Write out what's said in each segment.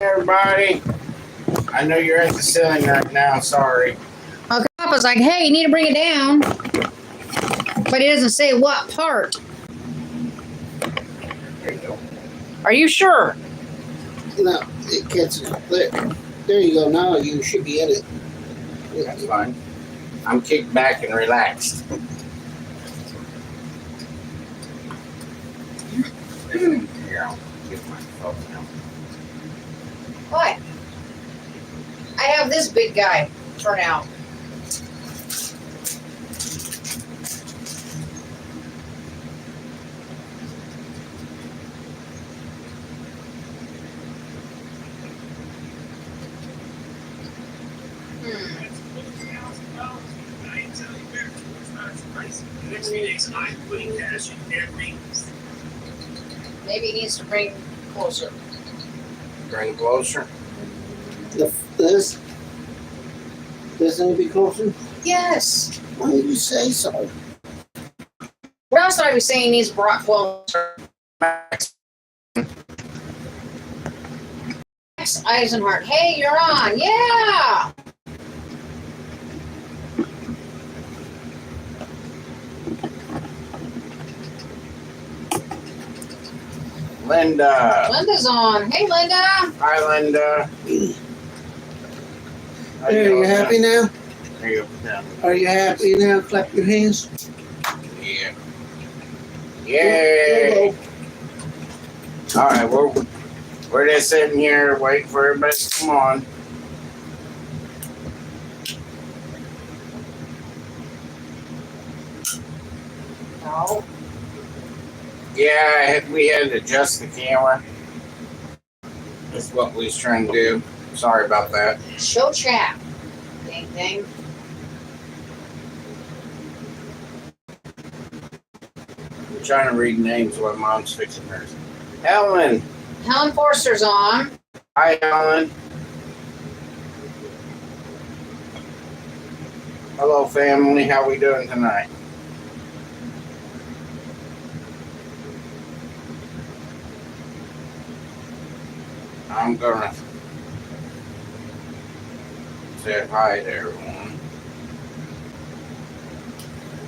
Everybody, I know you're at the ceiling right now. Sorry. Okay, Papa's like, hey, you need to bring it down. But he doesn't say what part. There you go. Are you sure? No, it gets there you go. Now you should be in it. That's fine. I'm kicked back and relaxed. Here, I'll get my phone now. What? I have this big guy for now. Maybe he needs to bring closer. Bring closer. This need to be closer. Yes. Why did you say so? What else did I be saying he needs brought closer? Max Eisenhart. Hey, you're on. Yeah. Linda. Linda's on. Hey, Linda. Hi, Linda. Are you happy now? There you go. Are you happy now? Clap your hands. Yeah. Yay. All right, we're just sitting here waiting for everybody to come on. No. Yeah, we had to adjust the camera. That's what we was trying to do. Sorry about that. Show chat. Dang, dang. I'm trying to read names while Mom's fixing hers. Helen. Helen Forster's on. Hi, Helen. Hello, family. How we doing tonight? I'm gonna say hi to everyone.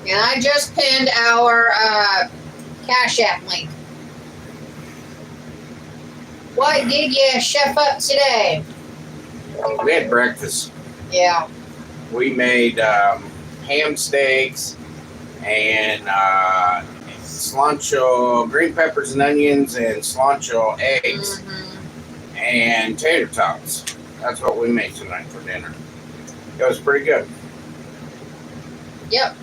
And I just pinned our Cash App link. What did you chef up today? We had breakfast. Yeah. We made ham steaks and cilantro, green peppers and onions, and cilantro eggs. Mm-hmm. And tater tots. That's what we made tonight for dinner. It was pretty good. Yep.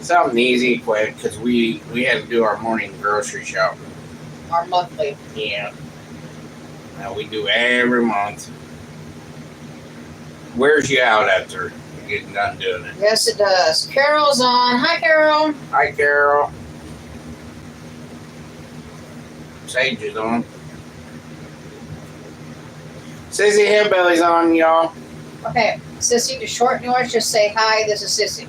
Something easy, quick, because we had to do our morning grocery shopping. Our monthly. Yeah. Now we do every month. Wears you out after you're getting done doing it. Yes, it does. Carol's on. Hi, Carol. Hi, Carol. Sage is on. Sissy Hillbilly's on, y'all. Okay, Sissy, to shorten yours, just say hi, this is Sissy.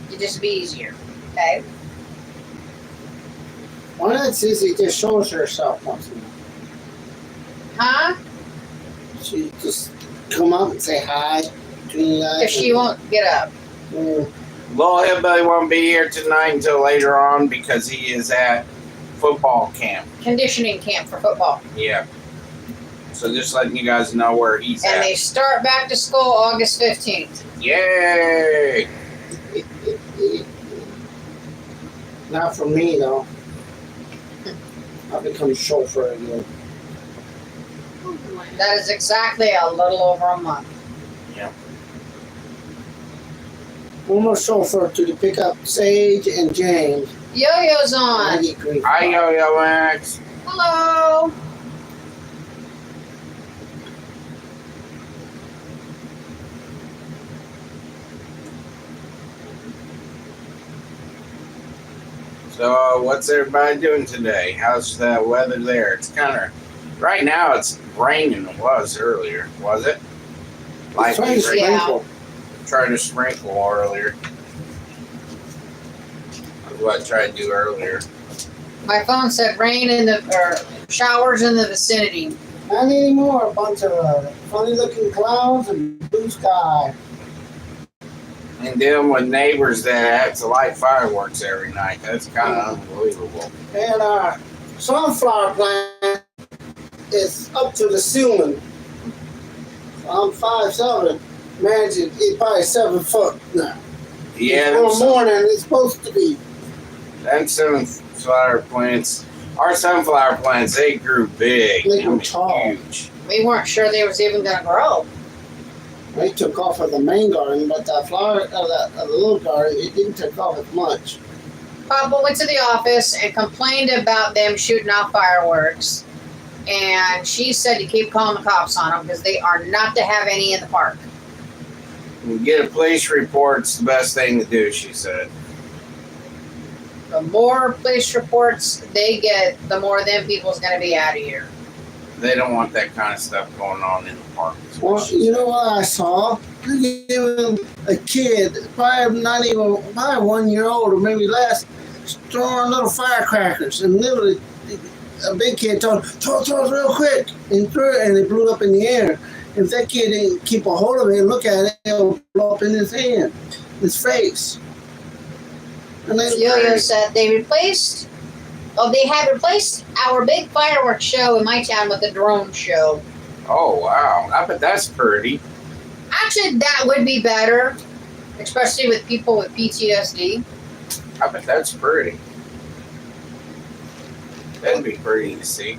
It'd just be easier, okay? Why not Susie just shows herself once in a while? Huh? She just come up and say hi to you guys. Because she won't get up. Little Hillbilly won't be here tonight until later on because he is at football camp. Conditioning camp for football. Yeah. So just letting you guys know where he's And at. they start back to school August 15th. Yay! Not for me, though. I'll become chauffeur again. That is exactly a little over a month. Yeah. One more chauffeur to pick up Sage and James. Yo-Yo's I on. get grief. Hi, Yo-Yo Max. Hello. So, what's everybody doing today? How's the weather there? It's kind of, right now it's raining. It was earlier, was it? It's trying to rain. Yeah. sprinkle. Trying to sprinkle earlier. That's what I tried to do earlier. My phone said rain in the, or showers in the vicinity. Not anymore. A bunch of funny-looking clouds and blue sky. And dealing with neighbors that have to light fireworks every night. That's kind of unbelievable. And our sunflower plant is up to the ceiling. So I'm 5'7". Imagine it's probably 7 foot now. Yeah, It's more than it's supposed to be. them sunflower plants, our sunflower plants, they grew big. They grew I mean, tall. huge. We weren't sure they was even gonna grow. They took off of the main garden, but the the little garden, it didn't take off as much. Papa went to the office and complained about them shooting off fireworks. And she said to keep calling the cops on them because they are not to have any in the park. You get a police report, it's the best thing to do, she said. The more police reports they get, the more them people's gonna be out of here. They don't want that kind of stuff going on in the park. is what Well, she you said. know what I saw? Even a kid, probably not even, probably 1 year old or maybe less, throwing little firecrackers. And literally, a big kid told him, throw it real quick. And threw it, and it blew up in the air. If that kid didn't keep a hold of it and look at it, it'll blow up in his hand, his face. And they, Yo-Yo said they had replaced our big fireworks show in my town with a drone show. Oh, wow. I bet that's pretty. Actually, that would be better, especially with people with PTSD. I bet that's pretty. That'd be pretty to see.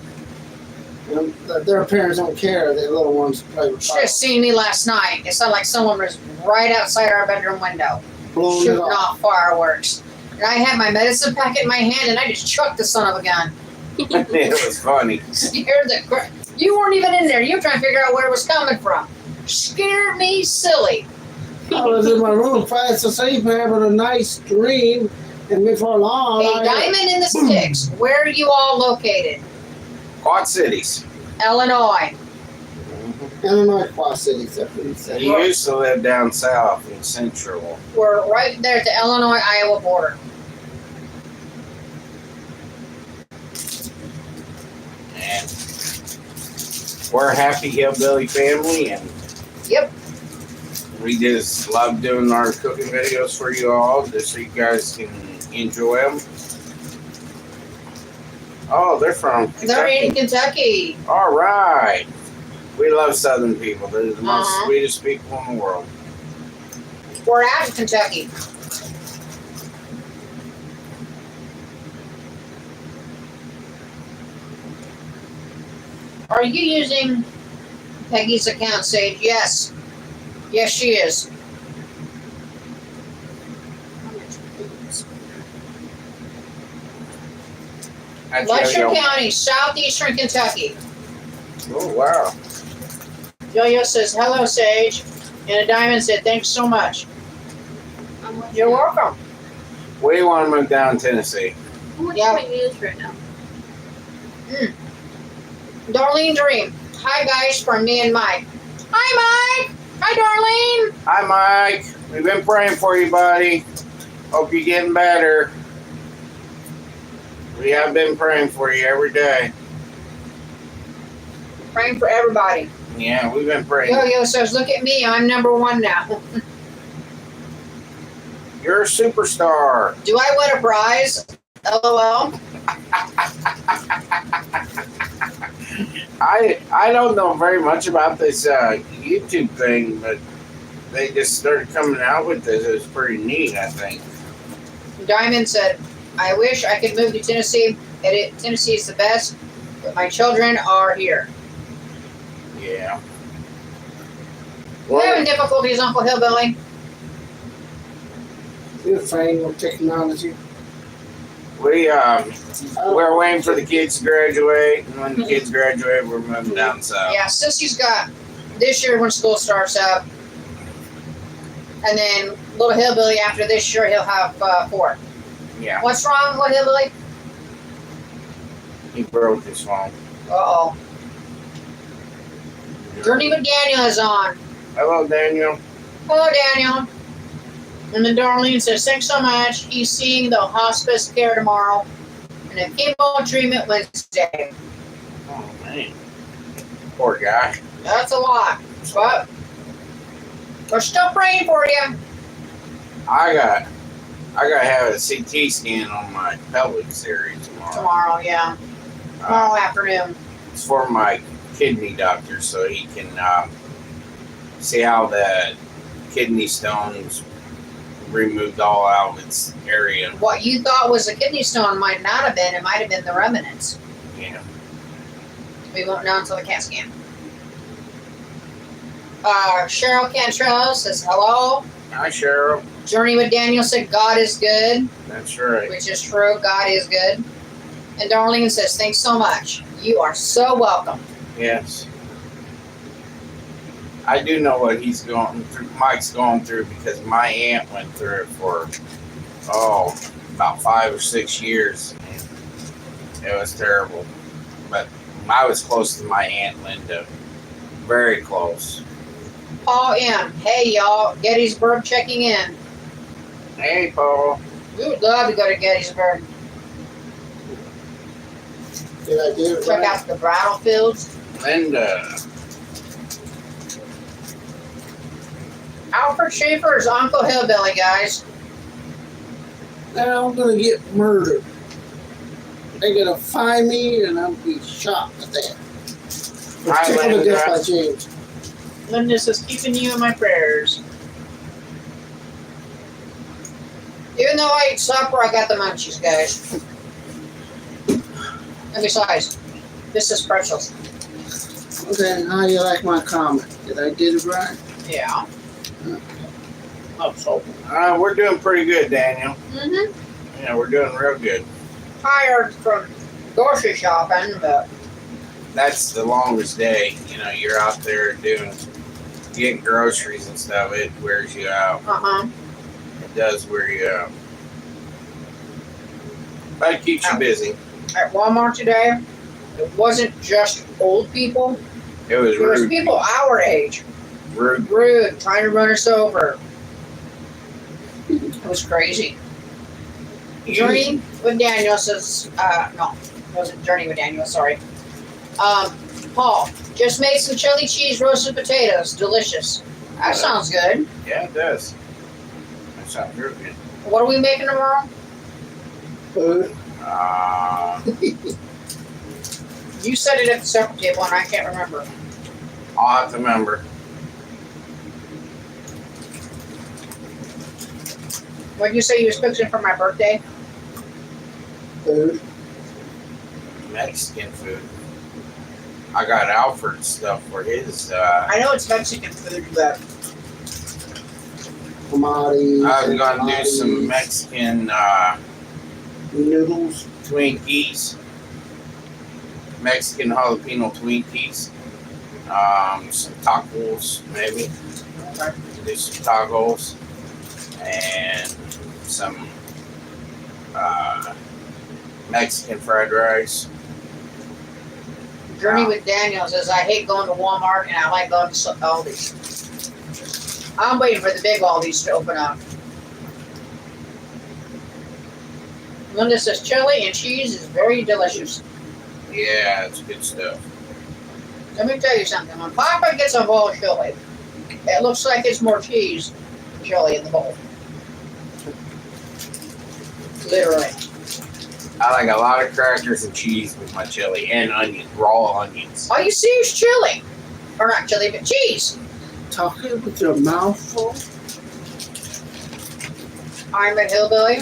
their parents don't care. Their little ones play with Should fire. have seen me last night. It sounded like someone was right outside our bedroom window Blowing shooting it off. off fireworks. And I had my medicine packet in my hand and I just chucked the son of a gun. It was funny. Scared the crap. You weren't even in there. You were trying to figure out where it was coming from. Scared me silly. I was in my room fast asleep having a nice dream, and before long, A diamond in the sticks. Where are you all located? Quad Cities. Illinois. Illinois Quad Cities. That's what he said. He used to live down south in Central. We're right there at the Illinois-Iowa border. And we're a happy hillbilly family, and Yep. we just love doing our cooking videos for you all, just so you guys can enjoy them. Oh, they're from They're in Kentucky. Kentucky. All right. We love Southern people. They're the most Uh-huh. sweetest people in the world. We're out in Kentucky. Are you using Peggy's account, Sage? Yes. Yes, she is. That's Letcher Yo-Yo. County, southeastern Kentucky. Oh, wow. Yo-Yo says, hello, Sage. And a diamond said, thanks so much. You're welcome. We want to move down Tennessee. How much Yeah. can you use right now? Darlene Dream. Hi, guys, from me and Mike. Hi, Mike. Hi, Darlene. Hi, Mike. We've been praying for you, buddy. Hope you're getting better. We have been praying for you every day. Praying for everybody. Yeah, we've been praying. Yo-Yo says, look at me. I'm #1 now. You're a superstar. Do I win a prize? LOL. I don't know very much about this YouTube thing, but they just started coming out with this. It's pretty neat, I think. Diamond said, I wish I could move to Tennessee. Tennessee is the best, but my children are here. Yeah. We're having difficulties, Uncle Hillbilly. You're afraid of technology. We're waiting for the kids to graduate, and when the kids graduate, we're moving down south. Yeah, Sissy's got this year when school starts up. And then Little Hillbilly after this year, he'll have 4. Yeah. What's wrong, Little Hillbilly? He broke his phone. Uh-oh. Journey with Daniel is on. Hello, Daniel. Hello, Daniel. And then Darlene says, thanks so much. He's seeing the hospice care tomorrow. And the chemo treatment Wednesday. Man, poor guy. That's a lot. But we're still praying for you. I got to have a CT scan on my pelvic area tomorrow. Tomorrow, yeah. Tomorrow afternoon. It's for my kidney doctor, so he can see how the kidney stones removed all out of its area. What you thought was a kidney stone might not have been. It might have been the remnants. Yeah. We won't know until the CAT scan. Cheryl Cantrell says hello. Hi, Cheryl. Journey with Daniel said God is good, That's right. which is true. God is good. And Darlene says thanks so much. You are so welcome. Yes. I do know what he's going through. Mike's going through because my aunt went through it for about 5 or 6 years. And it was terrible. But I was close to my Aunt Linda. Very close. Paul M. Hey y'all, Gettysburg checking in. Hey, Paul. We would love to go to Gettysburg. Did I do it Check right? out the battlefields. Linda. Alfred Schaefer is Uncle Hillbilly, guys. Now I'm gonna get murdered. They're gonna find me and I'm gonna be shot at that. Hi, Tickled to Linda. death by James. Linda says keeping you in my prayers. Even though I ate supper, I got the munchies, guys. And besides, this is pretzels. Okay, how do you like my comment? Did I did it right? Yeah. Hope so. We're doing pretty good, Daniel. Mm-hmm. Yeah, we're doing real good. Tired from grocery shopping, but That's the longest day. You know, you're out there getting groceries and stuff. It wears you out. It does wear you out. But it keeps you busy. at Walmart today, it wasn't just old people. It was It was rude. people our age. Rude, trying to run us over. It was crazy. Journey with Daniel says, no, it wasn't Journey with Daniel, sorry. Paul, just made some chili cheese roasted potatoes. Delicious. That sounds good. Yeah, it does. That sounds real good. What are we making tomorrow? Food. You said it at the supper table and I can't remember. I'll have to remember. What did you say you was fixing for my birthday? Food. Mexican food. I got Alfred stuff for his. I know it's Mexican food, but Commodities. I'm gonna do commodities, some Mexican noodles. Twinkies. Mexican jalapeno Twinkies. Some tacos, maybe. Do some tacos. And some Mexican fried rice. Journey with Daniel says, I hate going to Walmart and I like going to Aldi's. I'm waiting for the big Aldi's to open up. Linda says, chili and cheese is very delicious. Yeah, it's good stuff. Let me tell you something. When Papa gets a bowl of chili, it looks like it's more cheese than chili in the bowl. Literally. I like a lot of crackers and cheese with my chili and onions, raw onions. All you see is chili. Or not chili, but cheese. Talking with your mouth full. I'm a hillbilly.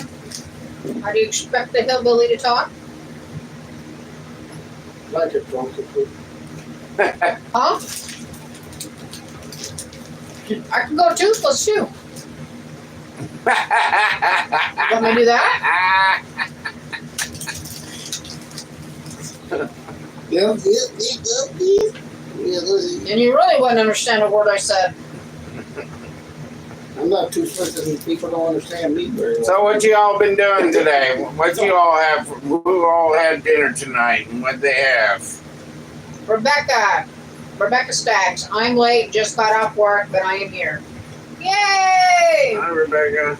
How do you expect the hillbilly to talk? Like a drunken food. Huh? I can go toothless too. You want me to do that? Yeah. And you really wouldn't understand a word I said. I'm not too sensitive. People don't understand me very well. So what you all been doing today? What you all have? Who all had dinner tonight, and what they have? Rebecca Staggs. I'm late, just got off work, but I am here. Yay! Hi, Rebecca.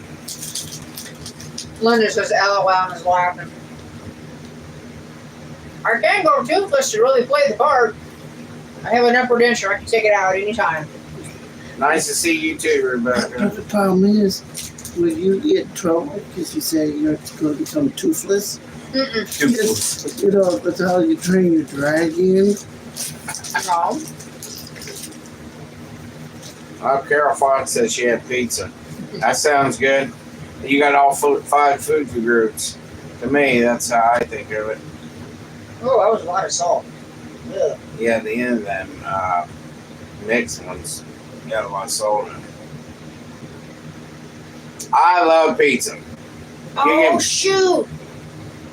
Linda says LOL and is laughing. I can go toothless to really play the part. I have an upper denture. I can take it out anytime. Nice to see you too, But Rebecca. the problem is, will you get in trouble because you say you're going to become toothless? Mm-mm. It's, you know, that's how you train your dragon. No. Carol Fox said she had pizza. That sounds good. You got all 5 food groups. To me, that's how I think of it. Oh, that was a lot of salt. Ugh. Yeah, the end of them mixed ones got a lot of salt in it. I love pizza. Oh, shoot.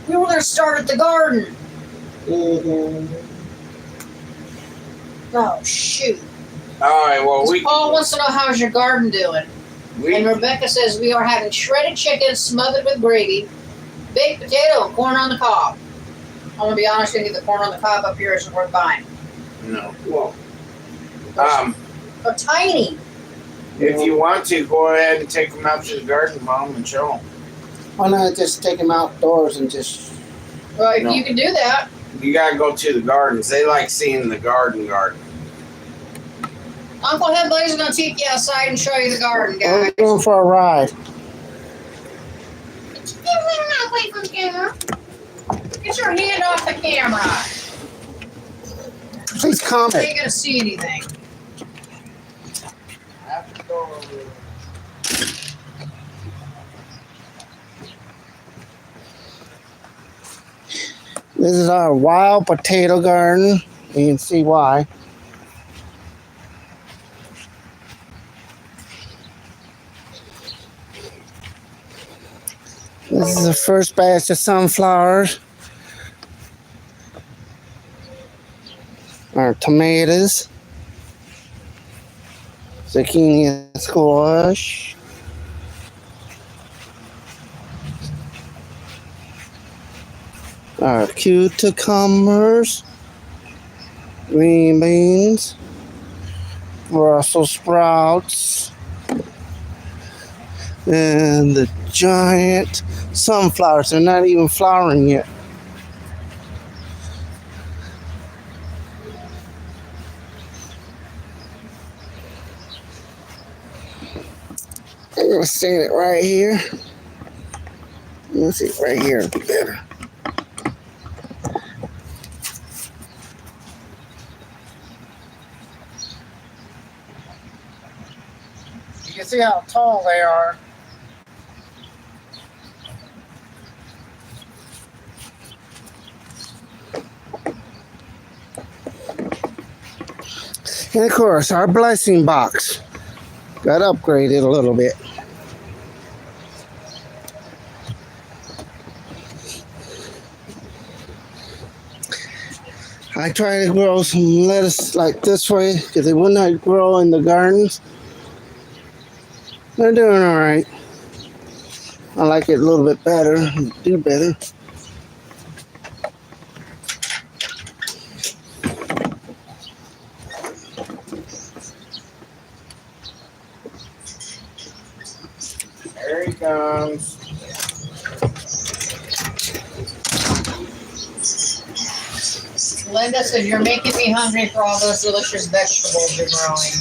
We were going to start at the garden. Mm-hmm. Oh, shoot. All right, well, Paul wants to know how's your garden doing. And Rebecca says we are having shredded chicken smothered with gravy, baked potato, and corn on the cob. I'm going to be honest with you, the corn on the cob up here isn't worth buying. No. Well, They're tiny. If you want to, go ahead and take them out to the garden, Mom, and show them. why not just take them outdoors and just... Well, if No. you can do that. You gotta go to the gardens. They like seeing the garden. Uncle Headblades is going to take you outside and show you the garden, We're guys. going for a ride. Get away from the camera. Get your hand off the camera. Please You comment. ain't going to see anything. This is our wild potato garden. You can see why. This is the first batch of sunflowers. Our tomatoes. Zucchini and squash. Our cucumbers. Green beans. Brussels sprouts. And the giant sunflowers. They're not even flowering yet. I'm gonna stand it right here. Let's see, right here would be better. You can see how tall they are. And of course, our blessing box got upgraded a little bit. I try to grow some lettuce like this way because they would not grow in the gardens. They're doing all right. I like it a little bit better, do better. There he comes. Linda says you're making me hungry for all those delicious vegetables you're growing.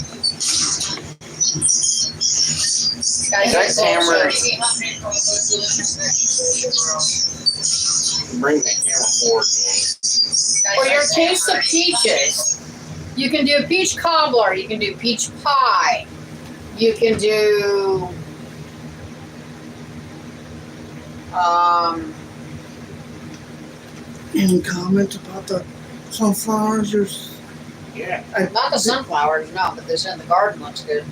That camera- You're making me hungry for all those delicious vegetables you're growing. Bring that camera forward. For your taste of peaches, you can do peach cobbler, you can do peach pie, you can do Any comment about the sunflowers? Yeah. not the sunflowers, no, but this in the garden looks good.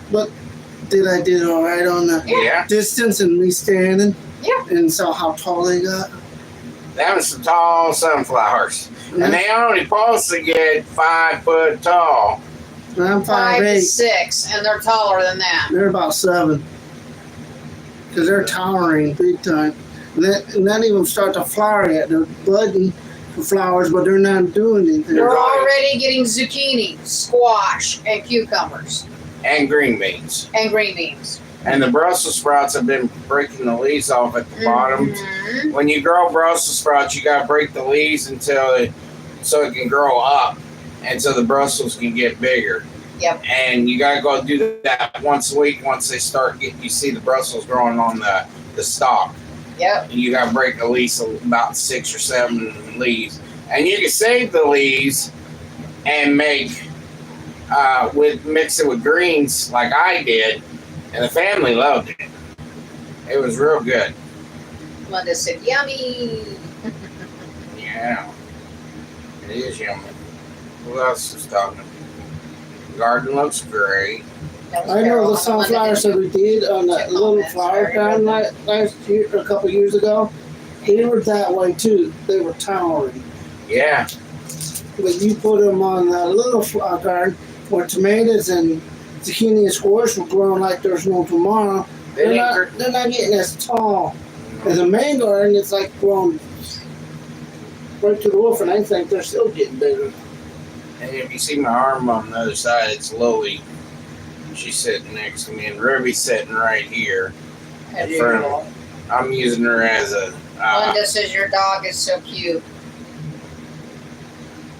Did I did all right on the Yeah. distance and me standing? Yeah. And saw how tall they got? That was some tall sunflowers. And they only supposed to get 5 foot tall. I'm 5 to 5'8". 6, and they're taller than that. They're about 7. Because they're towering big time. And not even start to flower yet. They're budding for flowers, but they're not doing anything. We're going. already getting zucchini, squash, and cucumbers, And green beans. and green beans. And the Brussels sprouts have been breaking the leaves off at the bottom. Mhm. When you grow Brussels sprouts, you gotta break the leaves until so it can grow up, and so the Brussels can get bigger. Yep. And you gotta go do that once a week. Once they start getting, you see the Brussels growing on the stalk. Yep. And you gotta break at least about 6 or 7 leaves, and you can save the leaves and make mix it with greens like I did, and the family loved it. It was real good. Linda said, "Yummy." Yeah, it is yummy. Who else is talking? The garden looks great. That was I know Carol. the I'm the one sunflowers that did we did on that Check little comments, flower sorry. garden last year, or a couple years ago. They were that way too. They were towering. Yeah, But you put them on that little flower garden where tomatoes and zucchini and squash were growing like there's no tomorrow. they They're didn't. not getting as tall. As a main garden, it's like growing right to the roof, and I think they're still getting bigger. And if you see my arm on the other side, it's Lily. She's sitting next to me, and Ruby's sitting right here. As in front of usual. me. I'm using her as a. Linda says your dog is so cute.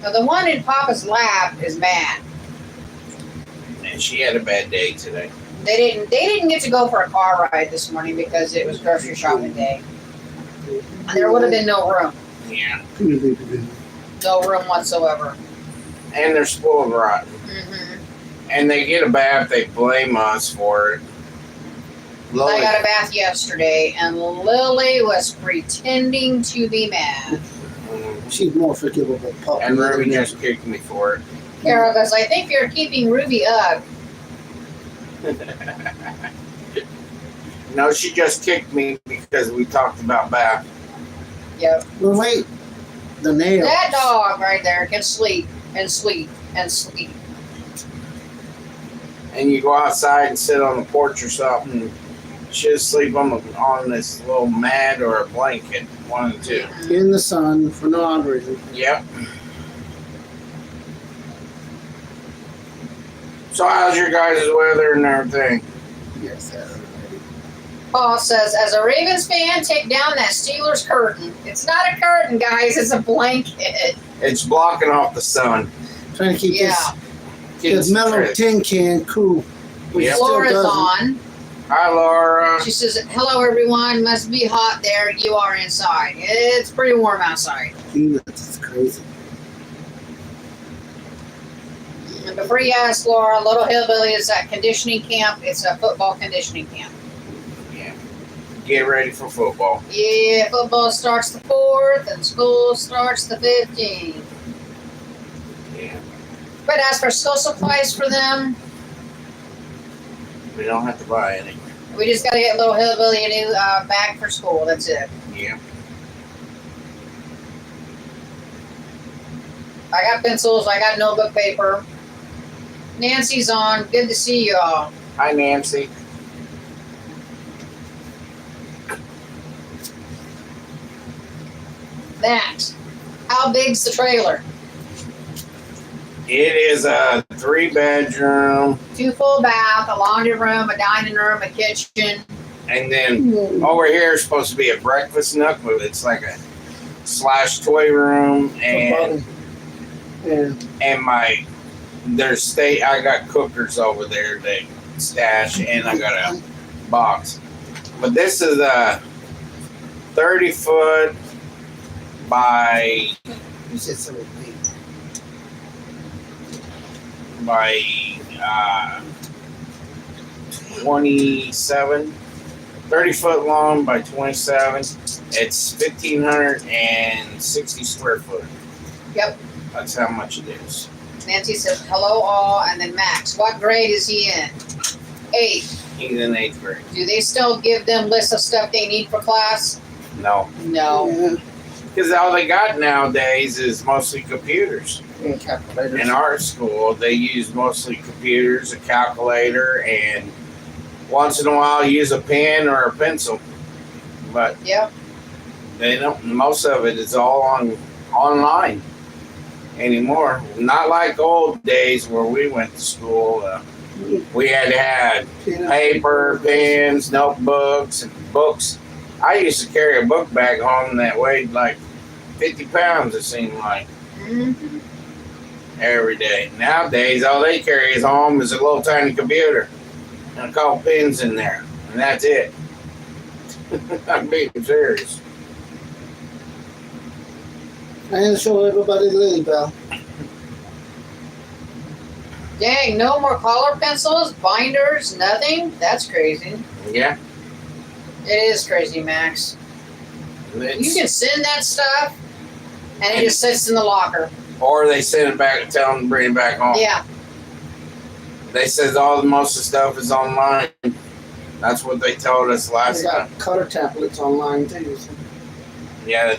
Now the one in Papa's lap is mad. And she had a bad day today. They didn't get to go for a car ride this morning because it was grocery shopping day. And there would have been no room. Yeah, No room whatsoever. and they're spoiled rotten. Mm-hmm. And they get a bath, they blame us for it. Lily, I got a bath yesterday, and Lily was pretending to be mad. She's more forgivable puppy. and Ruby than just kicked me for it. Carol goes, I think you're keeping Ruby up. No, she just kicked me because we talked about bath. Yep. Well, wait, the nail. That dog right there can sleep and sleep and sleep. And you go outside and sit on the porch or something, she'll sleep on this little mat or a blanket, one of the two. In the sun for no odd reason. Yep. So how's your guys' weather and everything? Yes, Paul says, as a Ravens fan, take down that Steelers curtain. It's not a curtain, guys. It's a blanket. It's blocking off the sun. trying to keep Yeah. this mellow tin can cool. Which Yep. still Laura's doesn't. on. Hi, Laura. She says, hello, everyone. Must be hot there. You are inside. It's pretty warm outside. That's crazy. And before you ask, Laura, Little Hillbilly is at conditioning camp. It's a football conditioning camp. Yeah. Get ready for football. Yeah, football starts the 4th and school starts the 15th. Yeah. But as for school supplies for them, We don't have to buy any. we just got to get Little Hillbilly a new bag for school. That's it. Yeah. I got pencils. I got notebook paper. Nancy's on. Good to see you all. Hi, Nancy. Max, how big's the trailer? It is a 3-bedroom, 2 full bath, a laundry room, a dining room, a kitchen. and then over here is supposed to be a breakfast nook, but it's like a / toy room, and Yeah. I got cookers over there that stash, and I got a box. But this is a 30-foot by You said something big. 27, 30-foot long by 27. It's 1,560 square foot. Yep. That's how much it is. Nancy says, hello all. And then Max, what grade is he in? 8. He's in 8th grade. Do they still give them lists of stuff they need for class? No, No. Yeah. because all they got nowadays is mostly computers. And calculators. In our school, they use mostly computers, a calculator, and once in a while use a pen or a pencil. But Yep. they don't. Most of it is all online anymore. Not like old days where we went to school. We had to have paper, pens, notebooks, and books. I used to carry a book bag home that weighed like 50 pounds. It seemed like. Mm-hmm. every day. Nowadays, all they carry is home is a little tiny computer and a couple pins in there, and that's it. I'm being serious. And show everybody Lily Bell. Dang, no more color pencils, binders, nothing? That's crazy. Yeah, It is crazy, Max. You it's, can send that stuff, and it just sits in the locker. or they send it back and tell them to bring it back home. Yeah. They says most of the stuff is online. That's what they told us last They time. got color tablets online too. So. Yeah.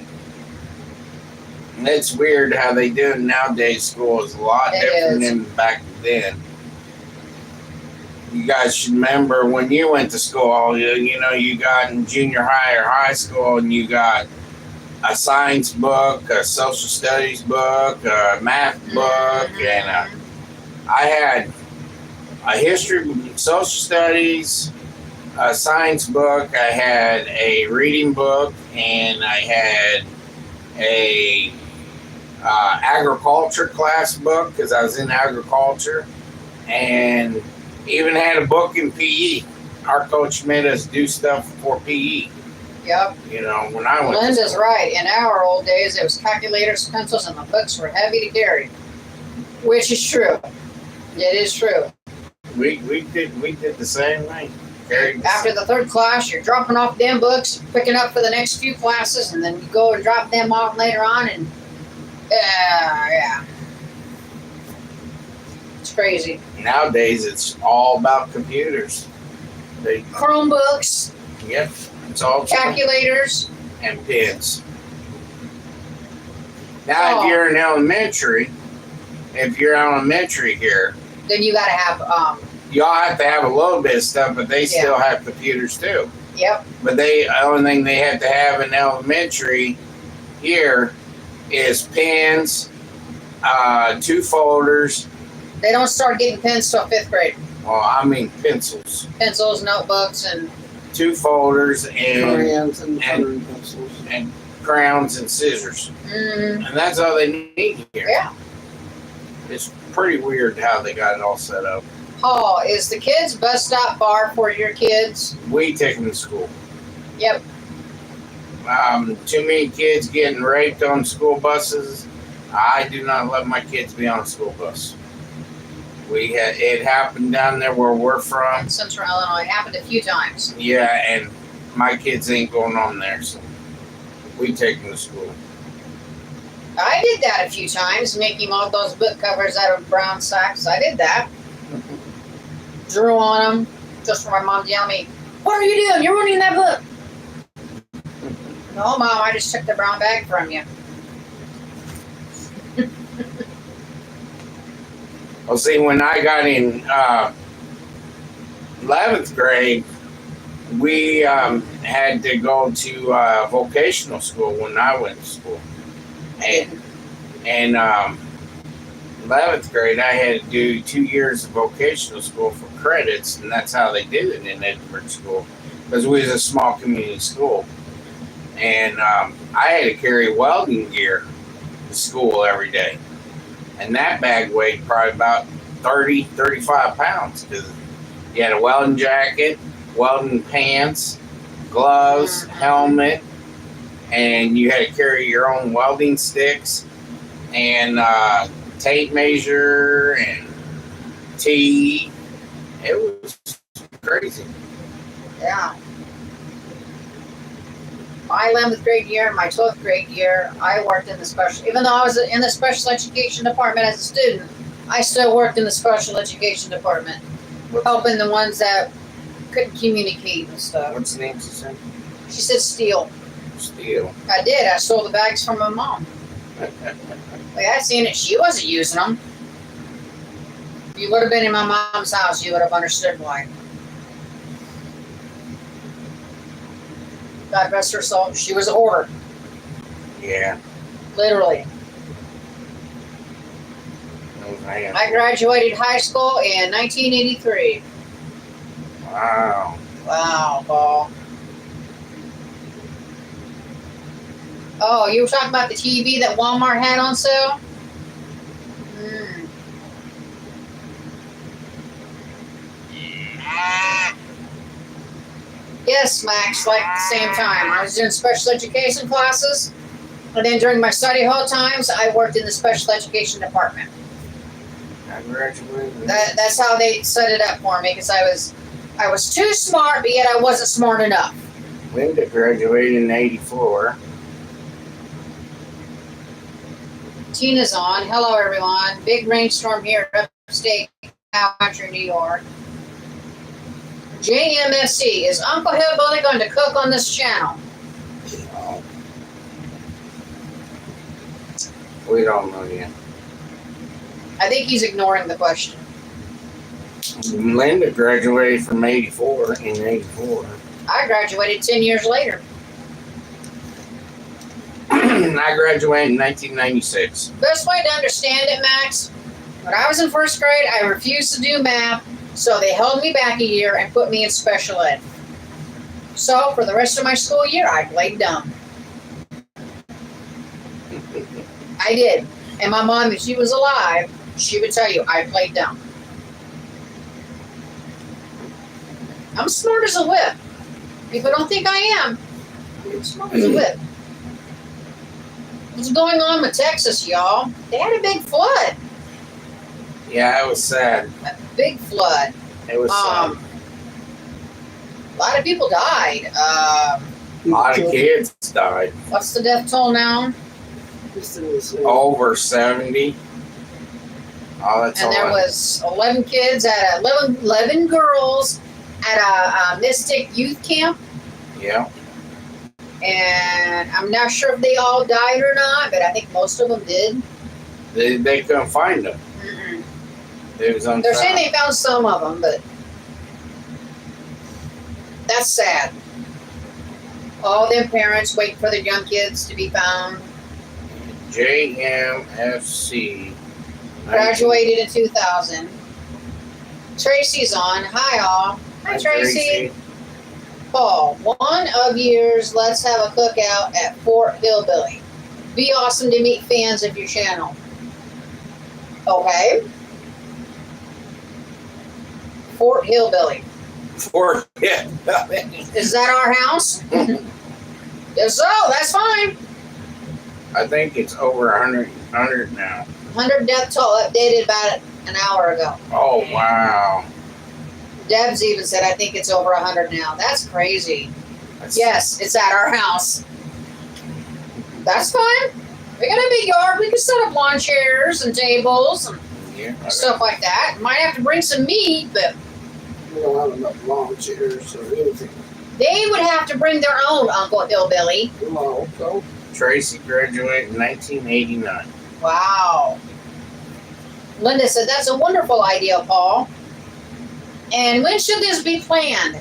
It's weird how they do it nowadays. School is a lot It different is. than back then. You guys should remember when you went to school, you got in junior high or high school and you got a science book, a social studies book, a math book, and I had a history, social studies, a science book, I had a reading book, and I had a agriculture class book because I was in agriculture, and even had a book in PE. Our coach made us do stuff for PE. Yep. When I went. Linda's right. In our old days, it was calculators, pencils, and the books were heavy to carry, which is true. It is true. We did the same thing. Carried the After the third class, you're dropping off them books, picking up for the next few classes, and then you go and drop them off later on, and yeah. It's crazy. Nowadays, it's all about computers. They, Chromebooks, yep, it's all calculators. and pens. Now, Oh. if you're in elementary here, Then you gotta have, y'all have to have a little bit of stuff, but they still have computers too. yep, But the only thing they have to have in elementary here is pens, 2 folders. they don't start getting pens till 5th grade. Well, I mean pencils, Pencils, notebooks, and 2 folders, and Crayons and coloring pencils. crayons and scissors, and that's all they need here. yeah. It's pretty weird how they got it all set up. Paul, is the kids' bus stop far for your kids? We take them to school. Yep. Too many kids getting raped on school buses. I do not let my kids be on a school bus. It happened down there where we're from. Central Illinois. It happened a few times. Yeah, and my kids ain't going on there, so we take them to school. I did that a few times, making all those book covers out of brown sacks. I did that. Drew on them just for my mom to yell at me, "What are you doing? You're ruining that book." No, Mom, I just took the brown bag from you. Well, see, when I got in 11th grade, we had to go to vocational school when I went to school. And 11th grade, I had to do 2 years of vocational school for credits, and that's how they did it in Edinburgh School, because we was a small community school. And I had to carry welding gear to school every day. And that bag weighed probably about 30, 35 pounds, because you had a welding jacket, welding pants, gloves, helmet, and you had to carry your own welding sticks and tape measure and tea. It was crazy. Yeah. My 11th grade year and my 12th grade year, I worked in the special, even though I was in the special education department as a student, I still worked in the special education department, helping the ones that couldn't communicate and stuff. What's the name she said? She said steal. Steel. I did. I stole the bags from my mom. Like, I seen it. She wasn't using them. If you would have been in my mom's house, you would have understood why. God rest her soul. She was a hoarder. Yeah. Literally. Man. I graduated high school in 1983. Wow. Wow, Paul. Oh, you were talking about the TV that Walmart had on sale? Yes, Max, like at the same time. I was doing special education classes, and then during my study hall times, I worked in the special education department. I graduated. That's how they set it up for me, because I was too smart, but yet I wasn't smart enough. Linda graduated in '84. Tina's on. Hello, everyone. Big rainstorm here in upstate country, New York. JMFC, is Uncle Hillbilly going to cook on this channel? Oh. We don't know yet. I think he's ignoring the question. Linda graduated from '84 in '84. I graduated 10 years later. I graduated in 1996. Best way to understand it, Max, when I was in first grade, I refused to do math, so they held me back a year and put me in special ed. So for the rest of my school year, I played dumb. I did. And my mom, if she was alive, she would tell you I played dumb. I'm smart as a whip. People don't think I am. I'm smart as a whip. What's going on with Texas, y'all? They had a big flood. Yeah, it was sad. A big flood. It was sad. A lot of people died. A lot of kids died. What's the death toll now? Over 70. Oh, that's And all. there was 11 kids at 11 girls at a Mystic youth camp. Yeah. And I'm not sure if they all died or not, but I think most of them did. They couldn't find them. Mm-mm. It was unfound. They're saying they found some of them, but that's sad. All them parents wait for their young kids to be found. JMFC. Graduated in 2000. Tracy's on. Hi, all. Hi, Tracy. Paul, one of yours, let's have a cookout at Fort Hillbilly. Be awesome to meet fans of your channel. Okay. Fort Hillbilly. Fort, yeah. Is that our house? If so, that's fine. I think it's over 100 now. 100 death toll updated about an hour ago. Oh, wow. Debs even said, I think it's over 100 now. That's crazy. That's, Yes, it's at our house. That's fine. We got a big yard. We can set up lawn chairs and tables and Yeah. stuff like that. Might have to bring some meat, but We don't have enough lawn chairs or anything. they would have to bring their own, Uncle Hillbilly. No, so Tracy graduated in 1989. Wow. Linda said, that's a wonderful idea, Paul. And when should this be planned?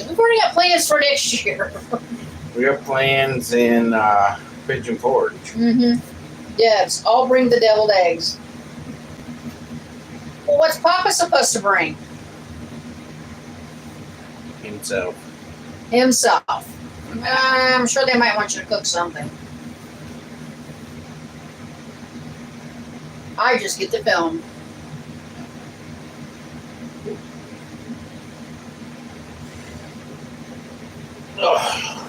We've already got plans for next year. We have plans in Pigeon Forge. Mm-hmm. Yes, I'll bring the deviled eggs. Well, what's Papa supposed to bring? Himself. Himself. I'm sure they might want you to cook something. I just get the film. Ugh.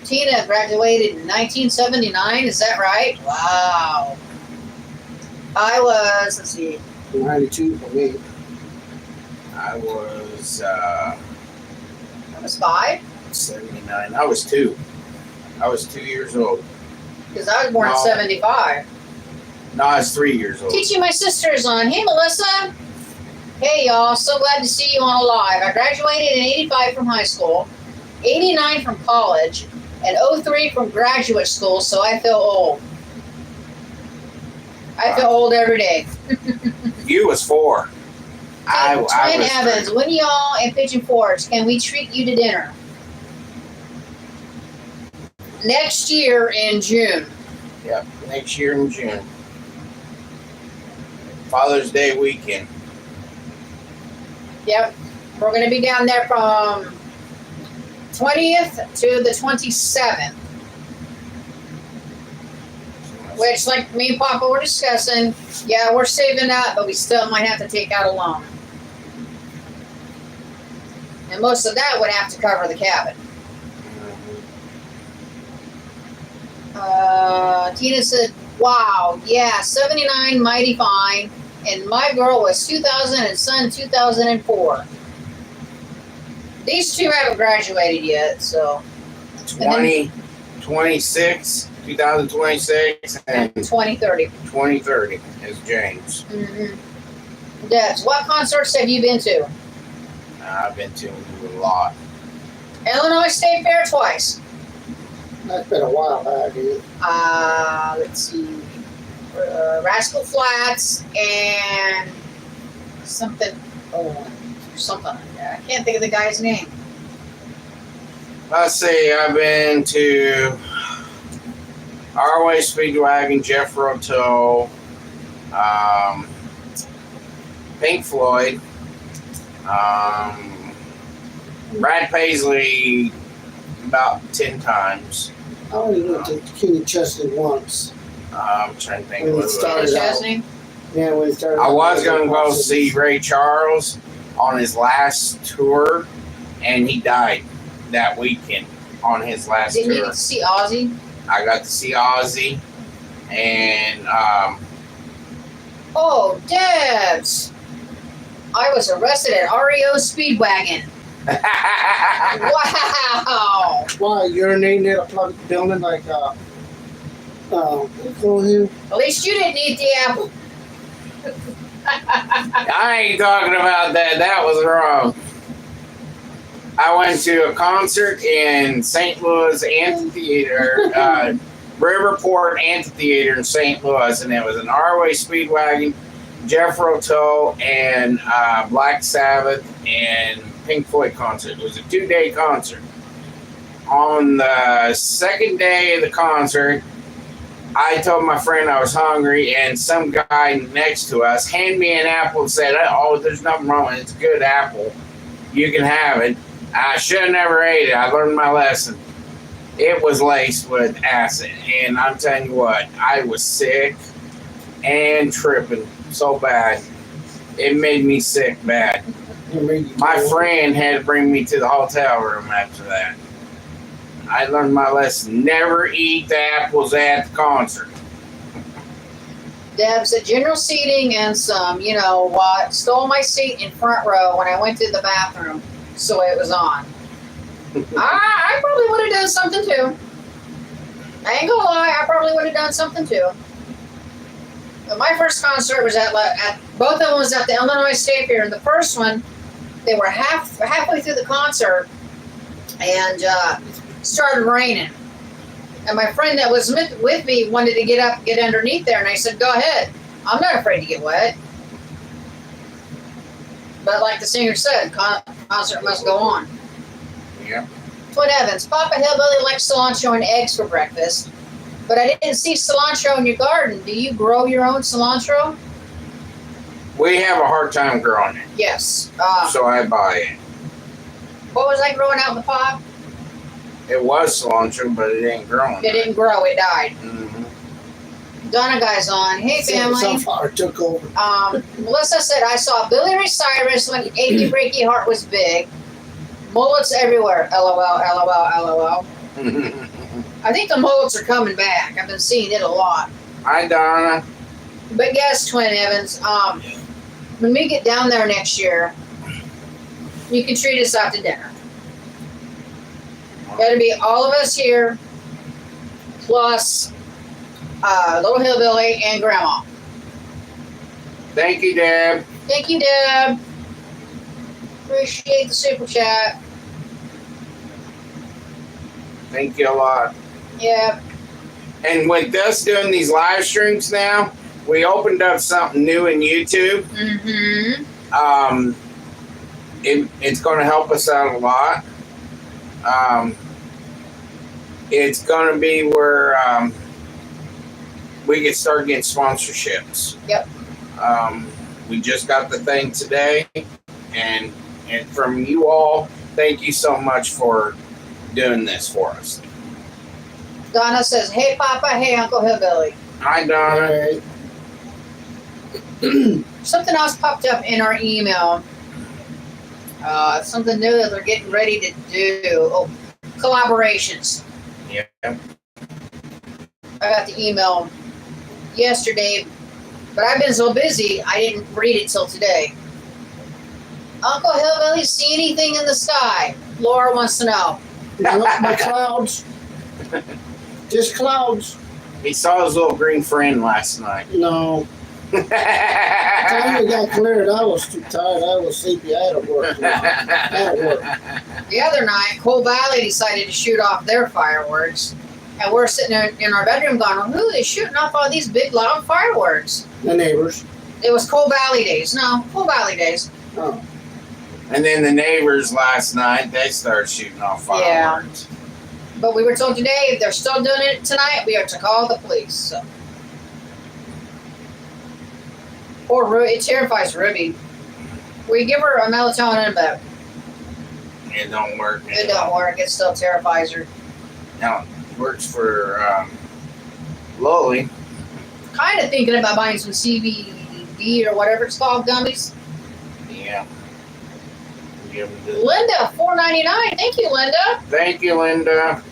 Tina graduated in 1979, is that right? Wow. I was, let's see, 92 for me. I was I was 5, 79. I was 2. I was 2 years old. because I was born in No. 75. No, I was 3 years old. Teaching my sisters on. Hey, Melissa. Hey, y'all. So glad to see you on live. I graduated in 85 from high school, 89 from college, and 03 from graduate school, so I feel old. I feel old every day. You was 4. I Twin was Evans, 3. when y'all in Pigeon Forge, can we treat you to dinner? Next year in June. Yep, next year in June. Father's Day weekend. Yep. We're going to be down there from 20th to the 27th. Which, like me and Papa were discussing, yeah, we're saving up, but we still might have to take out a loan. And most of that would have to cover the cabin. Tina said, wow, yeah, 79, mighty fine. And my girl was 2000 and son 2004. These two haven't graduated yet, so. 2026, 2026, and 2030. 2030 is James. Mm-hmm. Debs, what concerts have you been to? I've been to a lot. Illinois State Fair twice. That's been a while back, dude. Let's see. Rascal Flats and something. Oh, something like that. I can't think of the guy's name. Let's see, I've been to Arway Speedwagon, Jeff Roto, Pink Floyd, Brad Paisley about 10 times. I only went to Kenny Chesney once. I'm trying to think When of it who it started was. out. Chesney? Yeah, when he started. I was going to go see Ray Charles on his last tour, and he died that weekend on his last Didn't you tour. get to see Ozzy? I got to see Ozzy, and Oh, Debs. I was arrested at REO Speedwagon. Wow. Why urinating in a public building like what's going here? At least you didn't eat the apple. I ain't talking about that. That was wrong. I went to a concert in St. Louis Amphitheater, Riverport Amphitheater in St. Louis, and it was an Arway Speedwagon, Jeff Roto, and Black Sabbath and Pink Floyd concert. It was a 2-day concert. On the second day of the concert, I told my friend I was hungry, and some guy next to us handed me an apple and said, "Oh, there's nothing wrong with it. It's a good apple. You can have it." I should have never ate it. I learned my lesson. It was laced with acid, and I'm telling you what, I was sick and tripping so bad. It made me sick bad. My friend had to bring me to the hotel room after that. I learned my lesson. Never eat the apples at the concert. Debs at general seating and some, you know what, stole my seat in front row when I went to the bathroom, so it was on. I probably would have done something too. I ain't gonna lie, I probably would have done something too. But my first concert was at both of them was at the Illinois State Fair, and the first one, they were halfway through the concert, and started raining. And my friend that was with me wanted to get underneath there, and I said, "Go ahead. I'm not afraid to get wet." But like the singer said, concert must go on. Yeah. Twin Evans, Papa Hillbilly likes cilantro and eggs for breakfast, but I didn't see cilantro in your garden. Do you grow your own cilantro? We have a hard time growing it, Yes. so I buy it. What was I growing out in the pot? It was cilantro, but it ain't growing. It didn't grow. It died. Mm-hmm. Donna guy's on. Hey, family. Sunflower took over. Melissa said, I saw Billy Ray Cyrus when Achy Breaky Heart was big. Mullets everywhere. LOL, LOL, LOL. I think the mullets are coming back. I've been seeing it a lot. Hi, Donna. But yes, Twin Evans, when we get down there next year, you can treat us out to dinner. It'll be all of us here, plus Little Hillbilly and Grandma. Thank you, Deb. Thank you, Deb. Appreciate the super chat. Thank you a lot. Yeah. And with us doing these live streams now, we opened up something new in YouTube. Mm-hmm. It's going to help us out a lot. It's going to be where we can start getting sponsorships. Yep. We just got the thing today, and from you all, thank you so much for doing this for us. Donna says, hey, Papa, hey, Uncle Hillbilly. Hi, Donna. Hey. Something else popped up in our email. Something new that they're getting ready to do. Oh, collaborations. Yeah. I got the email yesterday, but I've been so busy I didn't read it till today. Uncle Hillbilly, see anything in the sky? Laura wants to know. Nope, my clouds. Just clouds. He saw his little green friend last night. No. By the time it got cleared, I was too tired. I was sleepy. I had to work. The other night, Coal Valley decided to shoot off their fireworks. And we're sitting in our bedroom going, who are they shooting off all these big, loud fireworks? The neighbors. It was Coal Valley days. No, Coal Valley days. Oh. And then the neighbors last night, they started shooting off fireworks. But we were told today, if they're still doing it tonight, we are to call the police. So. It terrifies Ruby. We give her a melatonin, but It don't work. it don't work. It still terrifies her. Now, it works for Lily. Kind of thinking about buying some CBD or whatever it's called, gummies. Yeah. Give them to- Linda, $4.99. Thank you, Linda. Thank you, Linda.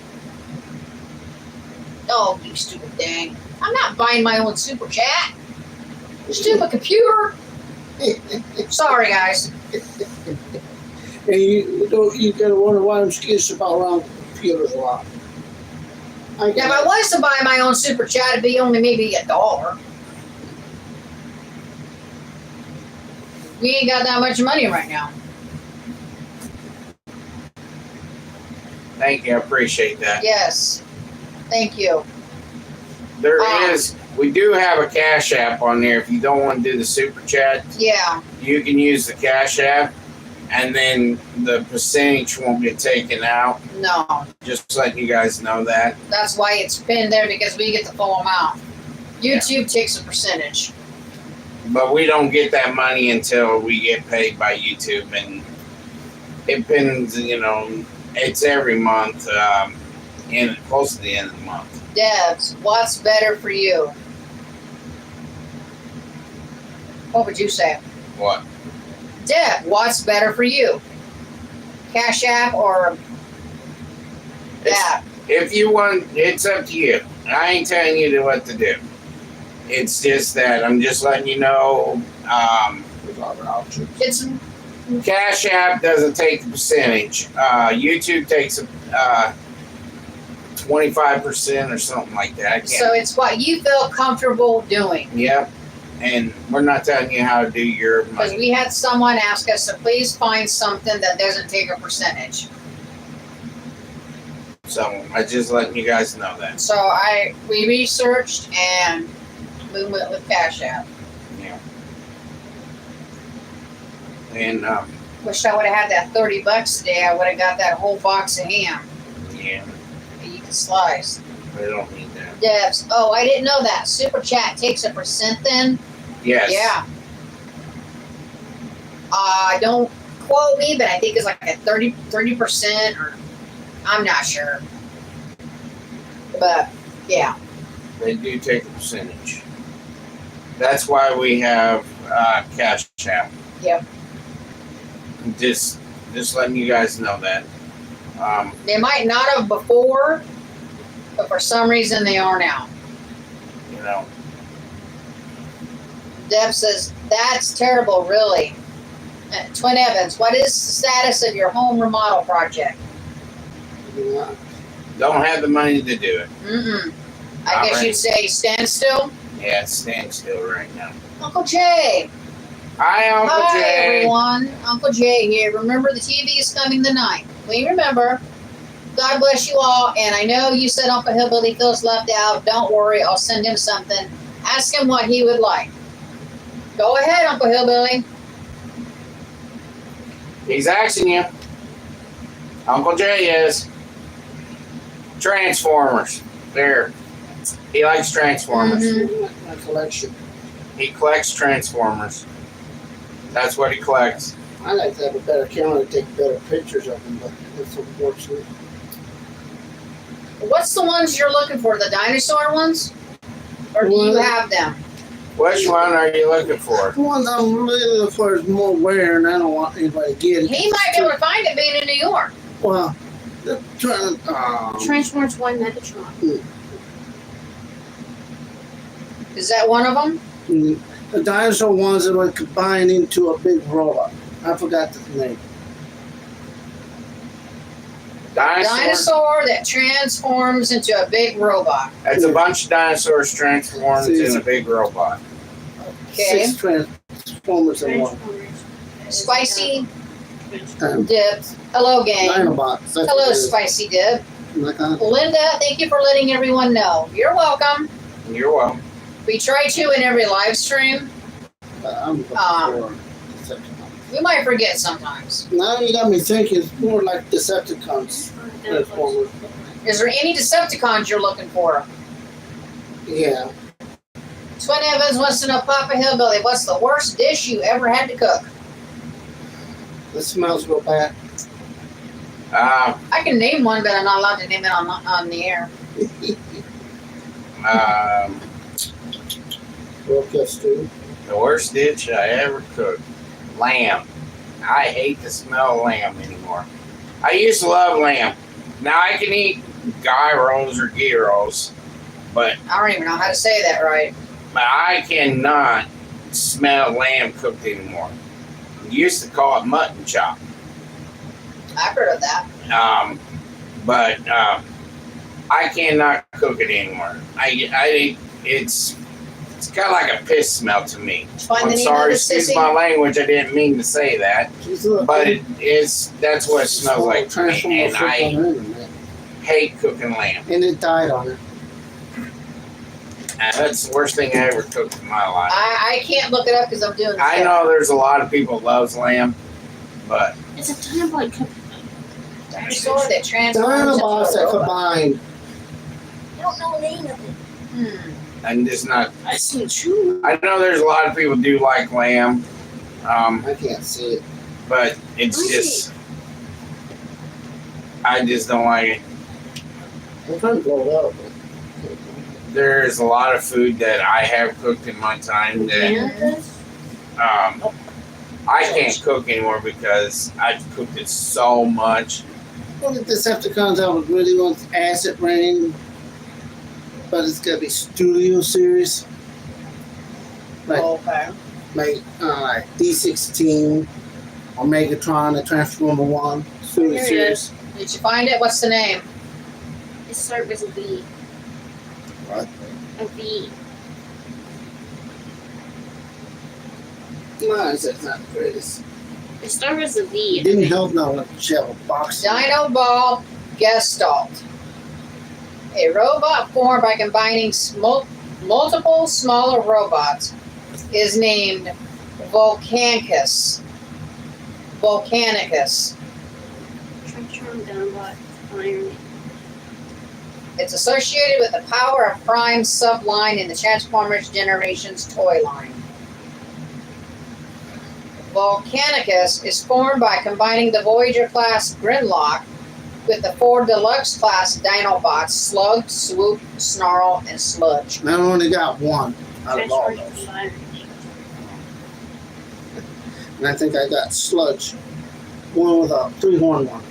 Oh, you stupid thing. I'm not buying my own super chat. Stupid computer. Sorry, guys. And you gotta wonder why I'm scared about around computers a lot. Now, if I was to buy my own super chat, it'd be only maybe $1. We ain't got that much money right now. Thank you. I appreciate that. Yes. Thank you. We do have a Cash App on there. If you don't want to do the super chat, Yeah. you can use the Cash App, and then the percentage won't get taken out. No. Just letting you guys know that. That's why it's pinned there, because we get the full amount. YouTube takes a percentage. But we don't get that money until we get paid by YouTube, and it pins, it's every month, close to the end of the month. Debs, what's better for you? What would you say? What? Deb, what's better for you? Cash App or that? If you want, it's up to you. I ain't telling you what to do. It's just that I'm just letting you know. There's other options. It's Cash App doesn't take the percentage. YouTube takes 25% or something like that. I can't. so it's what you feel comfortable doing. Yep. And we're not telling you how to do your Because money. we had someone ask us to please find something that doesn't take a percentage. So I just letting you guys know that. So we researched and we went with Cash App. Yeah. And Wish I would have had that $30 today. I would have got that whole box of ham yeah, that you can slice. I don't need that. Debs. Oh, I didn't know that. Super Chat takes a percent then? Yes. Yeah. Don't quote me, but I think it's like a 30% or I'm not sure. But yeah. They do take a percentage. That's why we have Cash App. Yep. Just letting you guys know that. They might not have before, but for some reason they are now. Deb says, that's terrible, really. Twin Evans, what is the status of your home remodel project? Yeah. Don't have the money to do it. Mm-mm. I Not guess ready. you'd say standstill. Yeah, it's standstill right now. Uncle Jay. Hi, Uncle Hi, Jay. everyone. Uncle Jay here. Remember, the TV is coming tonight. We remember. God bless you all. And I know you said Uncle Hillbilly feels left out. Don't worry. I'll send him something. Ask him what he would like. Go ahead, Uncle Hillbilly. He's asking you. Uncle Jay is. Transformers. There. He likes Transformers. Mhm. My collection. He collects Transformers. That's what he collects. I like to have a better camera to take better pictures of them, but that's unfortunate. What's the ones you're looking for? The dinosaur ones? Or do you Well- have them? Which one are you looking for? The ones I'm really looking for is more rare, and I don't want anybody to get it. He might be able to find it being in New York. Well, the Transformers 1 Megatron. Is that one of them? the dinosaur ones that were combined into a big robot. I forgot the name. Dinosaur? Dinosaur that transforms into a big robot. That's a bunch of dinosaurs transformed in a big robot. Okay. 6 Transformers in one. Spicy Um, Dip. Hello, gang. Dinobots. That's Hello, what it is. Spicy Dip. Like I- Linda, thank you for letting everyone know. You're welcome. You're welcome. We try to in every live stream. I'm looking for Decepticons. We might forget sometimes. Now you got me thinking it's more like Decepticons. Transformers. Is there any Decepticons you're looking for? Yeah. Twin Evans wants to know, Papa Hillbilly, what's the worst dish you ever had to cook? It smells real bad. Uh, I can name one, but I'm not allowed to name it on the air. Real good stew. the worst dish I ever cooked. Lamb. I hate the smell of lamb anymore. I used to love lamb. Now I can eat gyros or gyros, but I don't even know how to say that right. I cannot smell lamb cooked anymore. We used to call it mutton chop. I've heard of that. But I cannot cook it anymore. It's got like a piss smell to me. Find the I'm name sorry, of the excuse sissy. my language. I didn't mean to say that, but that's what it smells like to me. And I hate cooking lamb. And it died on it. And that's the worst thing I ever cooked in my life. I can't look it up because I'm doing the I show. know there's a lot of people that loves lamb, but It's a Dinobot company. Dinosaur that transforms Dinobots into that a robot. combined. I don't know the name of it. I'm just not. I see true. I know there's a lot of people do like lamb, I can't see it. but it's just. I just don't like it. I'm trying to blow it up. There's a lot of food that I have cooked in my time that I can't cook anymore because I've cooked it so much. One of the Decepticons I would really want Acid Rain, but it's gonna be Studio Series. Like Okay. D16 or Megatron, the Transformer 1 Studio Here it Series. Did you find it? What's the name? It starts with a V. What? A V. Mine's that's not the greatest. It starts with a V. It didn't help now when she have a box. Dinobot Gestalt. A robot formed by combining multiple smaller robots is named Volcanicus. Volcanicus. Transform Dinobot Iron Man. It's associated with the Power of Prime subline in the Transformers Generations toy line. Volcanicus is formed by combining the Voyager class Grimlock with the 4 Deluxe class Dinobots Slug, Swoop, Snarl, and Sludge. And I only got one out of all Transformers those. Iron And I think I got Sludge. One with a 3-horn one. Man.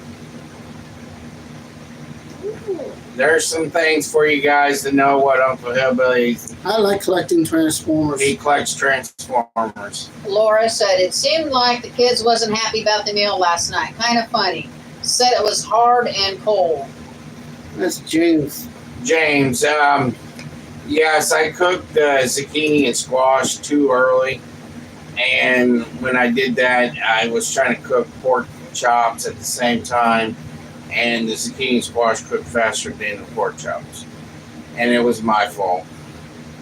There's some things for you guys to know what Uncle Hillbilly, I like collecting Transformers. he collects Transformers. Laura said, it seemed like the kids wasn't happy about the meal last night. Kind of funny. Said it was hard and cold. That's James. James, yes, I cooked zucchini and squash too early. And when I did that, I was trying to cook pork chops at the same time. And the zucchini and squash cooked faster than the pork chops. And it was my fault.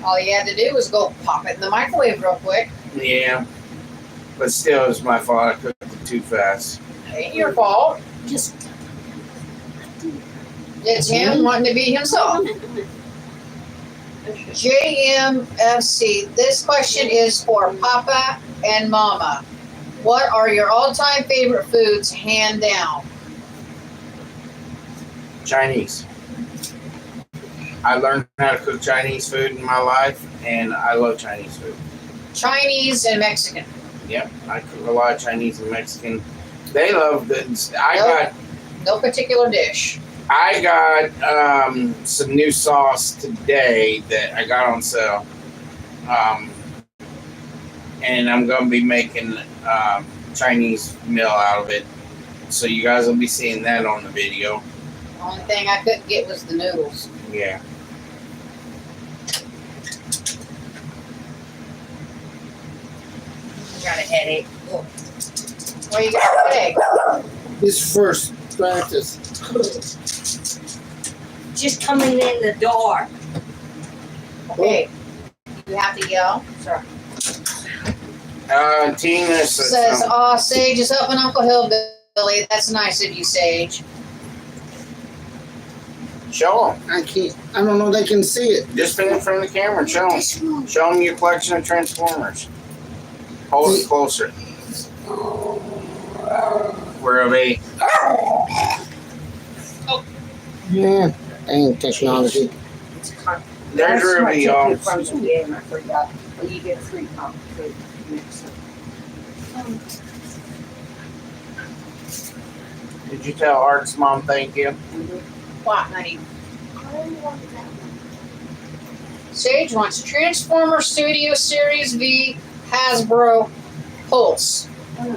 All you had to do was go pop it in the microwave real quick. Yeah. But still, it was my fault. I cooked it too fast. Ain't your fault. Just. It's him wanting to be himself. JMFC, this question is for Papa and Mama. What are your all-time favorite foods, hand down? Chinese. I learned how to cook Chinese food in my life, and I love Chinese food. Chinese and Mexican. Yep, I cook a lot of Chinese and Mexican. They love the. No particular dish. I got some new sauce today that I got on sale, and I'm gonna be making Chinese meal out of it. So you guys will be seeing that on the video. The only thing I couldn't get was the noodles. Yeah. Got a headache. Where you got a headache? His first practice. Just coming in the door. Okay. You have to yell. Sorry. Tina Says, "Aw, Sage is helping Uncle Hillbilly. That's nice of you, Sage." show them. I can't. I don't know. They can see it. Just stand in front of the camera and show them. Show them your collection of Transformers. Hold it closer. We're of a. Yeah, ain't technology. There's Ruby, y'all. From the game, I forgot. Well, you get 3 pounds for next time. Did you tell Art's mom thank you? What, honey? Sage wants Transformer Studio Series V Hasbro Pulse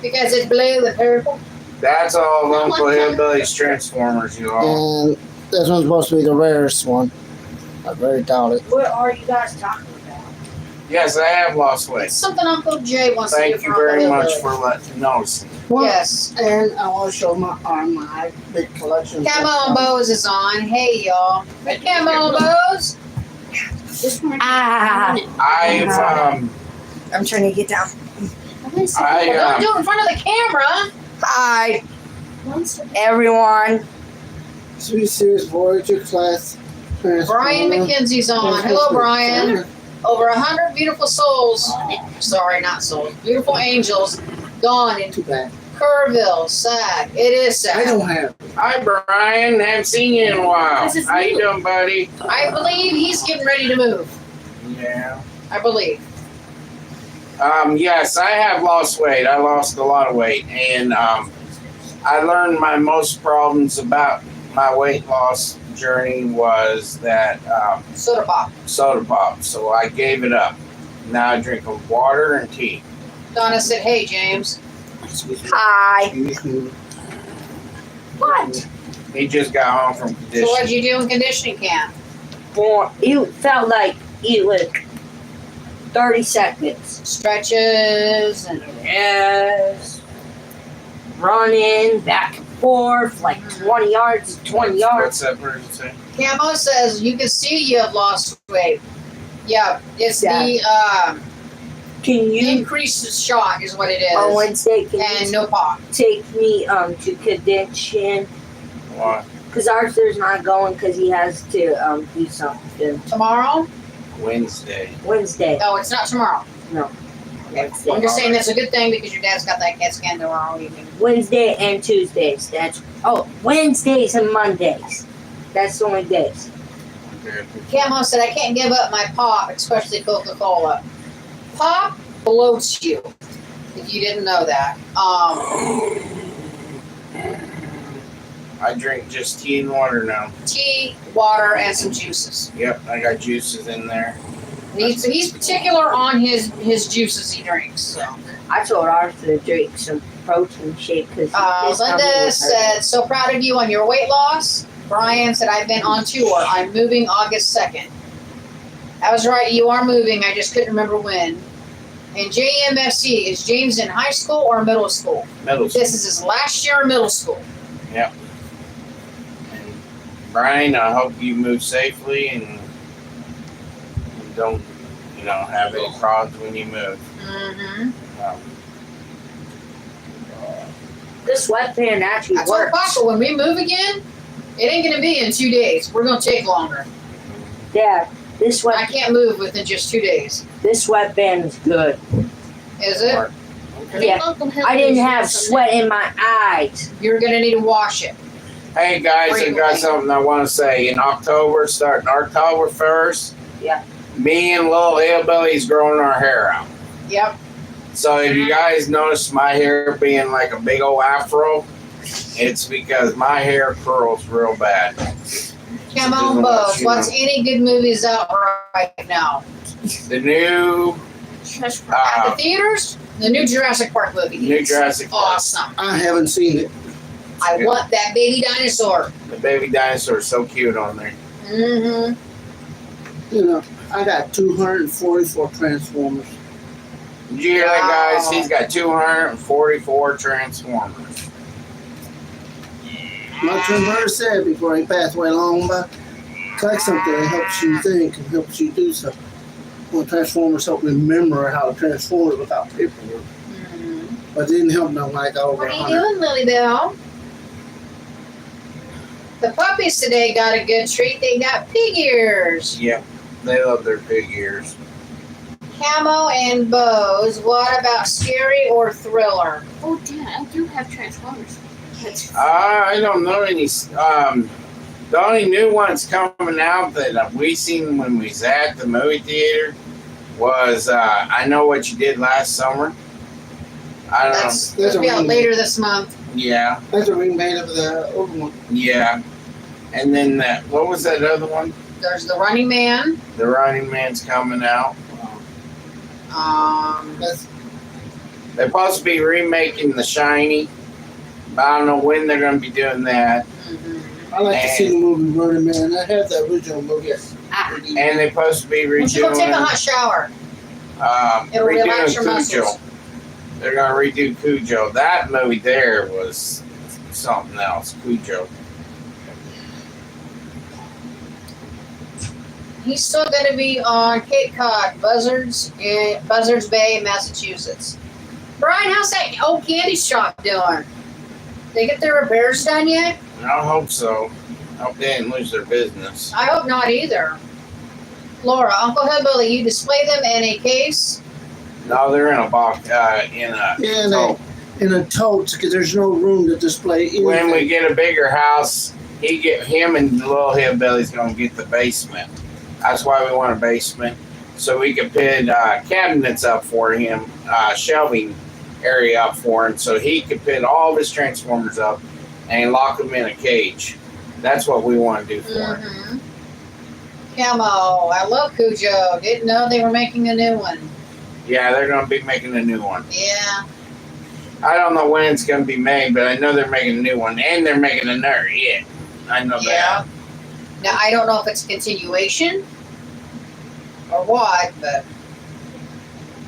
because it's blue with purple. That's all of Uncle Hillbilly's Transformers, you all. And this one's supposed to be the rarest one. I very doubt it. What are you guys talking about? Yes, I have lost weight. It's something Uncle Jay wants to do Thank for you Uncle very much Hillbilly. for letting me know. Yes. And I want to show my big collection. Camo and Bows is on. Hey, y'all. Camo and Bows. This one. Ah. I've I'm trying to get down. Don't do it in front of the camera. Hi, everyone. 3 Series Voyager class. Brian McKenzie's on. Hello, Brian. Over 100 beautiful souls. Sorry, not souls. Beautiful angels gone in Too bad. Kerrville. Sad. It is I sad. don't have. Hi, Brian. Haven't seen you in a while. This is How you new. doing, buddy? I believe he's getting ready to move. Yeah. I believe. Yes, I have lost weight. I lost a lot of weight, and I learned my most problems about my weight loss journey was that Soda pop. soda pop. So I gave it up. Now I drink water and tea. Donna said, "Hey, James." Hi. Mhm. What? He just got home from So what'd conditioning. you do in conditioning camp? Well, it felt like it was 30 seconds. Stretches and Yes. Running back and forth, like 20 yards, 20 yards. What's that person say? Camo says you can see you have lost weight. Yeah, it's the Can you, increased shot is what it is. on Wednesday, can And you no pop. take me to convention? What? Because Arthur's not going because he has to do something. Tomorrow? Wednesday. Wednesday. No, it's not tomorrow. Wednesday. I'm just saying that's a good thing because your dad's got that CAT scan tomorrow evening. Wednesday and Tuesdays. Wednesdays and Mondays. That's the only days. Okay. Camo said I can't give up my pop, especially Coca-Cola. Pop bloats you. If you didn't know that. I drink just tea and water now. Tea, water, and some juices. Yep, I got juices in there. He's particular on his juices he drinks. So. I told Arthur to drink some protein shake because Linda said, "So proud of you on your weight loss." Brian said, "I've been on tour. I'm moving August 2nd." I was right. You are moving. I just couldn't remember when. And JMFC, is James in high school or middle school? Middle school. This is his last year of middle school. And Brian, I hope you move safely and don't, have any problems when you move. Mm-hmm. this sweatband actually I told works. Papa when we move again, it ain't going to be in 2 days. We're going to take longer. Dad, this I can't move within just 2 days. sweatband is good. Is it? Yeah. I didn't have sweat in my eyes. You're going to need to wash it. Hey guys, I got Freeway. something I want to say. In October, starting October 1st, Yeah. me and Lil Hillbilly's growing our hair out. Yep. So if you guys notice my hair being like a big old afro, it's because my hair curls real bad. Come So on, just Buzz. let you What's know. any good movies out right now? The new At the theaters? The new Jurassic Park movie. New Jurassic Park. Awesome. I haven't seen it. I want that baby dinosaur. The baby dinosaur is so cute on there. Mm-hmm. You know, I got 244 Transformers. Did you hear that, guys? Wow. He's got 244 Transformers. Like Trevor said before he passed away long back, collect something that helps you think and helps you do something. Well, Transformers help remember how to transform without paperwork. Mm-hmm. But it didn't help them like over What are you 100. doing, Lily Bell? The puppies today got a good treat. They got pig ears. Yep, they love their big ears. Camo and bows. What about scary or thriller? Oh, Dad, I do have Transformers. That's I don't know any. The only new ones coming out that we seen when we was at the movie theater was I Know What You Did Last Summer. I don't That's There's supposed to be a out remake. later this month. know. Yeah, That's a remake of the old one. yeah. And then what was that other one? There's The Running Man. The Running Man's coming out. That's They're supposed to be remaking The Shining, but I don't know when they're going to be doing that. Mhm. I like to see the movie Running Man. I had the original movie. And they're supposed to be Why don't you go take a redoing hot shower? It'll relax your redoing Cujo. muscles. They're gonna redo Cujo. That movie there was something else. Cujo. He's still going to be on Cape Cod, Buzzards Bay, Massachusetts. Brian, how's that old candy shop doing? They get their repairs done yet? I hope so. I hope they didn't lose their business. I hope not either. Laura, Uncle Hillbilly, you display them in a case? No, they're in a box. Yeah, and Oh, in a tote because there's no room to display anything. when we get a bigger house, him and the little hillbilly's gonna get the basement. That's why we want a basement, so we can put cabinets up for him, shelving area up for him, so he can put all of his Transformers up and lock them in a cage. That's what we want to do for him. Mm-hmm. Camo, I love Cujo. Didn't know they were making a new one. Yeah, they're gonna be making a new one. Yeah. I don't know when it's gonna be made, but I know they're making a new one, and they're making another. Yeah, I know Yeah. that. Now, I don't know if it's continuation or what, but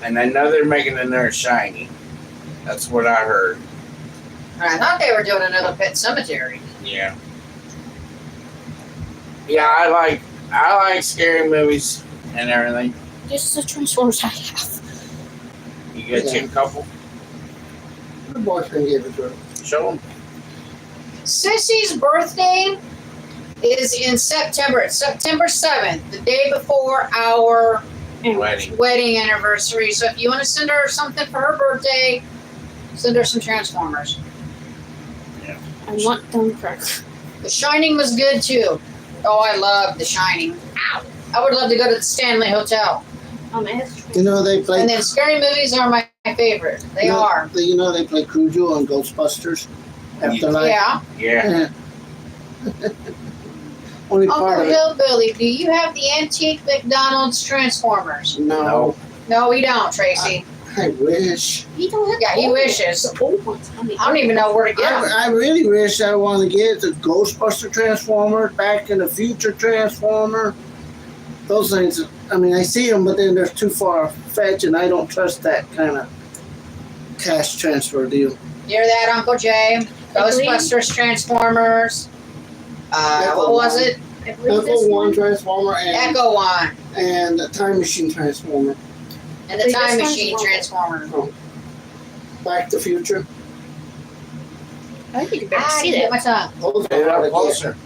And I know they're making another Shiny. That's what I heard. I thought they were doing another Pet Cemetery. Yeah. Yeah, I like scary movies and everything. this is the Transformers I have. You got you a couple? My boyfriend gave it to her. Show them. Sissy's birthday is in September. It's September 7th, the day before our Wedding. wedding anniversary. So if you want to send her something for her birthday, send her some Transformers. I want Dunkirk. The Shining was good too. Oh, I love The Shining. Ow! I would love to go to the Stanley Hotel. You know they play. And then scary movies are my favorite. They are. You know they play Cujo on Ghostbusters. Afterlife. Yeah. Yeah. Only Uncle part of it. Hillbilly, do you have the antique McDonald's Transformers? No, No, we don't, Tracy. I wish. He don't have Yeah, he the old wishes. ones, the old ones. I don't even know where to get them. I really wish I want to get the Ghostbuster Transformer, Back in the Future Transformer. Those things. I mean, I see them, but then they're too far fetched, and I don't trust that kind of cash transfer deal. Hear that, Uncle Jay? Ghostbusters Transformers. What was it? I believe Echo this One one. Transformer Echo One. and the Time Machine Transformer. And the Wait, Time this one's Machine one. Transformer. Back to the Future. I think you better I see didn't get my that. tongue. Those Get it are hard up to get. closer.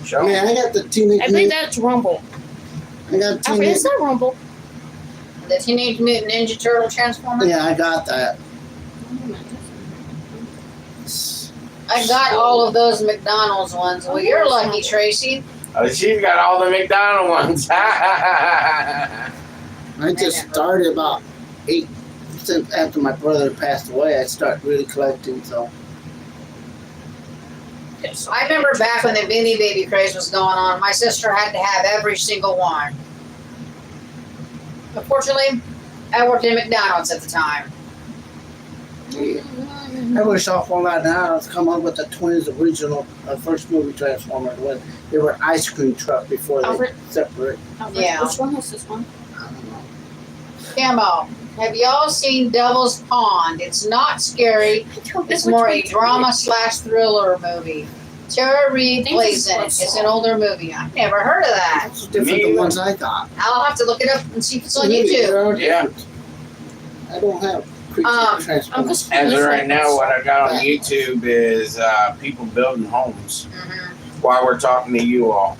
Show 'em. Man, I got the Teenage I believe Mutant. that's Rumble. I got Alfred, Teenage. is that Rumble? The Teenage Mutant Ninja Turtle Transformer. Yeah, I got that. I got all of those McDonald's ones. Well, you're lucky, Tracy. Oh, she's got all the McDonald ones. I just started about 8 since after my brother passed away. I started really collecting. So I remember back when the Beanie Baby craze was going on, my sister had to have every single one. Unfortunately, I worked in McDonald's at the time. I wish awful lot now to come up with the twins original first movie Transformers when they were ice cream truck before they Alfred. separate. Yeah. Which one is this one? I don't know. Camo, have y'all seen Devil's Pond? It's not scary. It's more a drama/thriller movie. Tara Reid think plays this in it. was It's an older movie. I've never heard of that. It's different Me than the ones I got. I'll have to look it up and see if it's on Maybe YouTube. they're Yeah. different. I don't have creature Um, Transformers. just As of this right one. now, what I got on YouTube is people building homes Mhm. while we're talking to you all.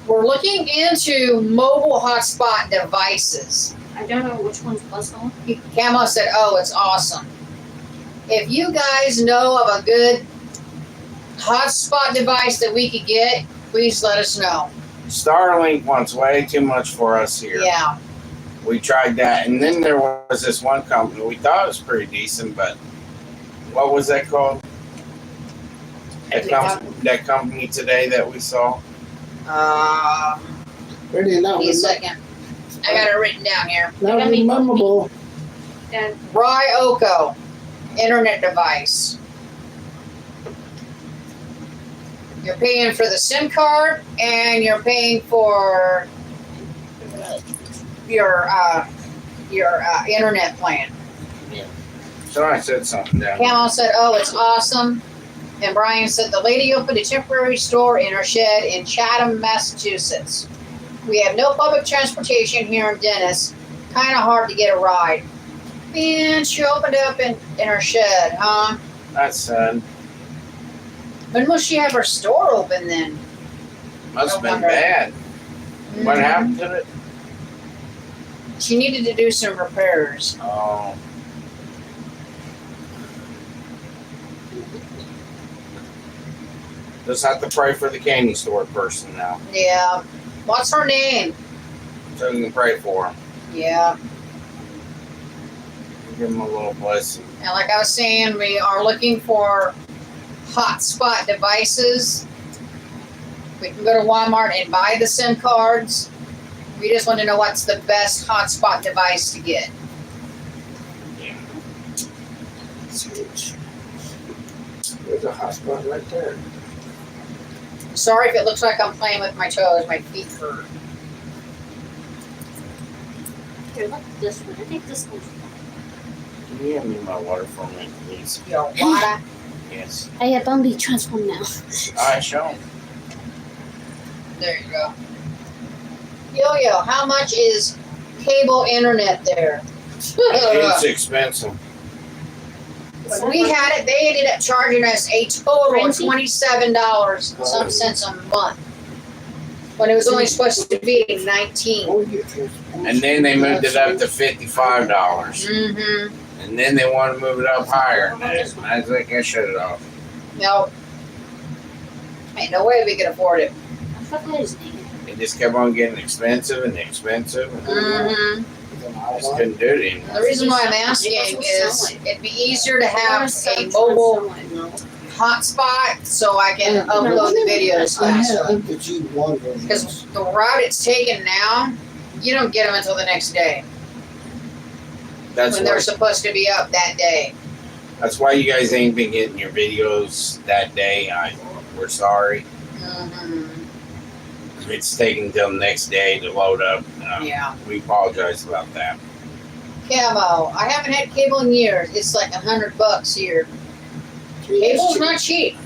We're looking into mobile hotspot devices. I don't know which one's plus one. Camo said, "Oh, it's awesome." If you guys know of a good hotspot device that we could get, please let us know. Starlink wants way too much for us here. Yeah. We tried that, and then there was this one company we thought was pretty decent, but what was that called? That company today that we saw. Really not, Give me a second. I got it written down here. not rememberable. And Ryoko, internet device. You're paying for the SIM card, and you're paying for your internet plan. So I said something down. Camo said, "Oh, it's awesome." And Brian said, "The lady opened a temporary store in her shed in Chatham, Massachusetts. We have no public transportation here in Dennis. Kind of hard to get a ride." And she opened up in her shed, huh? That's sad. When will she have her store open then? Must have I been wonder. bad. What Mhm. happened to it? She needed to do some repairs. Oh. Just have to pray for the candy store person now. Yeah. What's her name? So you can pray for him. Yeah. Give him a little blessing. And like I was saying, we are looking for hotspot devices. We can go to Walmart and buy the SIM cards. We just want to know what's the best hotspot device to get. There's a hotspot right there. Sorry if it looks like I'm playing with my toes. My feet hurt. here, look at this one. I think this one's. Can you hand me my water for a minute, please? Yo, water. Yes. I have Bumby transform now. Alright, show him. There you go. Yo, how much is cable internet there? It's expensive. When we had it, they ended up charging us a total of Crazy. $27 and some cents a month. When it was only supposed to be 19. Oh, you Transformers. And then they moved it up to $55. Mm-hmm. And then they want to move it up higher. And I think I shut it off. No. Ain't no way we could afford it. I forgot his name. It just kept on getting expensive and expensive. And Mm-hmm. I just couldn't do it anymore. The reason why I'm asking is it'd be easier to have a mobile hotspot so I can upload the videos I faster. had the G1 version. Because the route it's taken now, you don't get them until the next day That's when they're why, supposed to be up that day. that's why you guys ain't been getting your videos that day. We're sorry. Mm-hmm. It's taking till the next day to load up. Yeah. We apologize about that. Camo. I haven't had cable in years. It's like $100 here. Cable's not cheap.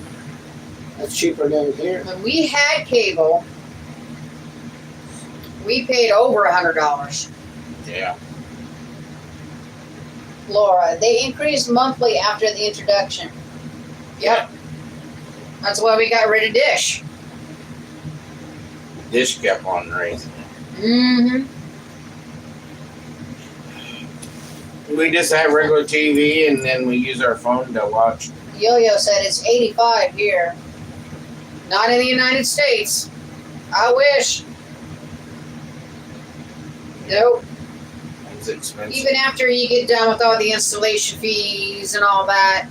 That's cheaper than here. When we had cable, we paid over $100. Yeah. Laura, they increased monthly after the introduction. Yep. That's why we got rid of Dish. Dish kept on raising. Mm-hmm. We just have regular TV and then we use our phone to watch. Yo-Yo said it's 85 here. Not in the United States. I wish. Nope. It's expensive. Even after you get done with all the installation fees and all that,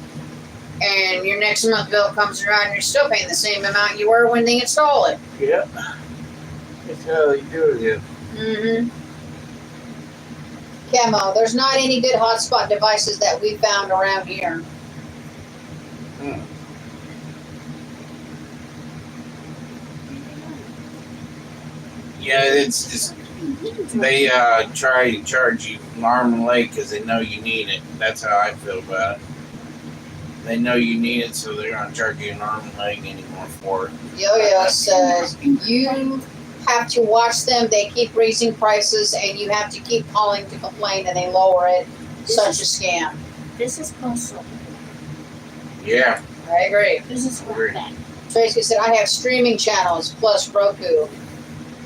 and your next month bill comes around, you're still paying the same amount you were when they install it. Yep. That's how they do it. Yeah. Mm-hmm. Camo, there's not any good hotspot devices that we found around here. Yeah, it's just they try to charge you an arm and leg because they know you need it. That's how I feel about it. They know you need it, so they're gonna charge you an arm and leg anymore for it. Yo-Yo says you have to watch them. They keep raising prices, and you have to keep calling to complain, and they lower it. Such a scam. This is costly. Yeah. I agree. This is not Agree. bad. Tracy said I have streaming channels plus Roku.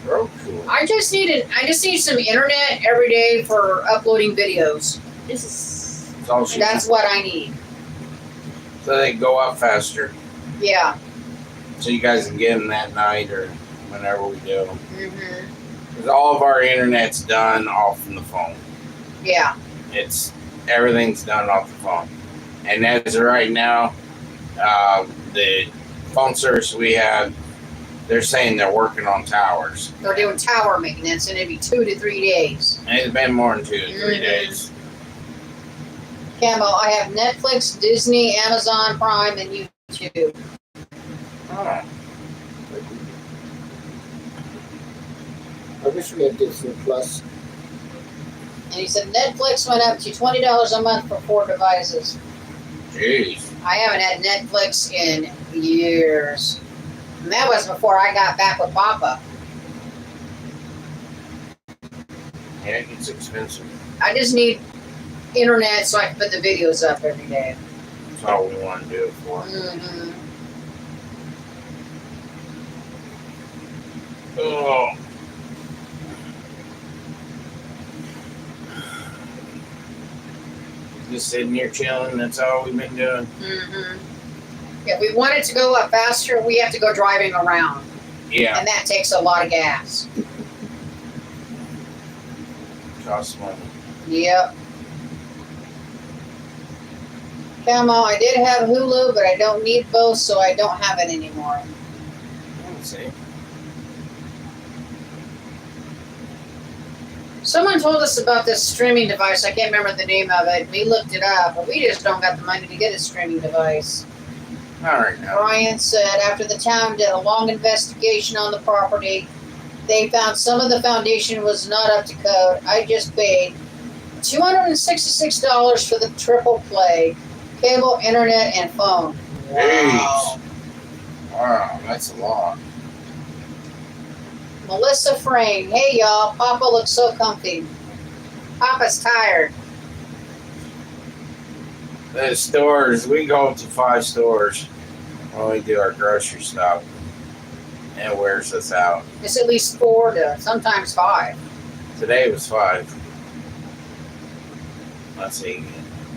Roku. I just need some internet every day for uploading videos. This is. That's all she That's what I need. So they go up faster. Yeah. So you guys can get them that night or whenever we do them. Mhm. 'Cause all of our internet's done off from the phone. Yeah. It's everything's done off the phone. And as of right now, the phone service we have, they're saying they're working on towers. They're doing tower maintenance, and it'd be 2 to 3 days. And it's been more than 2 to 3 Mhm. days. Camo, I have Netflix, Disney, Amazon Prime, and YouTube. Oh. I wish we had Disney Plus. And he said Netflix went up to $20 a month for 4 devices. Jeez. I haven't had Netflix in years. And that was before I got back with Papa. Yeah, it gets expensive. I just need internet so I can put the videos up every day. That's all we want to do it for. Mm-hmm. Oh. Just sitting here chilling, that's all we've been doing. Mm-hmm. If we want it to go up faster, we have to go driving around. Yeah, And that takes a lot of gas. costs money. Yep. Camo, I did have Hulu, but I don't need both, so I don't have it anymore. Let's see. Someone told us about this streaming device. I can't remember the name of it. We looked it up, but we just don't got the money to get a streaming device. All right now. Brian said after the town did a long investigation on the property, they found some of the foundation was not up to code. I just paid $266 for the triple play, cable, internet, and phone. Wow. Wow, that's a lot. Melissa Frame, hey y'all, Papa looks so comfy. Papa's tired. The stores, we go to 5 stores when we do our grocery stuff. And it wears us out. It's at least 4 to sometimes 5. Today was 5. Let's see.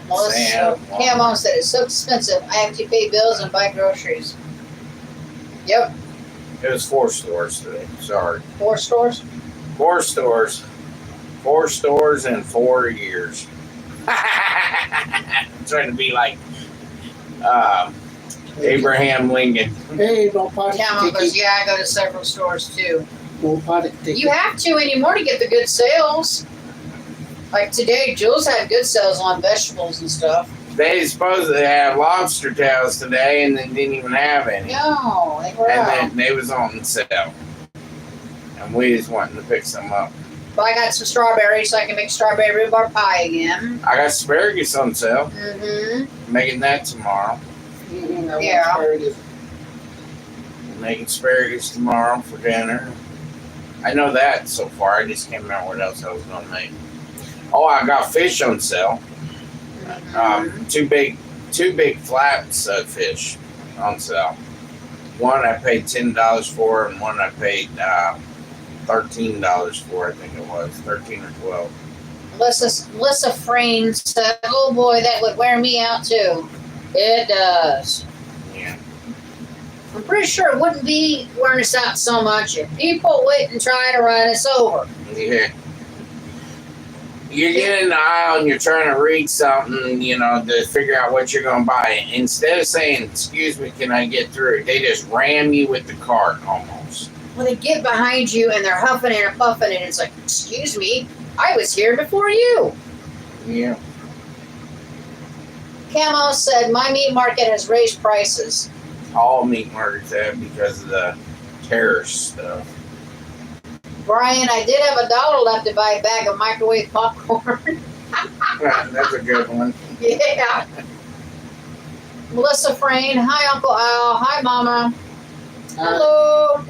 Melissa Sam, Camo said it's so expensive. I have to pay bills and buy groceries. Yep, It was 4 stores today. Sorry. 4 stores. 4 stores. 4 stores in 4 years. I'm trying to be like Abraham Lincoln. Hey, don't party Camo goes, ticket. yeah, I go to several stores too. Don't party ticket. You have to anymore to get the good sales. Like today, Jules had good sales on vegetables and stuff. They supposed to have lobster tails today, and they didn't even have any. No, they were And out. then they was on sale, and we just wanting to pick some up. But I got some strawberries so I can make strawberry rhubarb pie again. I got asparagus on sale. Mm-hmm. Making that tomorrow. Mhm, I want Yeah. asparagus. Making asparagus tomorrow for dinner. I know that so far. I just can't remember what else I was gonna make. Oh, I got fish on sale. Two big flats of fish on sale. One I paid $10 for, and one I paid $13 for. I think it was 13 or 12. Melissa Frame said, "Oh boy, that would wear me out too." It does. Yeah. I'm pretty sure it wouldn't be wearing us out so much if people wouldn't try to run us over. Yeah. You get in the aisle and you're trying to read something, to figure out what you're going to buy. Instead of saying, "Excuse me, can I get through?" they just ram you with the cart almost. Well, they get behind you and they're huffing and puffing, and it's like, "Excuse me, I was here before you." Yeah. Camo said, "My meat market has raised prices." All meat markets have because of the terrorist stuff. Brian, I did have $1 left to buy a bag of microwave popcorn. That's a good one. Yeah. Melissa Frayne, hi Uncle Al, hi Mama. Hello.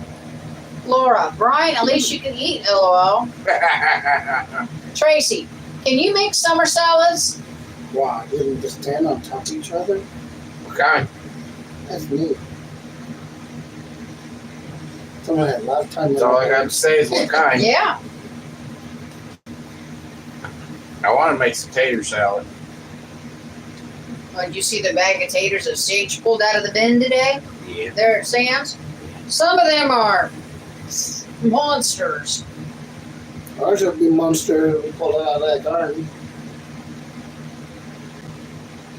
Laura, Brian, at least you can eat, LOL. Tracy, can you make summer salads? Wow, didn't just stand on top of each other? Okay. That's neat. Someone had a lot of time. That's all I got to say is what kind. Yeah. I want to make some tater salad. Oh, did you see the bag of taters that Sage pulled out of the bin today? Yeah. There at Sam's? Some of them are monsters. Ours would be monster we pulled out of that garden.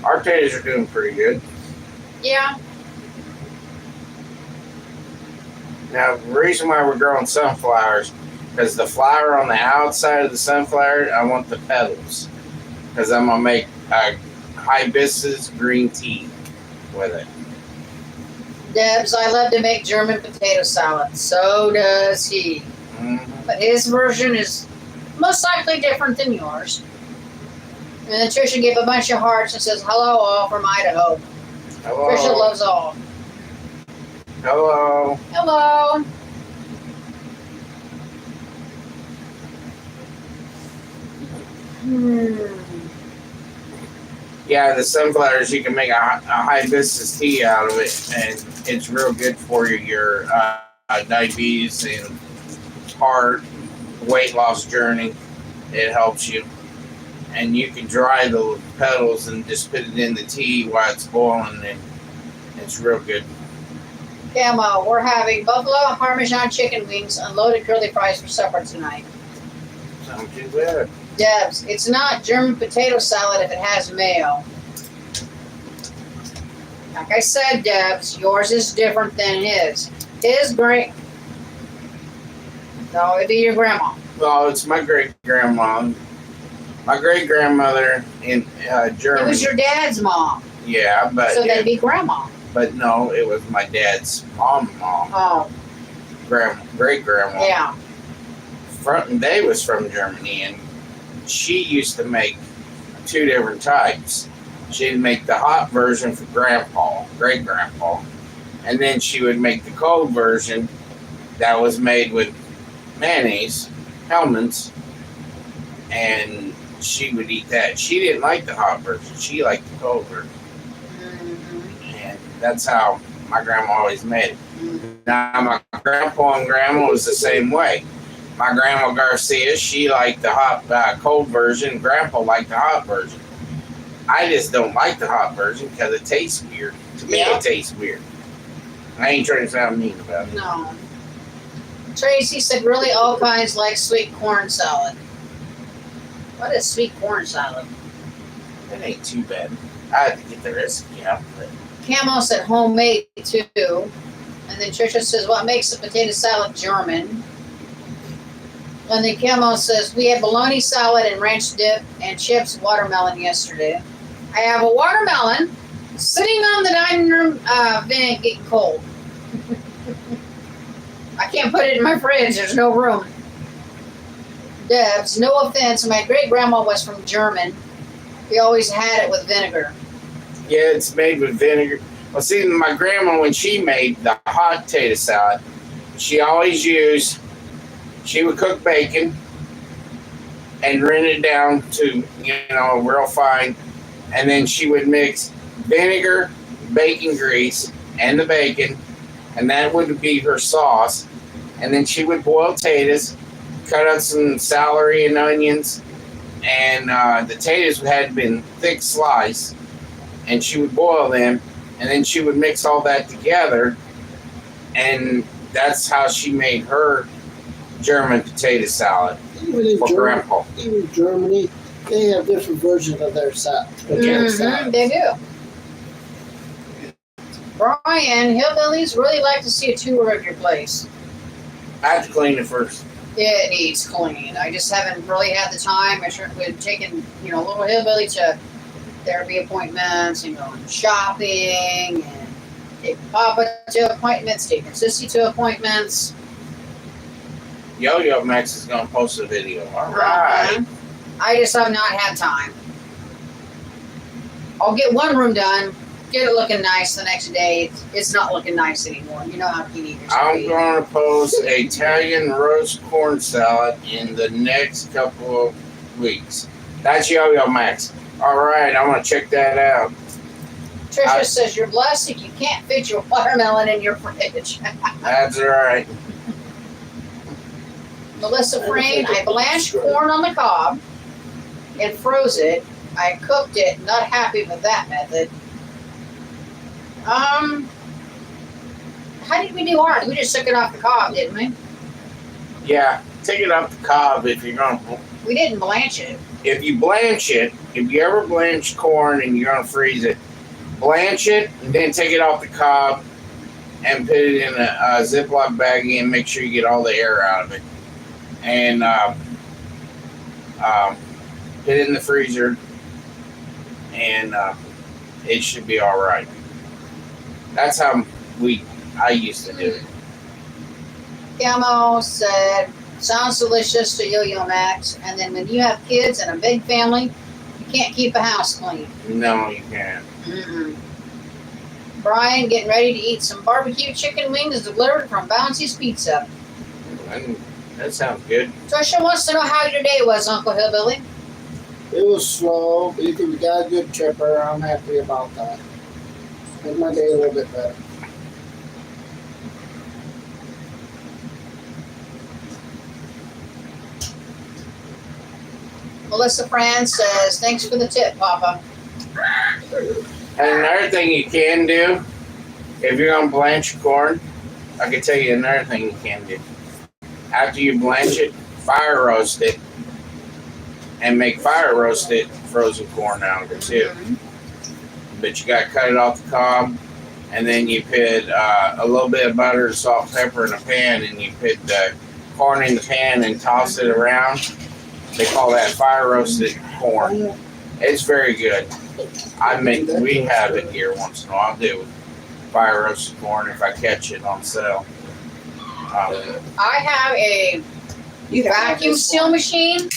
Our taters are doing pretty good. Yeah. Now, the reason why we're growing sunflowers, because the flower on the outside of the sunflower, I want the petals. Because I'm going to make hibiscus green tea with it. Debs, I love to make German potato salad. So does he. Mm-hmm. But his version is most likely different than yours. And then Trisha gave a bunch of hearts and says, "Hello all from Idaho." Hello. Trisha loves all. Hello. Hello. Yeah, the sunflowers, you can make a hibiscus tea out of it, and it's real good for your diabetes and heart, weight loss journey. It helps you. And you can dry the petals and just put it in the tea while it's boiling, and it's real good. Camo, we're having buffalo and Parmesan chicken wings and loaded curly fries for supper tonight. Sounds too bad. Debs, it's not German potato salad if it has mayo. Like I said, Debs, yours is different than his. His great. No, it'd be your grandma. Well, it's my great grandma. My great grandmother in Germany. It was your dad's mom, Yeah, but so that'd be grandma. but no, it was my dad's mom, Oh, great grandma. yeah. They was from Germany, and she used to make two different types. She'd make the hot version for grandpa, great grandpa, and then she would make the cold version that was made with mayonnaise, Hellmann's, and she would eat that. She didn't like the hot version. She liked the cold version. And that's how my grandma always made it. Now, my grandpa and grandma was the same way. My grandma Garcia, she liked the hot, cold version. Grandpa liked the hot version. I just don't like the hot version because it tastes weird. To me, Yeah. it tastes weird. I ain't trying to sound mean about it. No. Tracy said, really all kinds like sweet corn salad. What is sweet corn salad? It ain't too bad. I had to get the recipe out. But Camo said homemade too. And then Trisha says, what makes a potato salad German? And then Camo says, we had bologna salad and ranch dip and chips watermelon yesterday. I have a watermelon sitting on the dining room vent getting cold. I can't put it in my fridge. There's no room. Debs, no offense. My great grandma was from German. We always had it with vinegar. yeah, it's made with vinegar. Well, see, my grandma, when she made the hot potato salad, she always used, she would cook bacon and rend it down to, real fine. And then she would mix vinegar, bacon grease, and the bacon. And that would be her sauce. And then she would boil potatoes, cut up some celery and onions. And the potatoes had been thick sliced. and she would boil them, and then she would mix all that together, and that's how she made her German potato salad Even in for Germany, Grandpa. even Germany, they have different versions of their salad. Mhm, they do. Brian, hillbillies really like to see a tour of your place. I have to clean it first. It needs cleaning. I just haven't really had the time. We've taken, little hillbilly to therapy appointments and going shopping and taking Papa to appointments, taking Sissy to appointments. Yo-Yo Max is gonna post a video. All right. I just have not had time. I'll get one room done, get it looking nice the next day. It's not looking nice anymore. You know how teenagers can I'm be. gonna post Italian roast corn salad in the next couple of weeks. That's Yo-Yo Max. All right, I'm gonna check that out. Tricia says you're blessed if you can't fit your watermelon in your fridge. That's all right. Melissa Frame, I blanched corn on the cob and froze it. I cooked it, not happy with that method. How did we do ours? We just took it off the cob, didn't we? Yeah, take it off the cob if you're gonna. We didn't blanch it. If you blanch it, if you ever blanch corn and you're gonna freeze it, blanch it and then take it off the cob and put it in a Ziploc baggie and make sure you get all the air out of it. And put it in the freezer, and it should be all right. That's how I used to do it. Camo said, sounds delicious to Yo-Yo Max. And then when you have kids and a big family, you can't keep a house clean. No, you can't. Mm-mm. Brian getting ready to eat some barbecue chicken wings delivered from Bouncy's Pizza. And that sounds good. Trisha wants to know how your day was, Uncle Hillbilly. It was slow, but we got a good tripper. I'm happy about that. Made my day a little bit better. Melissa Fran says, thanks for the tip, Papa. And another thing you can do, if you're gonna blanch your corn, I can tell you another thing you can do. After you blanch it, fire roast it, and make fire roasted frozen corn out of it too. But you gotta cut it off the cob, and then you put a little bit of butter, salt, pepper in a pan, and you put the corn in the pan and toss it around. They call that fire roasted corn. It's very good. We have it here once in a while. I do fire roasted corn if I catch it on sale. I have a vacuum seal machine.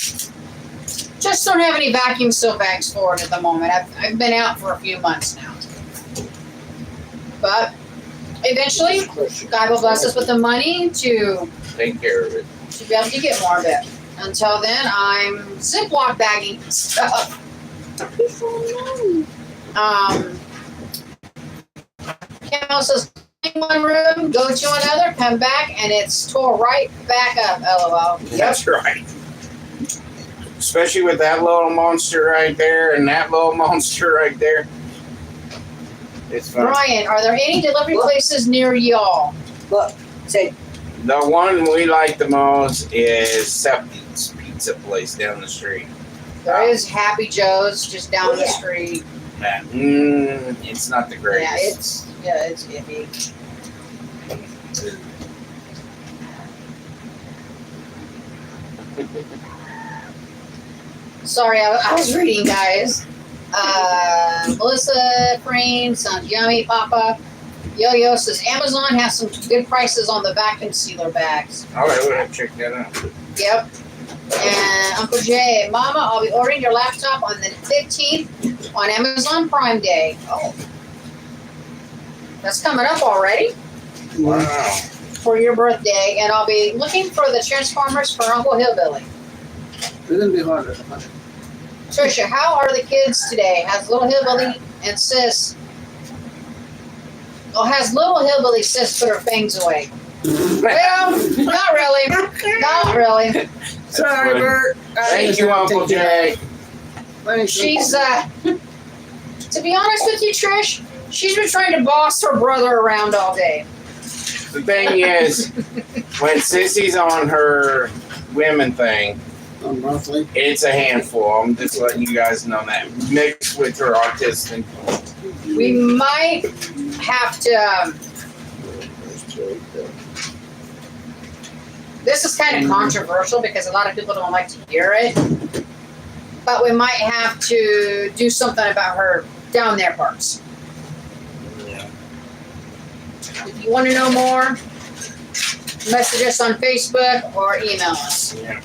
Just don't have any vacuum seal bags for it at the moment. I've been out for a few months now. But eventually, God will bless us with the money to Take care of it. be able to get more of it. Until then, I'm Ziploc bagging stuff. Cal says, in one room, go to another, come back, and it's tore right back up. LOL. That's right. Especially with that little monster right there and that little monster right there. It's fun. Brian, are there any delivery places near y'all? Look, say, The one we like the most is Seppi's Pizza Place down the street. There is Happy Joe's just down the Yeah. street. It's not the greatest. Yeah, it's iffy. Sorry, I was reading, guys. Melissa Frame sounds yummy, Papa. Yo-Yo says Amazon has some good prices on the vacuum sealer bags. All right, we'll have to check that out. Yep. And Uncle Jay, Mama, I'll be ordering your laptop on the 15th on Amazon Prime Day. Oh. That's coming up already Wow. for your birthday. And I'll be looking for the Transformers for Uncle Hillbilly. It's gonna be harder. Trisha, how are the kids today? Has Little Hillbilly and Sis... Oh, has Little Hillbilly Sis put her fangs away? Well, not really. Not really. Sorry, funny. Bert. Thank you, Uncle Jay. Thanks, She's To be honest with you, Trish, she's been trying to boss her brother around all day. The thing is, when Sissy's on her women thing, Roughly. it's a handful. I'm just letting you guys know that. Mixed with her autistic. We might have to. This is kind of controversial because a lot of people don't like to hear it. But we might have to do something about her down there parts. Yeah. If you want to know more, message us on Facebook or email us. Yeah.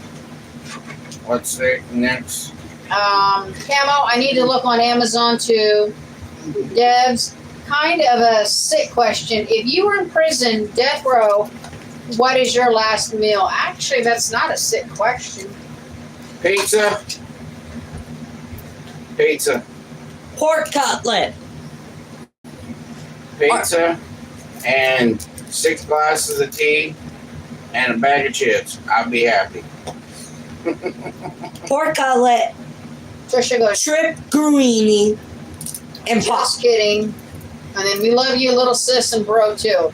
What's the next? Camo, I need to look on Amazon too. Devs, kind of a sick question. If you were in prison, death row, what is your last meal? Actually, that's not a sick question. Pizza. Pizza. Pork cutlet. Pizza. And 6 glasses of tea. And a bag of chips. I'd be happy. Pork cutlet. Trisha goes, Shrimp greenie. And pop. just kidding. And then we love you, little sis and bro, too.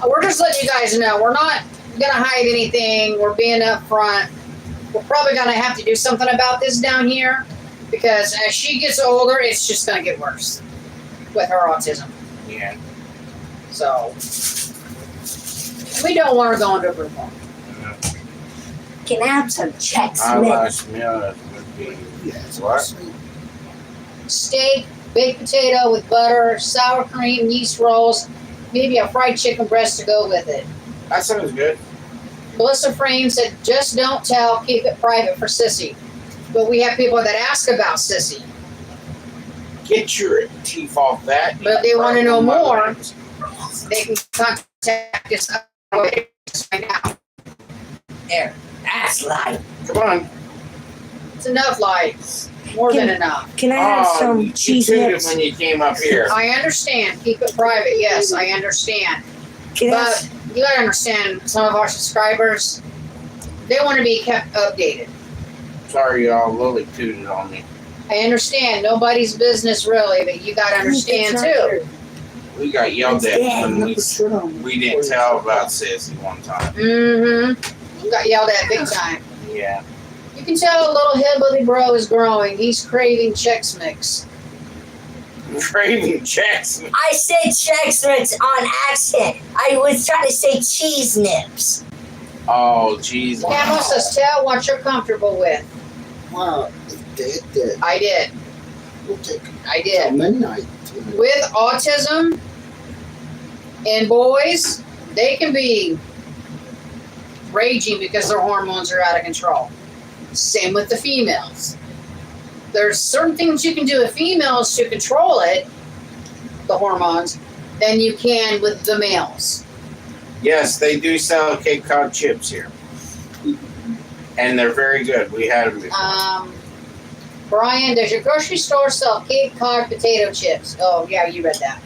We're just letting you guys know we're not going to hide anything. We're being upfront. We're probably going to have to do something about this down here because as she gets older, it's just going to get worse with her autism. Yeah. So, we don't want her going to a group home. Can I have some Chex My Mix? last meal would be Yes. what? Steak, baked potato with butter, sour cream, yeast rolls, maybe a fried chicken breast to go with it. That sounds good. Melissa Frame said, just don't tell, keep it private for Sissy. But we have people that ask about Sissy. Get your teeth off that. But if they want to know My more, legs. they can contact us right now. There. That's light. Come on. It's enough light. More than enough. Can I have some you cheese tuned it mix? when you came up here. I understand. Keep it private. Yes, I understand. Can I But you gotta understand, some of our subscribers, they want to be kept updated. Sorry, y'all. Lily tooted on me. I understand. Nobody's business really, but you gotta understand too. We got yelled at when we didn't tell about Sissy one time. Mm-hmm. You got yelled at big time. Yeah. You can tell a little hillbilly bro is growing. He's craving Chex Mix. Craving checks. I said Chex Mix on accident. I was trying to say cheese nips. Oh, jeez. Camo says, tell what you're comfortable with. Wow. Dead. I did. We'll take I till did. midnight. With autism and boys, they can be raging because their hormones are out of control. Same with the females. There's certain things you can do with females to control it, the hormones, than you can with the males. Yes, they do sell Cape Cod chips here. And they're very good. We had them before. Brian, does your grocery store sell Cape Cod potato chips? Oh, yeah, you read that.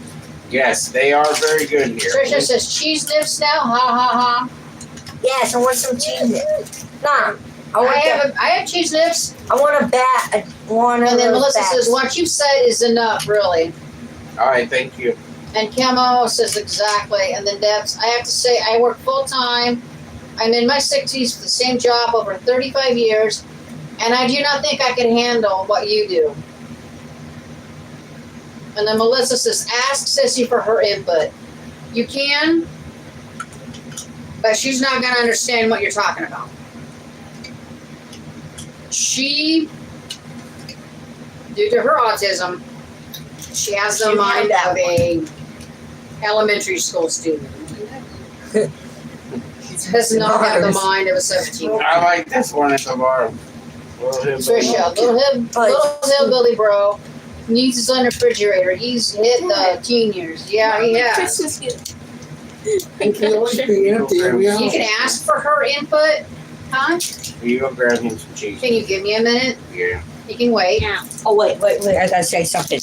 Yes, they are very good here. Trisha says cheese nips now? Ha ha ha. Yes, I want some cheese nips. Nah, I have cheese nips. I want a bat. And then Melissa says, what you said is enough, really. All right, thank you. And Camo says exactly. And then Debs, I have to say, I work full time. I'm in my 60s for the same job over 35 years. And I do not think I can handle what you do. And then Melissa says, ask Sissy for her input. You can, but she's not going to understand what you're talking about. She, due to her autism, she has the She mind had of a elementary school student. Does not have the mind of a 17-year-old. I like this one at the bottom. Trisha, little hillbilly bro, needs his own refrigerator. He's hit the teen years. Yeah, he has. Christmas gift. It can always be empty every hour. You can ask for her input, huh? You go grab him some cheese. Can you give me a minute? Yeah. You can wait. Yeah. Oh, wait. I gotta say something.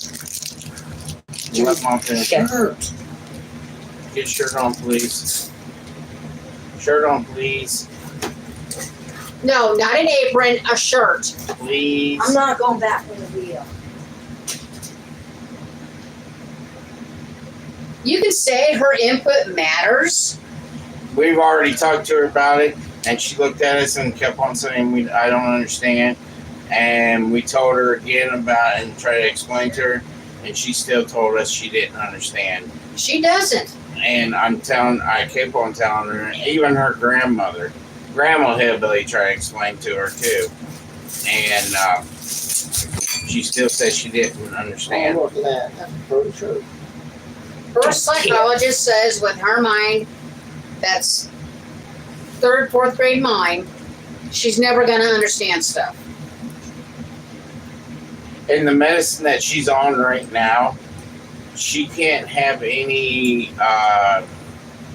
Let mom finish. Okay. Hurt. Get shirt on, please. Shirt on, please. No, not an apron, a shirt. Please. I'm not going back in the wheel. You can say her input matters. We've already talked to her about it, and she looked at us and kept on saying, I don't understand. And we told her again about it and tried to explain to her, and she still told us she didn't understand. She doesn't. And I kept on telling her, even her Grandma Hillbilly tried to explain to her too. And she still says she didn't I'm understand. looking at. That's pretty true. Her psychologist says with her mind, that's 3rd, 4th grade mind, she's never going to understand stuff. In the medicine that she's on right now, she can't have any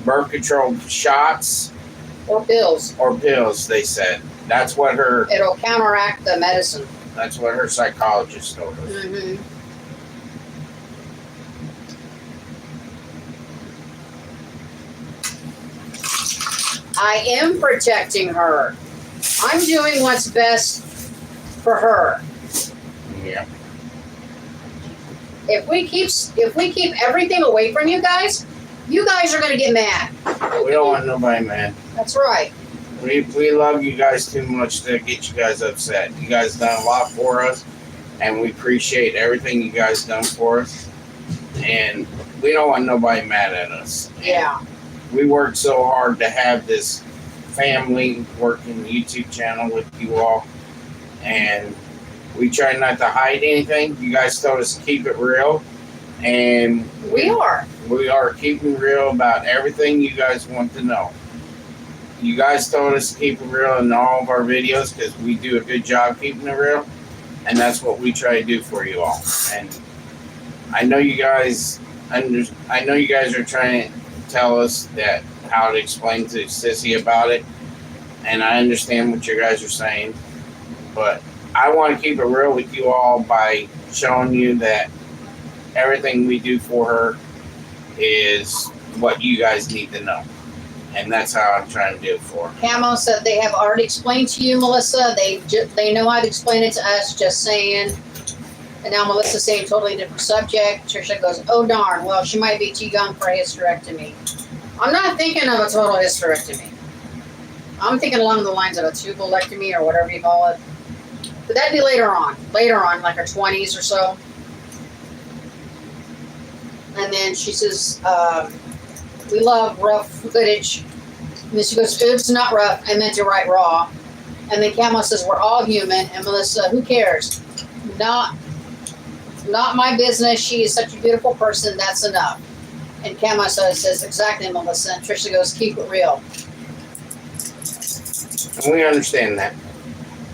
birth control shots Or pills. or pills, they said. That's what her It'll counteract the medicine. psychologist told us. Mm-hmm. I am protecting her. I'm doing what's best for her. Yeah. If we keep everything away from you guys are gonna get mad. We don't want nobody mad. That's right. We love you guys too much to get you guys upset. You guys done a lot for us, and we appreciate everything you guys done for us. And we don't want nobody mad at us. Yeah. We worked so hard to have this family working YouTube channel with you all, and we try not to hide anything. You guys told us to keep it real, and We are. we are keeping real about everything you guys want to know. You guys told us to keep it real in all of our videos because we do a good job keeping it real, and that's what we try to do for you all. And I know you guys are trying to tell us that how to explain to Sissy about it, and I understand what you guys are saying, but I want to keep it real with you all by showing you that everything we do for her is what you guys need to know. And that's how I'm trying to do it for her. Camo said they have already explained to you, Melissa. They know how to explain it to us, just saying. And now Melissa's saying totally different subject. Trisha goes, oh darn, well, she might be too young for a hysterectomy. I'm not thinking of a total hysterectomy. I'm thinking along the lines of a tubulectomy or whatever you call it. But that'd be later on, like her 20s or so. And then she says, we love rough footage. And then she goes, oops, not rough. I meant to write raw. And then Camo says, we're all human. And Melissa, who cares? Not my business. She is such a beautiful person. That's enough. And Camo says, exactly, Melissa. And Trisha goes, keep it real. And we understand that.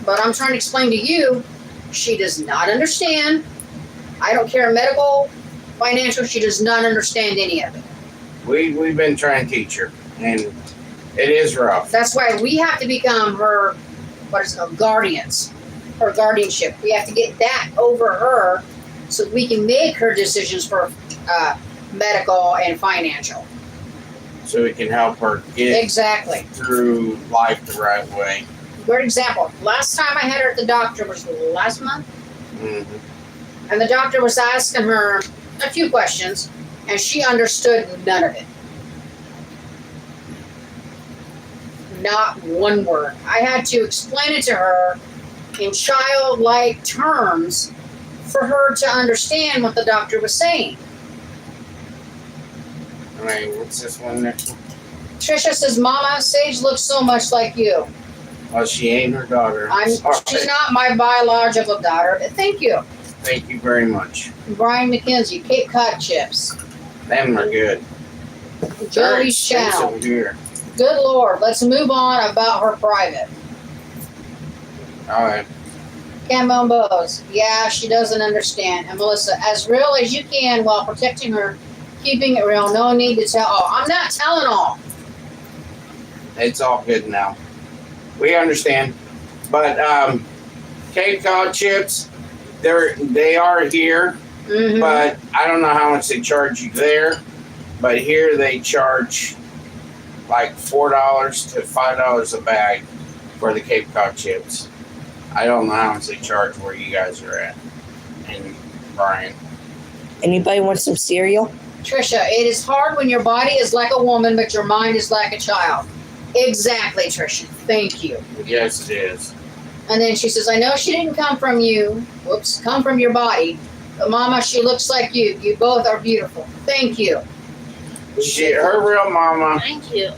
But I'm trying to explain to you, she does not understand. I don't care medical, financial. She does not understand any of it. We've been trying to teach her, and it is rough. That's why we have to become her, guardians, her guardianship. We have to get that over her so we can make her decisions for medical and financial. So we can help her get Exactly. through life the right way. Good example. Last time I had her at the doctor was last month, Mm-hmm. and the doctor was asking her a few questions, and she understood none of it. Not one word. I had to explain it to her in childlike terms for her to understand what the doctor was saying. All right, what's this one next one? Trisha says, Mama, Sage looks so much like you. Well, she ain't her daughter. Sorry. She's not my biological daughter, but thank you. Thank you very much. Brian McKenzie, Cape Cod chips. Them are good. They're Joey's channel. expensive here. Good Lord, let's move on about her private. All right. Camo Bose, yeah, she doesn't understand. And Melissa, as real as you can while protecting her, keeping it real, no need to tell all. I'm not telling all. It's all good now. We understand. But Cape Cod chips, they are here, Mm-hmm. but I don't know how much they charge you there. But here they charge like $4 to $5 a bag for the Cape Cod chips. I don't know how much they charge where you guys are at. And Brian. Anybody want some cereal? Trisha, it is hard when your body is like a woman, but your mind is like a child. Exactly, Trisha. Thank you. Yes, it is. And then she says, I know she didn't come from you. Whoops, come from your body. But Mama, she looks like you. You both are beautiful. Thank you. Her real mama. Thank you.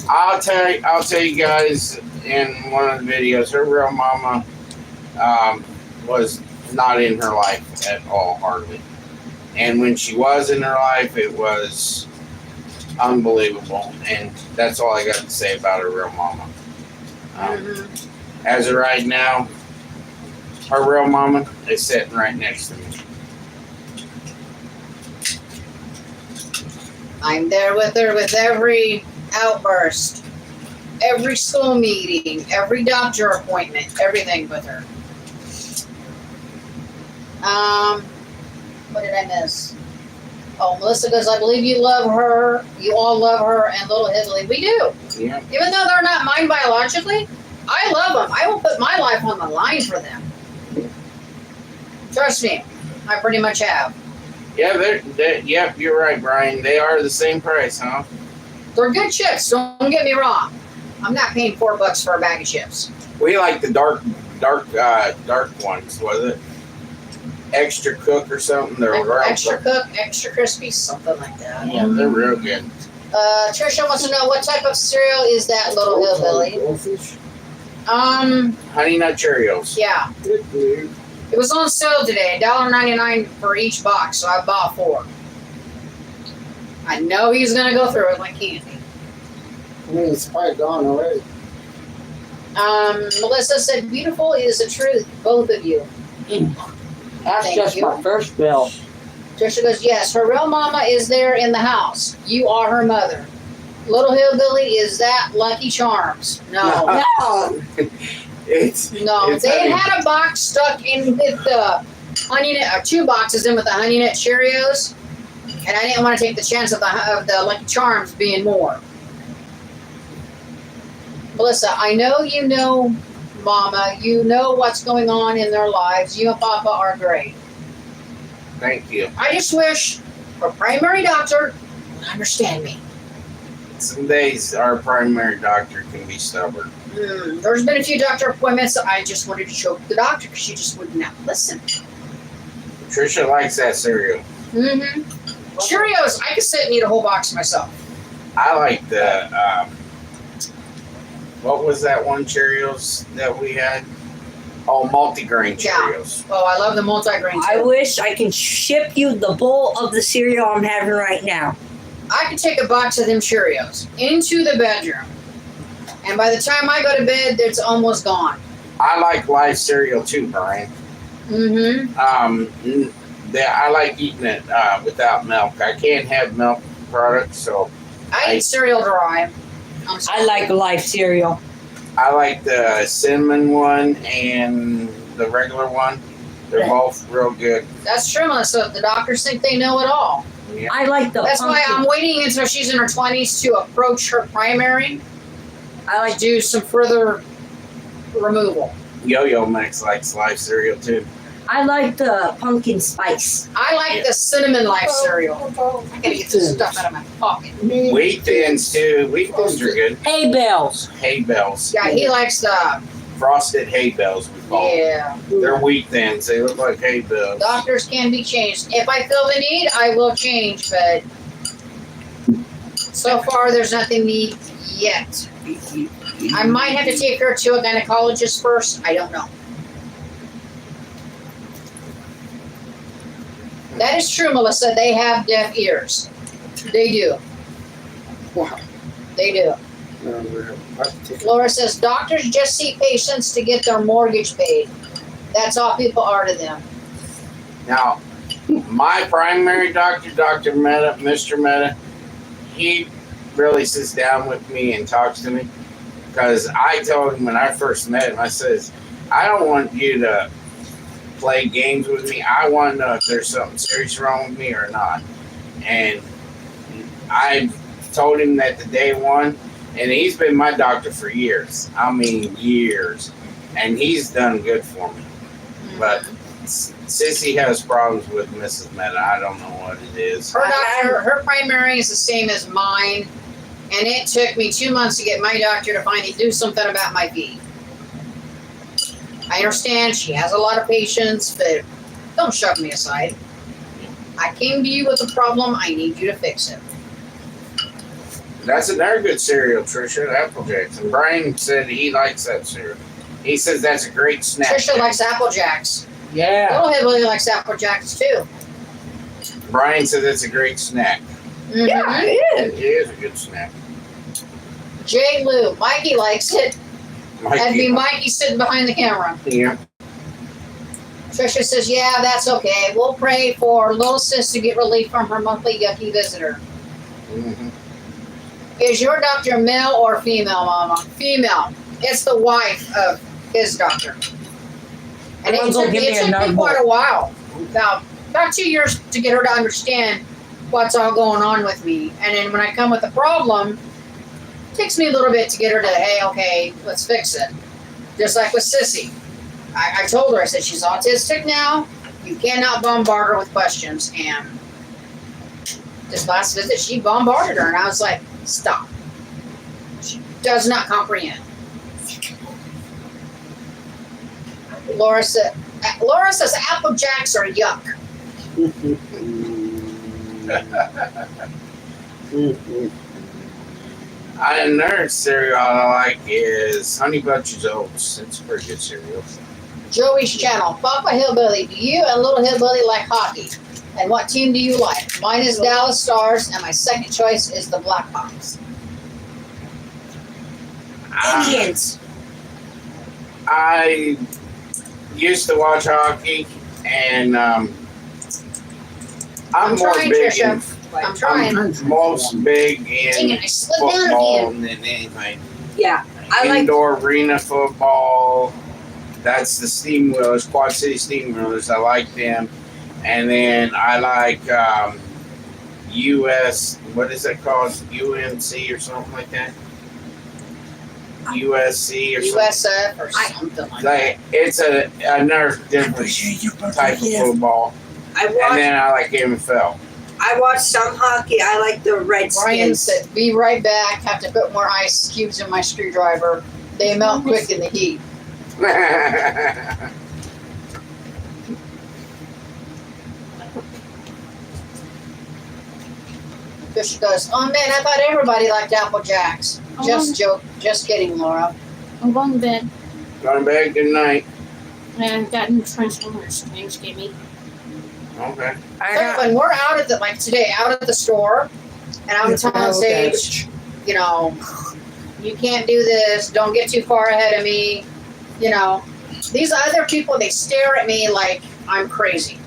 I'll tell you guys in one of the videos. Her real mama was not in her life at all, hardly. And when she was in her life, it was unbelievable. And that's all I got to say about her real mama. As of right now, her real mama is sitting right next to me. I'm there with her with every outburst, every school meeting, every doctor appointment, everything with her. What did I miss? Oh, Melissa goes, I believe you love her. You all love her and little Hidley. We do. Yeah. Even though they're not mine biologically, I love them. I will put my life on the line for them. Trust me, I pretty much have. Yeah, yep, you're right, Brian. They are the same price, huh? They're good chips, don't get me wrong. I'm not paying $4 for a bag of chips. We like the dark ones, was it? Extra cook or something? They're real Extra cook, extra crispy, something like that. Yeah, they're real good. Trisha wants to know what type of cereal is that, little hillbilly? Goldfish. Honey Nut Cheerios. Yeah. Good dude. It was on sale today, $1.99 for each box, so I bought 4. I know he's gonna go through it like candy. I mean, it's probably gone already. Melissa said, beautiful is the truth, both of you. That's Thank just you. my first bill. Trisha goes, yes, her real mama is there in the house. You are her mother. Little hillbilly, is that Lucky Charms? No. No. It's No, they honey. had a box stuck in with the honey nut, 2 boxes in with the honey nut Cheerios, and I didn't want to take the chance of the Lucky Charms being more. Melissa, I know you know Mama, you know what's going on in their lives. You and Papa are great. Thank you. I just wish a primary doctor would understand me. Some days our primary doctor can be stubborn. There's been a few doctor appointments that I just wanted to choke the doctor because she just would not listen. Trisha likes that cereal. Cheerios, I could sit and eat a whole box myself. I like the what was that one Cheerios that we had? Oh, multigrain Yeah. Cheerios. Oh, I love the multigrain. I wish I can ship you the bowl of the cereal I'm having right now. I could take a box of them Cheerios into the bedroom, and by the time I go to bed, it's almost gone. I like live cereal too, Brian. I like eating it without milk. I can't have milk products, so I eat cereal dry. I like life cereal. I like the cinnamon one and the regular one. They're both real good. That's true, Melissa. The doctors think they know it all. Yeah. I like the That's why pumpkin. I'm waiting until she's in her 20s to approach her primary I to like do some further removal. Yo-Yo Mix likes live cereal too. the pumpkin spice. I like the cinnamon life cereal. I gotta get this stuff out of my pocket. Wheat Thins too. Wheat Thins are good. Hay bales. Hay Bells. Yeah, he likes the, Frosted Hay Bells we call them. yeah. They're Wheat Thins. They look like hay bells. Doctors can be changed. If I feel the need, I will change, but so far there's nothing need yet. I might have to take her to a gynecologist first. I don't know. That is true, Melissa. They have deaf ears. They do. Wow. They do. Wow. Laura says doctors just see patients to get their mortgage paid. That's all people are to them. Now, my primary doctor, Dr. Meta, Mr. Meta, he really sits down with me and talks to me. Because I told him when I first met him, I says, I don't want you to play games with me. I want to know if there's something serious wrong with me or not. And I told him that the day one, and he's been my doctor for years. I mean, years. And he's done good for me. But Sissy has problems with Mrs. Meta. I don't know what it is. Her doctor, her primary is the same as mine, and it took me 2 months to get my doctor to finally do something about my feet. I understand she has a lot of patience, but don't shove me aside. I came to you with a problem. I need you to fix it. That's another good cereal, Trisha. Apple Jacks. And Brian said he likes that cereal. He says that's a great snack. Trisha likes Apple Jacks. Yeah. Little Hillbilly likes Apple Jacks too. Brian said it's a great snack. Mhm. Yeah, it It is. is a good snack. J. Lou, Mikey likes it. That'd be Mikey sitting behind the camera. Yeah. Trisha says, yeah, that's okay. We'll pray for little sis to get relief from her monthly yucky visitor. Mm-hmm. Is your doctor male or female, Mama? Female. It's the wife of his doctor. And it Everyone's gonna took, give me it took another me quite a while. About 2 years to get her to understand what's all going on with me. And then when I come with a problem, it takes me a little bit to get her to, hey, okay, let's fix it. Just like with Sissy. I told her, I said, she's autistic now. You cannot bombard her with questions. And this last visit, she bombarded her. And I was like, stop. She does not comprehend. Laura says Apple Jacks are yuck. Another cereal I like is Honey Bunches of Oats. It's a pretty good cereal. Joey's channel. Papa Hillbilly, do you and Little Hillbilly like hockey? And what team do you like? Mine is Dallas Stars, and my second choice is the Blackhawks. Indians. I used to watch hockey, and I'm more trying, big Trisha. in I'm trying. most big Dang in it, I slid down football again. than anything. Yeah. I like. Indoor arena football. That's the Steamwheelers, Quad City Steamwheelers. I like them. And then I like US, what is it called? UNC or something like that? USC or something. USF or something like that. Like, it's another different type of football. I And watch. then I like NFL. I watch some hockey. I like the Brian Redskins. said, be right back. Have to put more ice cubes in my screwdriver. They melt quick in the heat. Fisher goes, oh man, I thought everybody liked Apple Jacks. Just joke. Just kidding, Laura. I'm going to bed. Going to bed, good night. And I've gotten Transformers. Thanks, Jamie. Okay. I So got. when we're out at the, like today, out at the store, and I'm telling Sage, you know, you can't do this. Don't get too far ahead of me. You know, these other people, they stare at me like I'm crazy.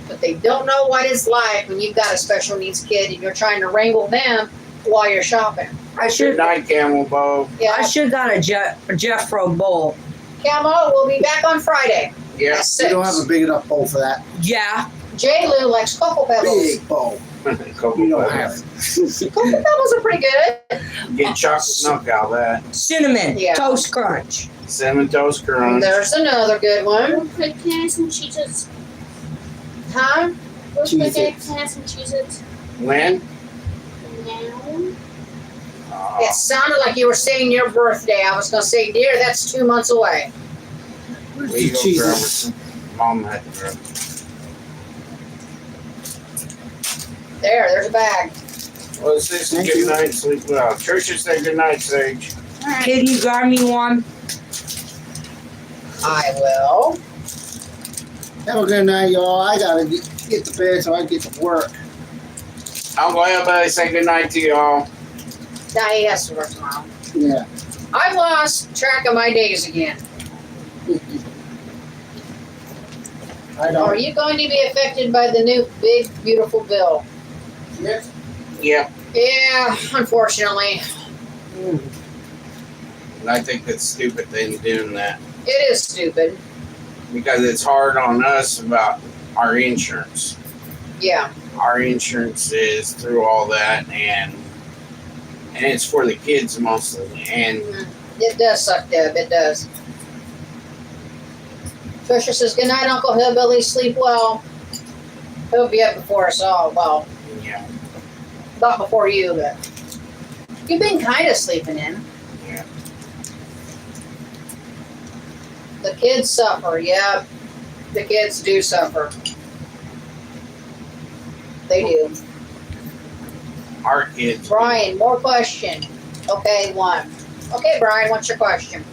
But they don't know what it's like when you've got a special needs kid and you're trying to wrangle them while you're shopping. I Good should. night, Camel Bow. Yeah, I should got a Jeffro bowl. Camo, we'll be back on Friday Yeah. at You 6. don't have a big enough bowl for that. Yeah. J. Lou likes Cocoa Pebbles. Big bowl. Cocoa You don't Pebbles. have it. Cocoa Pebbles are pretty good. Get chocolate milk out of that. Cinnamon. Yeah. Toast crunch. Cinnamon Toast Crunch. There's another good one. We'll put peanuts and cheeses. Huh? We'll put Cheez-Its. peanuts and cheeses. When? Now. It sounded like you were saying your birthday. I was going to say, dear, that's 2 months away. Where's We the go cheese? grab Mom had to grab. There's a bag. Well, it's this Thank good you. night, sleep well. Trisha say good night, Sage. Alright. Can you grab me one? I will. Have a good night, y'all. I gotta get to bed so I can get to work. Uncle everybody say good night to y'all. Now he has to work tomorrow. Yeah. I've lost track of my days again. I Are don't. you going to be affected by the new big, beautiful bill? Yes. Yep. Yeah, unfortunately. And I think that's stupid thing doing that It is stupid. because it's hard on us about our insurance. Yeah. Our insurance is through all that and it's for the kids mostly. And It does suck, Deb. It does. Trisha says, good night, Uncle Hillbilly. Sleep well. He'll be up before us all. Well, Yeah. not before you, but you've been kind of sleeping in. Yeah. The kids suffer. Yeah, the kids do suffer. They do. Our kids. Brian, more question. Okay, one. Okay, Brian, what's your question?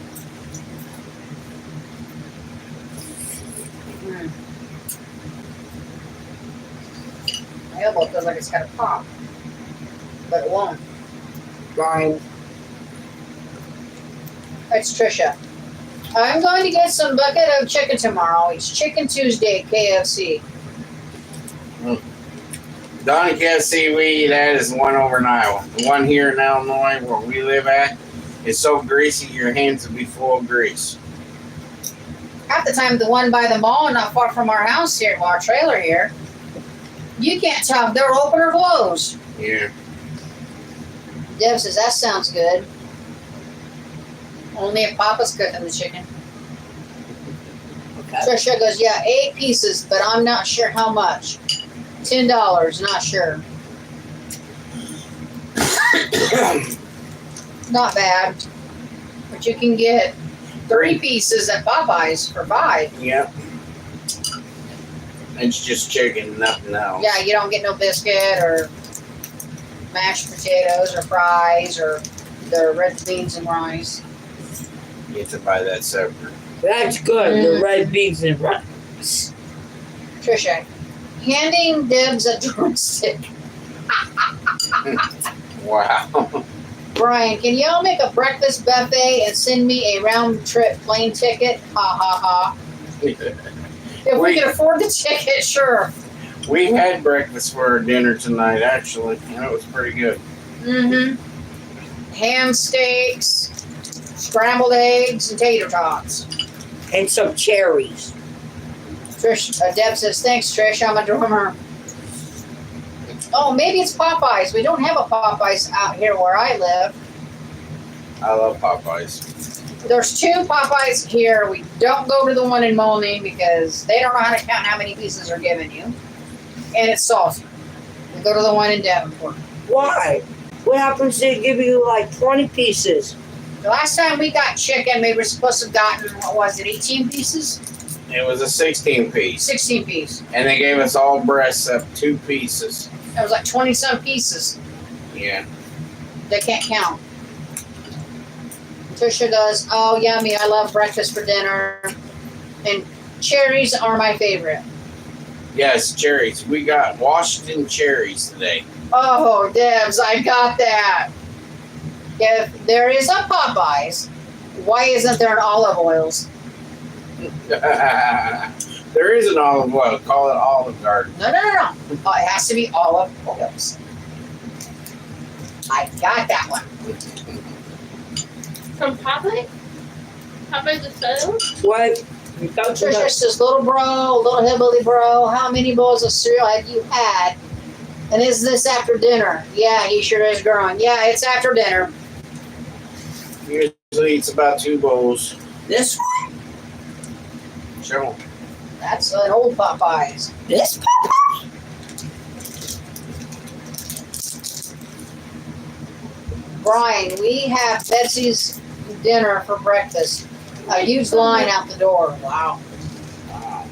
My elbow feels like it's got a pop, but it won't. Brian. It's Trisha. I'm going to get some bucket of chicken tomorrow. It's Chicken Tuesday at KFC. The only KFC we eat at is the one over in Iowa. The one here in Illinois where we live at is so greasy your hands will be full of grease. Half the time, the one by the mall, not far from our house here, our trailer here, you can't tell if they're open or closed. Yeah. Deb says, that sounds good. Only if Papa's cooking the chicken. Okay. Trisha goes, yeah, 8 pieces, but I'm not sure how much. $10, not sure. Not bad. But you can get 3 pieces at Popeyes for $5. Yep. It's just chicken, nothing else. Yeah, you don't get no biscuit or mashed potatoes or fries or the red beans and rice. You have to buy that separate. That's good. The red beans and rice. Trisha, handing Debs a drumstick. Wow. Brian, can y'all make a breakfast buffet and send me a round trip plane ticket? Ha ha ha. If we can afford the ticket, sure. We had breakfast for dinner tonight, actually, and it was pretty good. Mm-hmm. Ham steaks, scrambled eggs, and tater tots. And some cherries. Trish, Deb says, thanks, Trish. I'm a drummer. Oh, maybe it's Popeyes. We don't have a Popeyes out here where I live. I love Popeyes. There's 2 Popeyes here. We don't go to the one in Moline because they don't know how to count how many pieces are given you. And it's saucy. We go to the one in Davenport. Why? What happens to give you like 20 pieces? The last time we got chicken, we were supposed to have gotten, what was it, 18 pieces? It was a 16 piece, 16 piece. and they gave us all breasts up 2 pieces. It was like 20 some pieces. Yeah. They can't count. Trisha goes, oh, yummy. I love breakfast for dinner. And cherries are my favorite. Yes, cherries. We got Washington cherries today. Oh, Debs, I got that. If there is a Popeyes, why isn't there an olive oils? There is an olive oil. Call it Olive Garden. No. Oh, it has to be olive oils. I got that one. From Popeye? Popeye the Photo? What? You got Trisha says, little hillbilly bro, how many bowls of cereal have you had? And is this after dinner? Yeah, he sure is growing. Yeah, it's after dinner. Usually eats about 2 bowls. this one? Sure. That's an old Popeyes. This Popeye? Brian, we have Betsy's dinner for breakfast. A huge line out the door. Wow. Wow.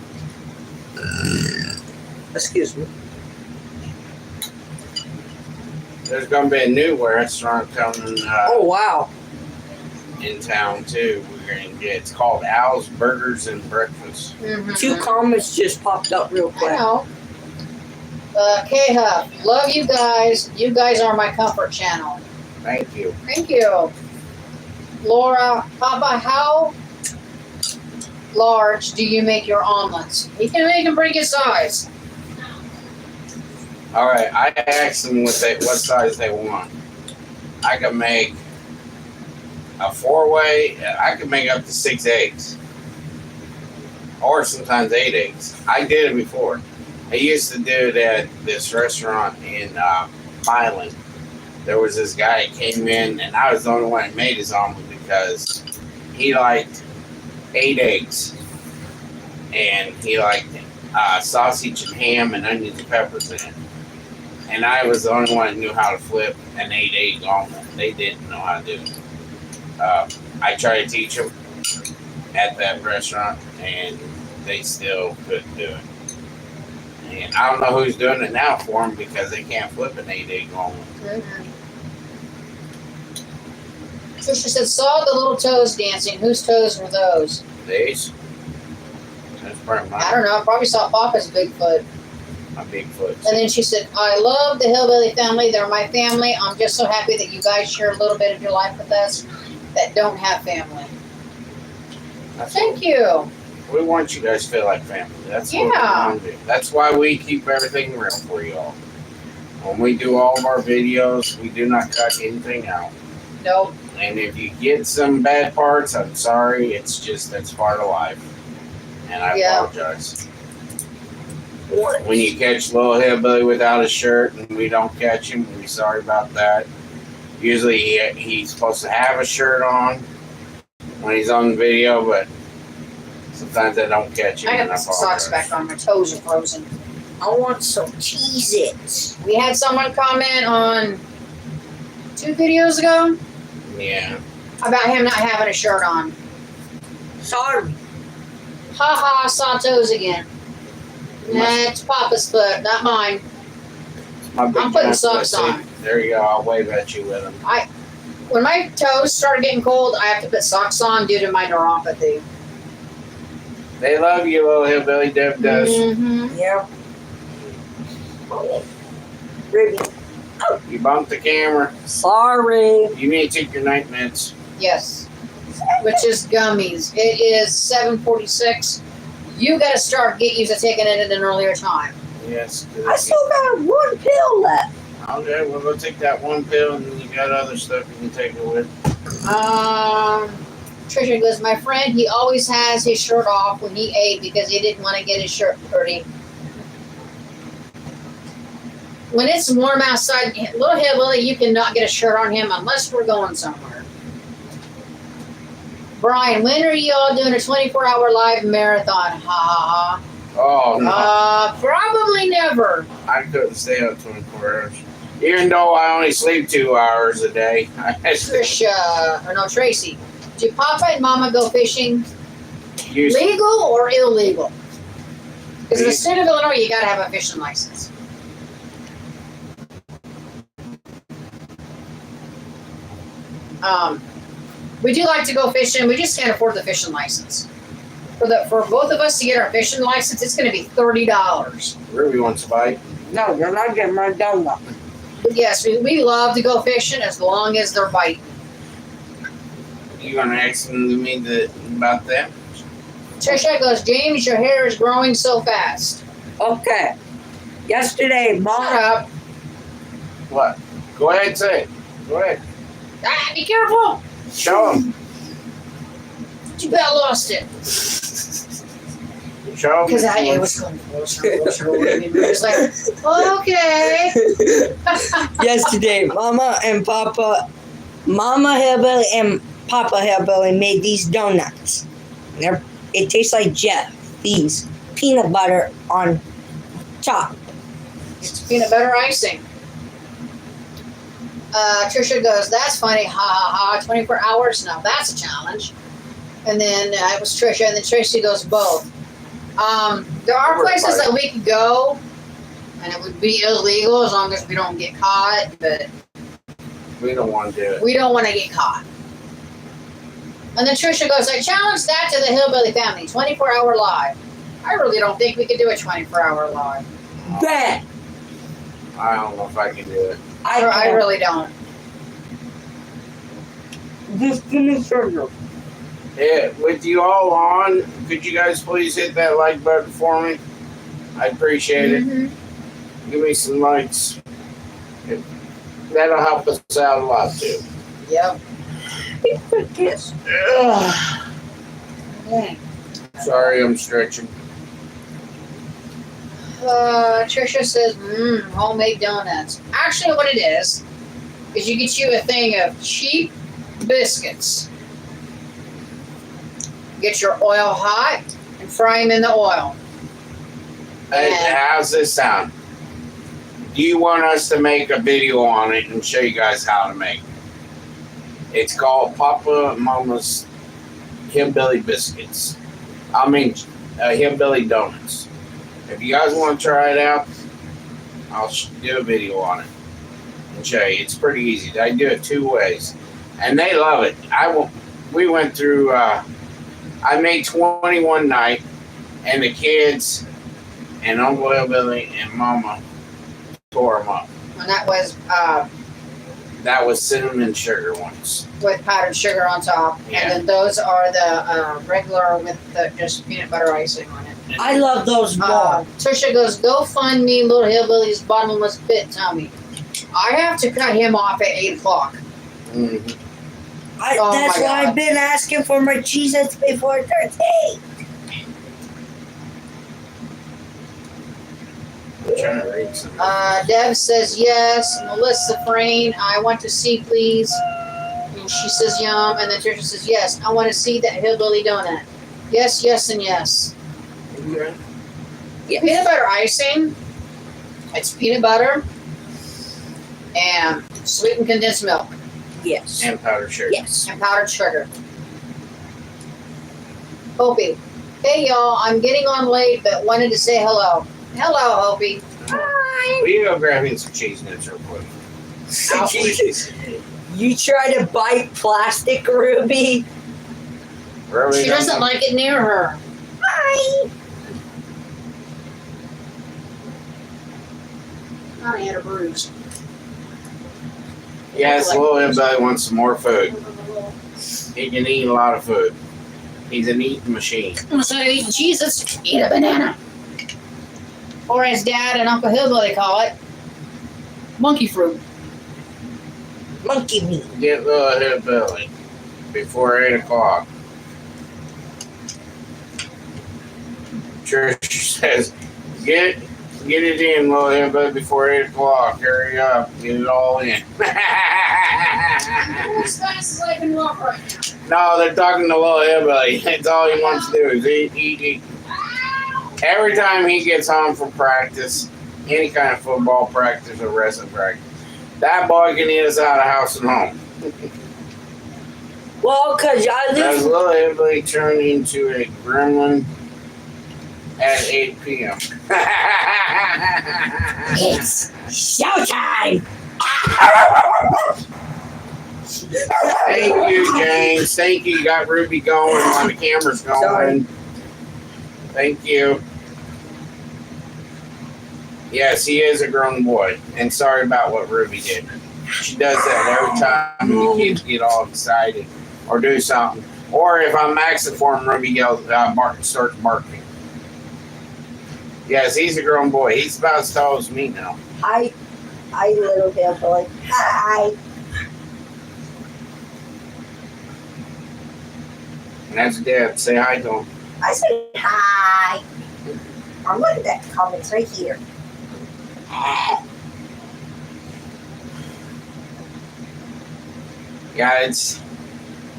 Excuse me. There's going to be a new restaurant coming Oh, wow. in town, too. We're going to get, it's called Al's Burgers and Breakfast. Mhm. 2 comments just popped up real I quick. know. K-Hub, love you guys. You guys are my comfort channel. Thank you. Thank you. Laura, Papa, how large do you make your omelets? You can make them pretty good size. All right, I asked them what size they want. I can make a 4-way. I can make up to 6 eggs, or sometimes 8 eggs. I did it before. I used to do it at this restaurant in Milan. There was this guy that came in, and I was the only one that made his omelet because he liked 8 eggs. and he liked sausage and ham and onions and peppers in it. And I was the only one that knew how to flip an 8-8 omelet. They didn't know how to do it. I tried to teach them at that restaurant, and they still couldn't do it. And I don't know who's doing it now for them because they can't flip an 8-8 omelet. Trisha said, saw the little toes dancing. Whose toes were those? These? That's probably I don't know. I probably saw Papa's Bigfoot. my Bigfoot. And then she said, I love the Hillbilly family. They're my family. I'm just so happy that you guys share a little bit of your life with us that don't have family. Thank you. We want you guys to feel like family. That's what we Yeah. want to do. That's why we keep everything real for you all. When we do all of our videos, we do not cut anything out. Nope. And if you get some bad parts, I'm sorry. It's just, that's part of life. And I Yeah. apologize. When you catch Little Hillbilly without a shirt and we don't catch him, we're sorry about that. Usually he's supposed to have a shirt on when he's on the video, but sometimes I don't catch him. I and got some socks apologize. back on. My toes are frozen. I want some Cheez-Its. We had someone comment on 2 videos ago Yeah. about him not having a shirt on. Sorry. Ha ha, saw toes again. That's Papa's foot, not mine. My big I'm putting giant socks foot, see? on. There you go. I'll wave at you with them. When my toes started getting cold, I have to put socks on due to my neuropathy. They love you, Little Hillbilly. Deb does. Mm-hmm. Yeah. Ruby. You bumped the camera. Sorry. You need to take your night meds. Yes. Which is gummies. It is 7:46. You got to get used to taking it at an earlier time. Yes. 'cause I still got 1 pill left. Okay, well, go take that one pill, and then you got other stuff you can take it with. Trisha goes, my friend, he always has his shirt off when he ate because he didn't want to get his shirt dirty. When it's warm outside, Little Hillbilly, you cannot get a shirt on him unless we're going somewhere. Brian, when are you all doing a 24-hour live marathon? Ha ha Oh, no. ha. Probably never. I couldn't stay up 24 hours. Even though I only sleep 2 hours a day. Tracy, do Papa and Mama go fishing? You, Legal or illegal? Because in the state of Illinois, you got to have a fishing license. We do like to go fishing. We just can't afford the fishing license. For both of us to get our fishing license, it's going to be $30. Ruby wants a bite. No, you're not getting my donut. But yes, we love to go fishing as long as they're biting. You gonna ask me about that? Trisha goes, James, your hair is growing so fast. Okay. Yesterday, Shut Mom. up. What? Go ahead and say it. Go ahead. Ah, be careful. Show him. You bet I lost it. Show him. Because it was going closer and closer. It was like, okay. Yesterday, Mama Hillbilly and Papa Hillbilly made these donuts. It tastes like Jeff. These peanut butter on top. It's peanut butter icing. Trisha goes, that's funny. Ha ha ha. 24 hours? No, that's a challenge. And then it was Trisha, and then Tracy goes, both. There are places that we could go, and it would be illegal as long as we don't get caught, but We don't want to do it. we don't want to get caught. And then Trisha goes, I challenge that to the Hillbilly family, 24-hour live. I really don't think we could do a 24-hour live. Bet. I don't know if I can do it. I really don't. Just give me sugar. Yeah, with you all on, could you guys please hit that like button for me? I appreciate it. Mhm. Give me some likes. That'll help us out a lot too. Yep. Quick kiss. Ugh. Okay. Sorry, I'm stretching. Trisha says, homemade donuts. Actually, what it is you get you a thing of cheap biscuits. Get your oil hot, and fry them in the oil. Hey, how's this sound? Do you want us to make a video on it and show you guys how to make it? It's called Papa and Mama's Hillbilly Biscuits. Hillbilly Donuts. If you guys want to try it out, I'll do a video on it and show you. It's pretty easy. I do it 2 ways, and they love it. We went through. I made 21 night, and the kids and Uncle Hillbilly and Mama tore them up. And that was cinnamon sugar ones. with powdered sugar on top. Yeah. And then those are the regular with the just peanut butter icing on it. I love those more. Trisha goes, go find me little hillbilly's bottomless pit tummy. I have to cut him off at 8 o'clock. Mhm. Oh That's my why God. I've been asking for my Cheez-Its before Thursday. I'm trying to read some. Deb says yes. Melissa Frayne, I want to see, please. And she says yum. And then Trisha says yes. I want to see that hillbilly donut. Yes, yes, and yes. Peanut butter icing. It's peanut butter and sweetened condensed milk Yes. And powdered sugar. Yes. and powdered sugar. Hopi. Hey y'all, I'm getting on late but wanted to say hello. Hello, Hopi. Hi. Will you go grab me some cheese nuts real quick? Please. You try to bite plastic, Ruby? Really She doesn't like it near her. Hi. I had a bruise. Yes, little hillbilly wants some more food. He can eat a lot of food. He's an eating machine. Instead of eating Jesus, eat a banana. Or as Dad and Uncle Hillbilly call it, monkey fruit. Monkey meat. Get little hillbilly before 8 o'clock. Trish says, get it in, little hillbilly, before 8 o'clock. Hurry up, get it all in. As fast as I can walk right now. No, they're talking to little hillbilly. That's all he wants to do is eat. Every time he gets home from practice, any kind of football practice or wrestling practice, that boy can eat us out of house and home. Well, because I Does live. little hillbilly turn into a gremlin at 8 p.m.? It's showtime. Thank you, James. Thank you. You got Ruby going while the camera's going. Sorry. Thank you. Yes, he is a grown boy. And sorry about what Ruby did. She does that every time the kids get all excited or do something. Or if I'm maxing for him, Ruby yells, starts barking. Yes, he's a grown boy. He's about as tall as me now. Hi, little hillbilly. Hi. And that's Deb. Say hi to him. I say hi. I'm looking at the comments right here. Yeah, it's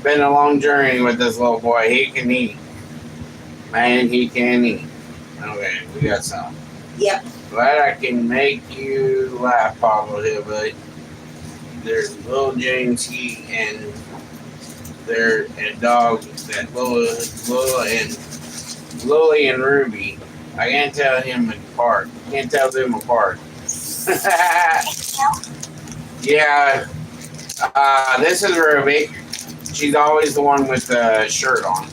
been a long journey with this little boy. He can eat. Man, he can eat. Okay, we got some. Yep. Glad I can make you laugh, Pablo Hillbilly. There's little James, he and their a dog that Lily and Ruby. I can't tell him apart. Can't tell them apart. Yeah. This is Ruby. She's always the one with the shirt on.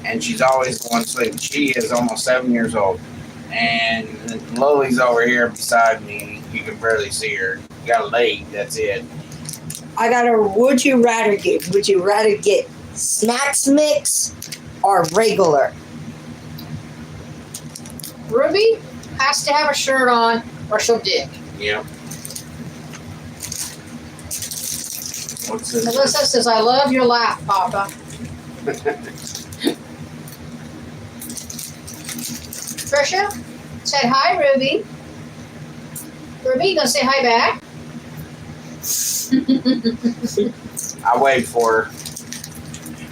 And she's always the one sleeping. She is almost 7 years old. And Lily's over here beside me. You can barely see her. Got a leg, that's it. I got a would you rather get? Would you rather get snacks mix or regular? Ruby has to have a shirt on or she'll dig. Yep. What's this? Melissa says, I love your laugh, Papa. Trisha said, hi, Ruby. Ruby, you gonna say hi back? I waved for her.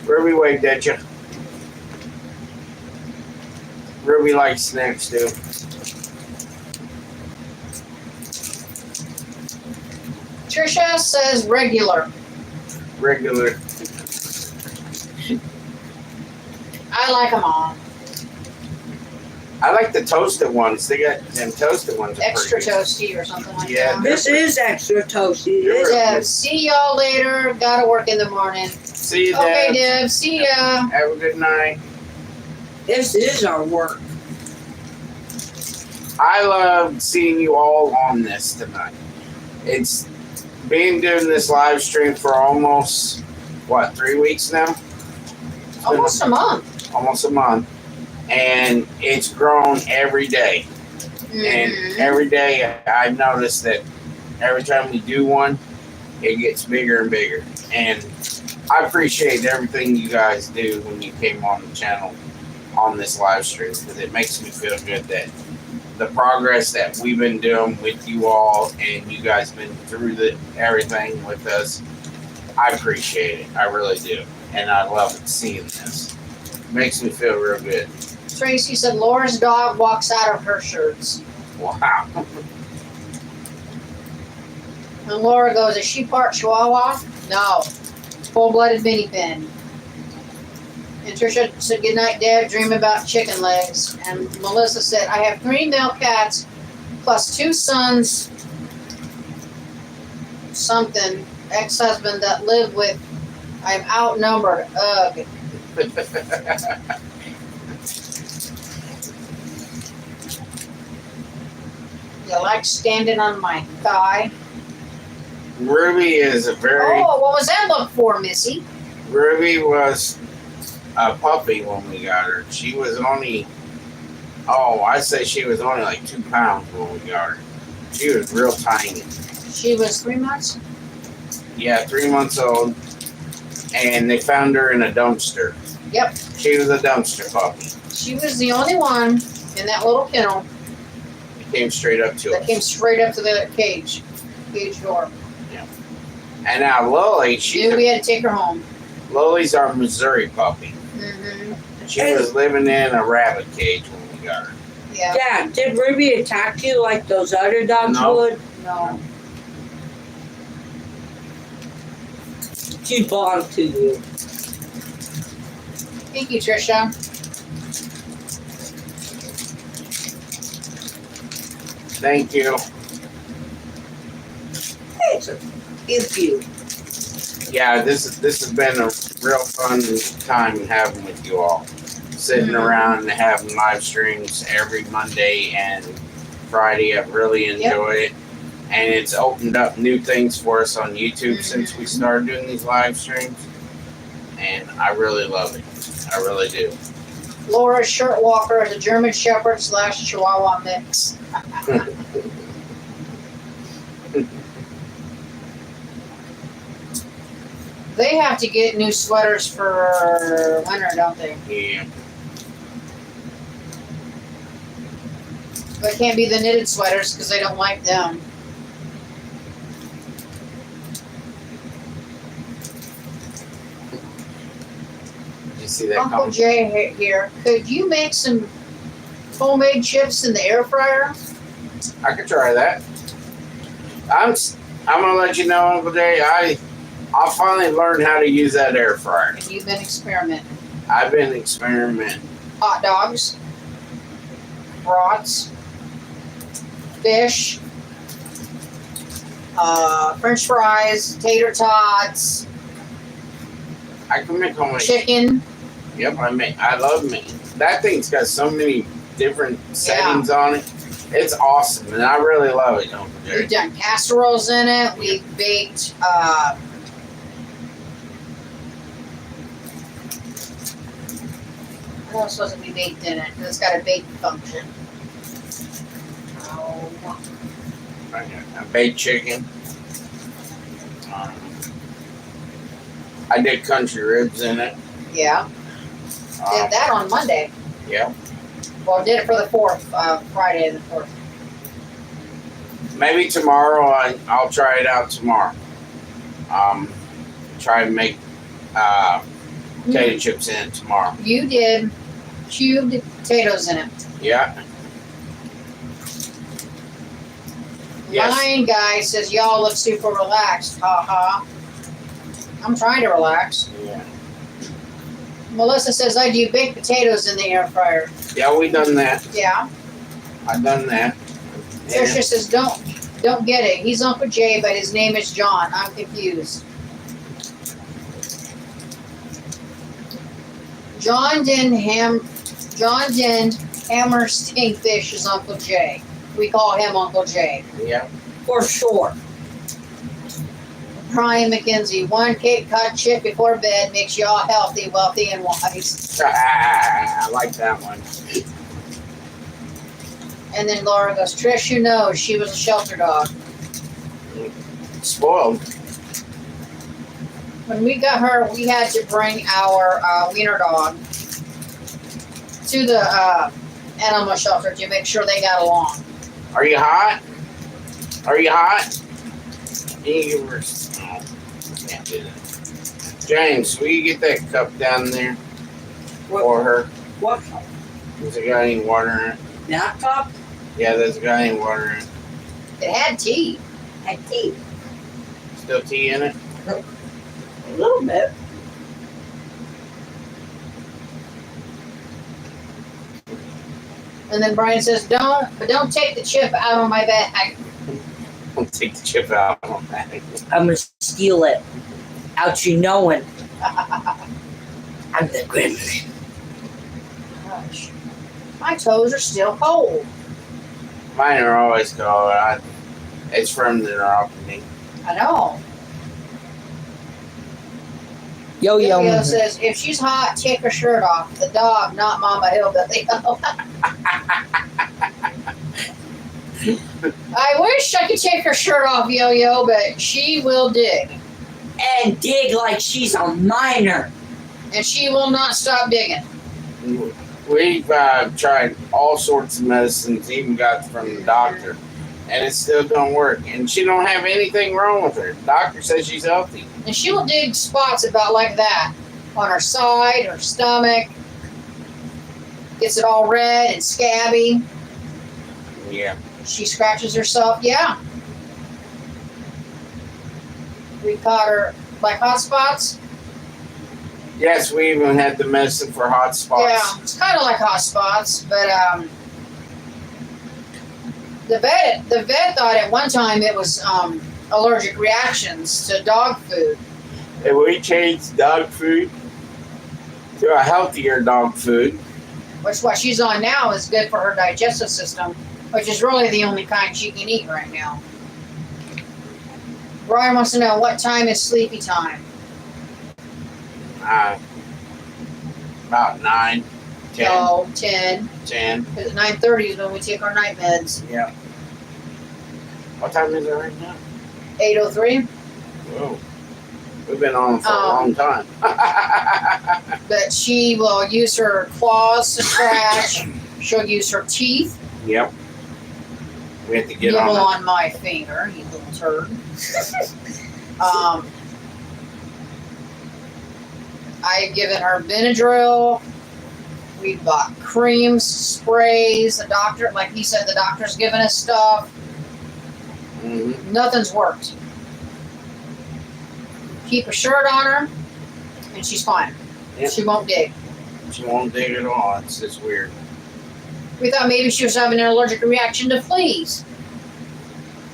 Ruby waved at you. Ruby likes snacks too. Trisha says regular. Regular. I like them all. I like the toasted ones. They got them toasted ones. Are Extra pretty good. toasty or something like Yeah. that. This is extra toasty. It is. Deb, see y'all later. Gotta work in the morning. See you, Okay, Deb. Deb. See ya. Have a good night. This is our work. I love seeing you all on this tonight. It's been doing this live stream for almost 3 weeks now? It's been Almost a month. almost a month. And it's grown every day. And Mhm. every day I've noticed that every time we do one, it gets bigger and bigger. And I appreciate everything you guys do when you came on the channel on this live stream, because it makes me feel good that the progress that we've been doing with you all, and you guys been through everything with us. I appreciate it. I really do. And I love seeing this. Makes me feel real good. Tracy said Laura's dog walks out of her shirts. Wow. And Laura goes, is she part Chihuahua? No. Full-blooded mini pin. And Trisha said, good night, Dad. Dream about chicken legs. And Melissa said, I have 3 male cats plus 2 sons, something, ex-husband that live with. I'm outnumbered. Ugh. You like standing on my thigh? Ruby is a very. Oh, what was that look for, Missy? Ruby was a puppy when we got her. She was only. Oh, I'd say she was only like 2 pounds when we got her. She was real tiny. She was 3 months? Yeah, 3 months old. And they found her in a dumpster. Yep. She was a dumpster puppy. She was the only one in that little kennel It came straight up to that us. came straight up to the cage door. And now Lily, Knew we had to take her home. Lily's our Missouri puppy. Mm-hmm. She was living in a rabbit cage when we got her. Yeah. Yeah, did Ruby attack you like those other dogs No. would? No. She belonged to you. Thank you, Trisha. Thank you. If you. Yeah, this has been a real fun time having with you all. Sitting Mhm. around and having live streams every Monday and Friday. I've really enjoyed it. And it's opened up new things for us on YouTube since we started doing these live streams. And I really love it. I really do. Laura's shirt walker is a German Shepherd / Chihuahua mix. They have to get new sweaters for winter, don't they? Yeah. But it can't be the knitted sweaters because they don't like them. Did you see that Uncle comment? Jay here. Could you make some homemade chips in the air fryer? I could try that. I'm gonna let you know, Uncle Jay. I finally learned how to use that air fryer. And you've been experimenting. I've been experimenting. Hot dogs, brats, fish, French fries, tater tots, I can make homemade. chicken. Yep, I love making. That thing's got so many different settings on it. It's awesome, and I really love it, Uncle Jay. We've done casseroles in it. We've baked. What else wasn't we baked in it? It's got a bake function. Oh, I baked chicken. I did country ribs in it. yeah. Did that on Monday. Yeah. Well, did it for the 4th, Friday the 4th. Maybe tomorrow I'll try it out tomorrow. Try and make potato chips in it tomorrow. You did cubed potatoes in it. Yeah. Yes. Lion guy says y'all look super relaxed. Ha ha. I'm trying to relax. Yeah. Melissa says I do baked potatoes in the air fryer. Yeah, we done that. Yeah. I done that. Tricia says don't get it. He's Uncle Jay, but his name is John. I'm confused. John Den Hammerstein Fish is Uncle Jay. We call him Uncle Jay. Yeah. For sure. Brian McKenzie, 1 Cape Cod chip before bed makes y'all healthy, wealthy, and wise. I like that one. And then Laura goes, Trish, you know, she was a shelter dog. Spoiled. When we got her, we had to bring our wiener dog to the animal shelter to make sure they got along. Are you hot? Are you hot? You were. Oh, can't do that. James, will you get that cup down there for her? What? Does it got any water in it? That cup? Yeah, there's got any water in it. It had tea. Had tea. Still tea in it? A little bit. And then Brian says, don't take the chip out of my bag. I'll take the chip out on that. I'm gonna steal it. Out you knowing. I'm the gremlin. Gosh. My toes are still cold. Mine are always cold. It's from the neuropathy. I know. Yo-yo. Yo says, if she's hot, take her shirt off. The dog, not Mama Hillbilly. I wish I could take her shirt off, Yo-Yo, but she will dig. And dig like she's a minor. And she will not stop digging. We've tried all sorts of medicines, even got from the doctor, and it still don't work. And she don't have anything wrong with her. The doctor says she's healthy. And she will dig spots about like that. On her side, her stomach. Gets it all red and scabby. Yeah. She scratches herself. Yeah. We caught her like hot spots. Yes, we even had the medicine for hot spots. Yeah, it's kind of like hot spots, but the vet thought at one time it was allergic reactions to dog food. And we changed dog food to a healthier dog food. Which what she's on now is good for her digestive system, which is really the only kind she can eat right now. Brian wants to know what time is sleepy time. About 9, 10, So 10. 10. Because 9:30 is when we take our night meds. Yeah. What time is it right now? 8:03. Whoa. We've been on for a long time. But she will use her claws to scratch. She'll use her teeth. Yep. We have to get Nibble on on my finger, you little turd. I've given her Benadryl. We bought creams, sprays. The doctor, like he said, the doctor's given us stuff. it. Mm-hmm. Nothing's worked. Keep a shirt on her, and she's fine. Yep. She won't dig. She won't dig at all. It's just weird. We thought maybe she was having an allergic reaction to fleas.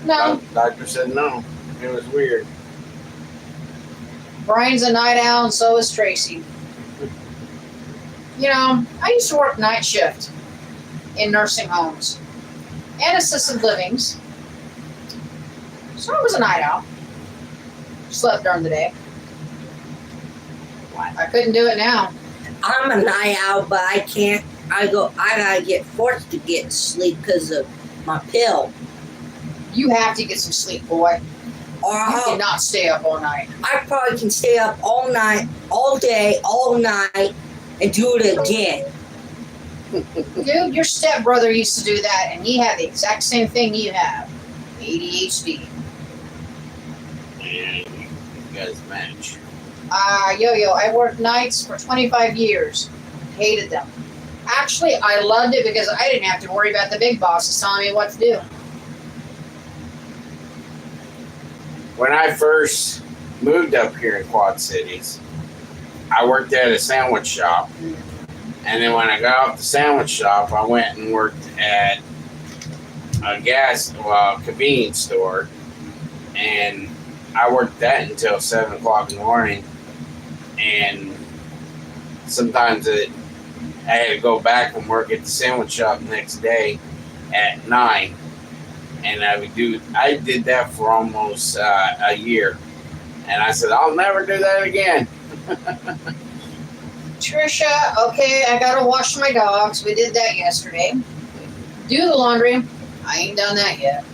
No. Doctor said no. It was weird. Brian's a night owl, and so is Tracy. You know, I used to work night shift in nursing homes and assisted livings. So I was a night owl. Slept during the day. I couldn't do it now. I'm a night owl, but I can't. I gotta get forced to get sleep because of my pill. You have to get some sleep, boy. Or You I cannot stay up all night. probably can stay up all night, all day, all night, and do it again. Dude, your stepbrother used to do that, and he had the exact same thing you have. ADHD. And you guys match. Yo-Yo, I worked nights for 25 years. Hated them. Actually, I loved it because I didn't have to worry about the big bosses telling me what to do. When I first moved up here in Quad Cities, I worked at a sandwich shop. And then when I got off the sandwich shop, I went and worked at a convenience store. And I worked that until 7 o'clock in the morning. And sometimes I had to go back and work at the sandwich shop the next day at 9. And I did that for almost a year. And I said, I'll never do that again. Trisha, okay, I gotta wash my dogs. We did that yesterday. Do the laundry. I ain't done that yet.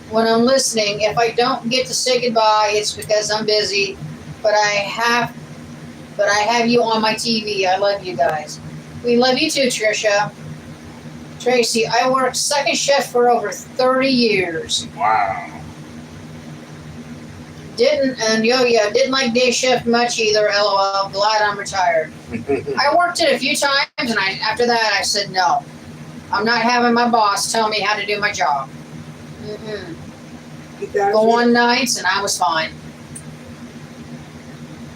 When I'm listening, if I don't get to say goodbye, it's because I'm busy. But I have you on my TV. I love you guys. We love you too, Trisha. Tracy, I worked second shift for over 30 years. Wow. Didn't like day shift much either. LOL. Glad I'm retired. I worked it a few times, and after that I said no. I'm not having my boss tell me how to do my job. Mm-mm. You guys Go on nights, and I was fine.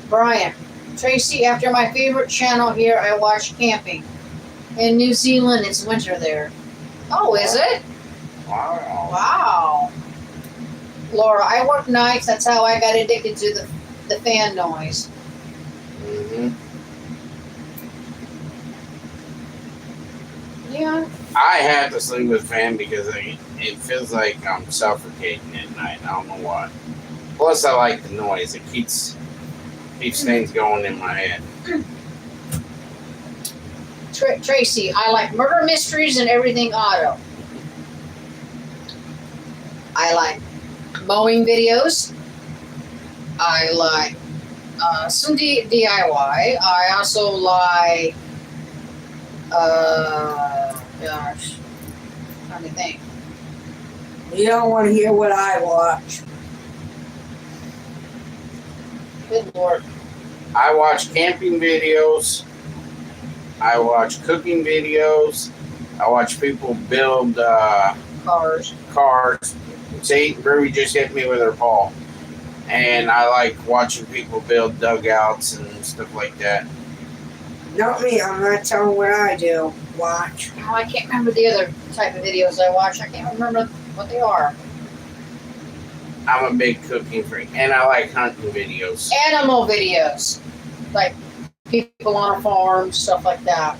Brian, Tracy, after my favorite channel here, I watch camping. In New Zealand, it's winter there. Oh, is it? Wow. Wow. Laura, I work nights. That's how I got addicted to the fan noise. Mm-hmm. Yeah. I have to sleep with a fan because it feels like I'm suffocating at night. I don't know why. Plus, I like the noise. It keeps things going in my head. Tracy, I like murder mysteries and everything auto. I like mowing videos. I like some DIY. I also like, gosh, trying to think. You don't want to hear what I watch. Good Lord. I watch camping videos. I watch cooking videos. I watch people build Cars. See, Ruby just hit me with her paw. And I like watching people build dugouts and stuff like that. Not me. I'm not telling what I do. Watch. Oh, I can't remember the other type of videos I watch. I can't remember what they are. I'm a big cooking freak. And I like hunting videos. Animal videos. Like people on a farm, stuff like that.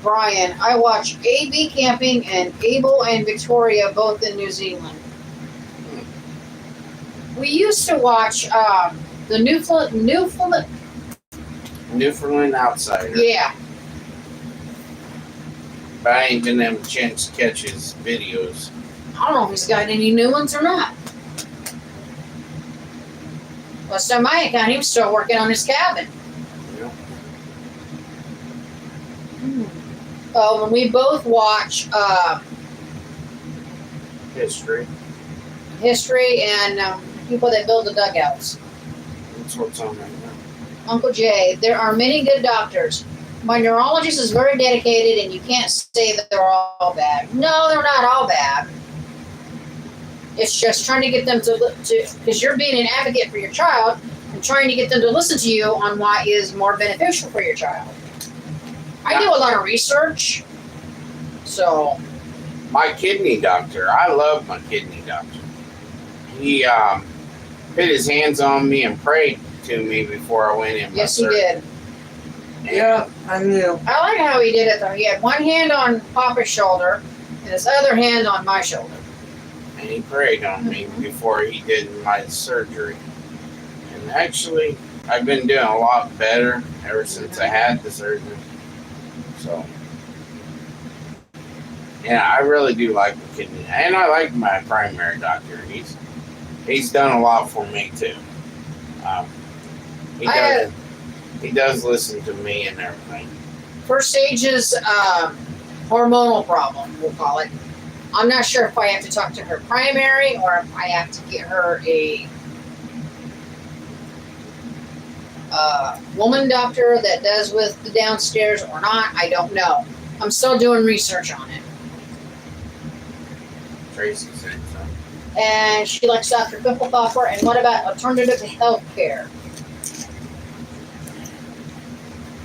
Brian, I watch AB Camping and Abel and Victoria, both in New Zealand. We used to watch the Newfoundland Outsider. Yeah. But I ain't been having a chance to catch his videos. I don't know if he's got any new ones or not. Last time I account, he was still working on his cabin. Yeah. When we both watch history and people that build the dugouts. That's what's on right now. Uncle Jay, there are many good doctors. My neurologist is very dedicated, and you can't say that they're all bad. No, they're not all bad. It's just trying to get them to because you're being an advocate for your child and trying to get them to listen to you on what is more beneficial for your child. I do a lot of research, so. My kidney doctor, I love my kidney doctor. He put his hands on me and prayed to me before I went in. Yes, he did. Yeah, I knew. I like how he did it, though. He had one hand on Papa's shoulder and his other hand on my shoulder. And he prayed on me before he did my surgery. And actually, I've been doing a lot better ever since I had the surgery. So, yeah, I really do like the kidney. And I like my primary doctor. He's done a lot for me, too. He does listen to me and everything. First stage is hormonal problem, we'll call it. I'm not sure if I have to talk to her primary or if I have to get her a woman doctor that does with the downstairs or not. I don't know. I'm still doing research on it. Tracy said so. And she likes Dr. Pimplethopper. And what about alternative health care?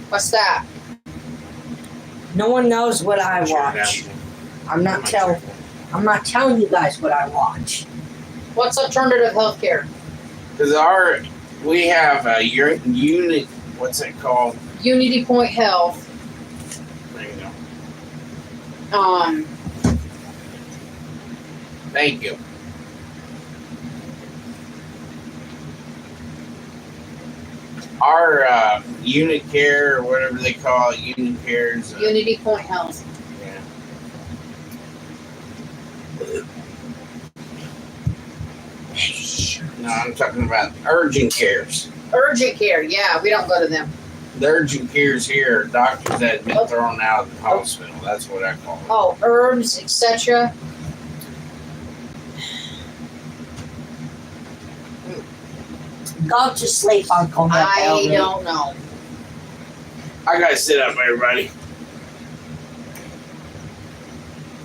What's that? No one knows what I watch. I'm not telling you guys what I watch. What's alternative health care? Because we have a unit, what's it called? Unity Point Health. There you go. Thank you. Our unit care, or whatever they call it, unit cares. Unity Point Health. Yeah. No, I'm talking about urgent cares. Urgent care. Yeah, we don't go to them. The urgent cares here are doctors that have been thrown out of the hospital. That's what I call it. Oh, herbs, etc. Go to sleep, Uncle I Elvin. don't know. I gotta sit up, everybody.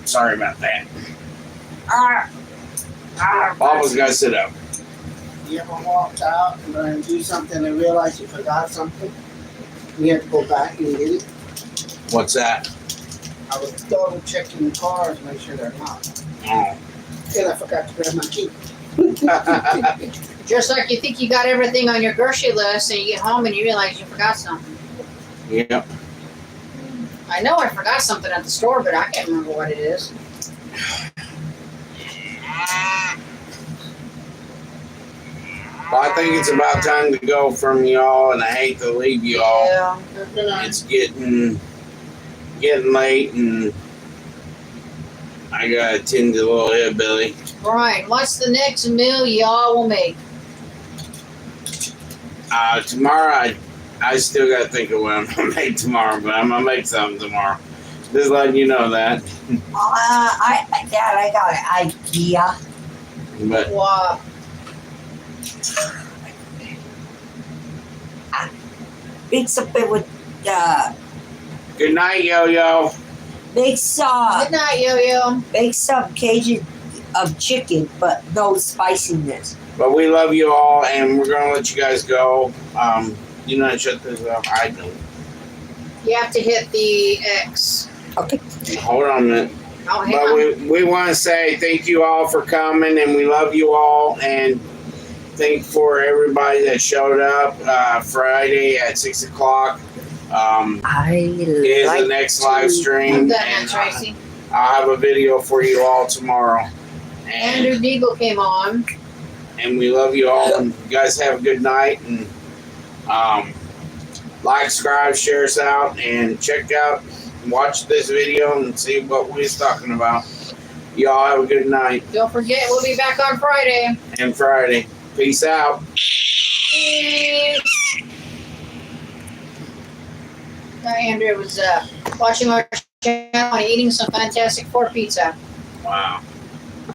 Sorry about that. Papa's gotta sit up. You ever walked out and do something and realize you forgot something? You have to go back and get it. What's that? I was double checking the cars, make sure they're locked. Oh. And I forgot to grab my key. Just like you think you got everything on your grocery list and you get home and you realize you forgot something. Yep. I know I forgot something at the store, but I can't remember what it is. Well, I think it's about time to go from y'all, and I hate to leave y'all. Yeah. It's getting late, and I gotta tend to the little hillbilly. Right. What's the next meal y'all will make? Tomorrow, I still gotta think of what I'm gonna make tomorrow, but I'm gonna make something tomorrow. Just letting you know that. Dad, I got an idea. But Wow. Make something with good night, Yo-Yo. make some Good night, Yo-Yo. make some Cajun of chicken, but no spiciness. But we love you all, and we're gonna let you guys go. You know how to shut this off? I don't. You have to hit the X. Okay. Hold on a minute. Oh, hang But on. we want to say thank you all for coming, and we love you all, and thank for everybody that showed up Friday at 6 o'clock. I Is like the next to- live stream, That and Tracy. I'll have a video for you all tomorrow. Andrew And, Deagle came on. and we love you all, and you guys have a good night, and like, subscribe, share us out, and check out, watch this video and see what we're talking about. Y'all have a good night Don't forget, we'll be back on Friday. and Friday. Peace out. Andrew was watching our channel and eating some Fantastic Four pizza. Wow.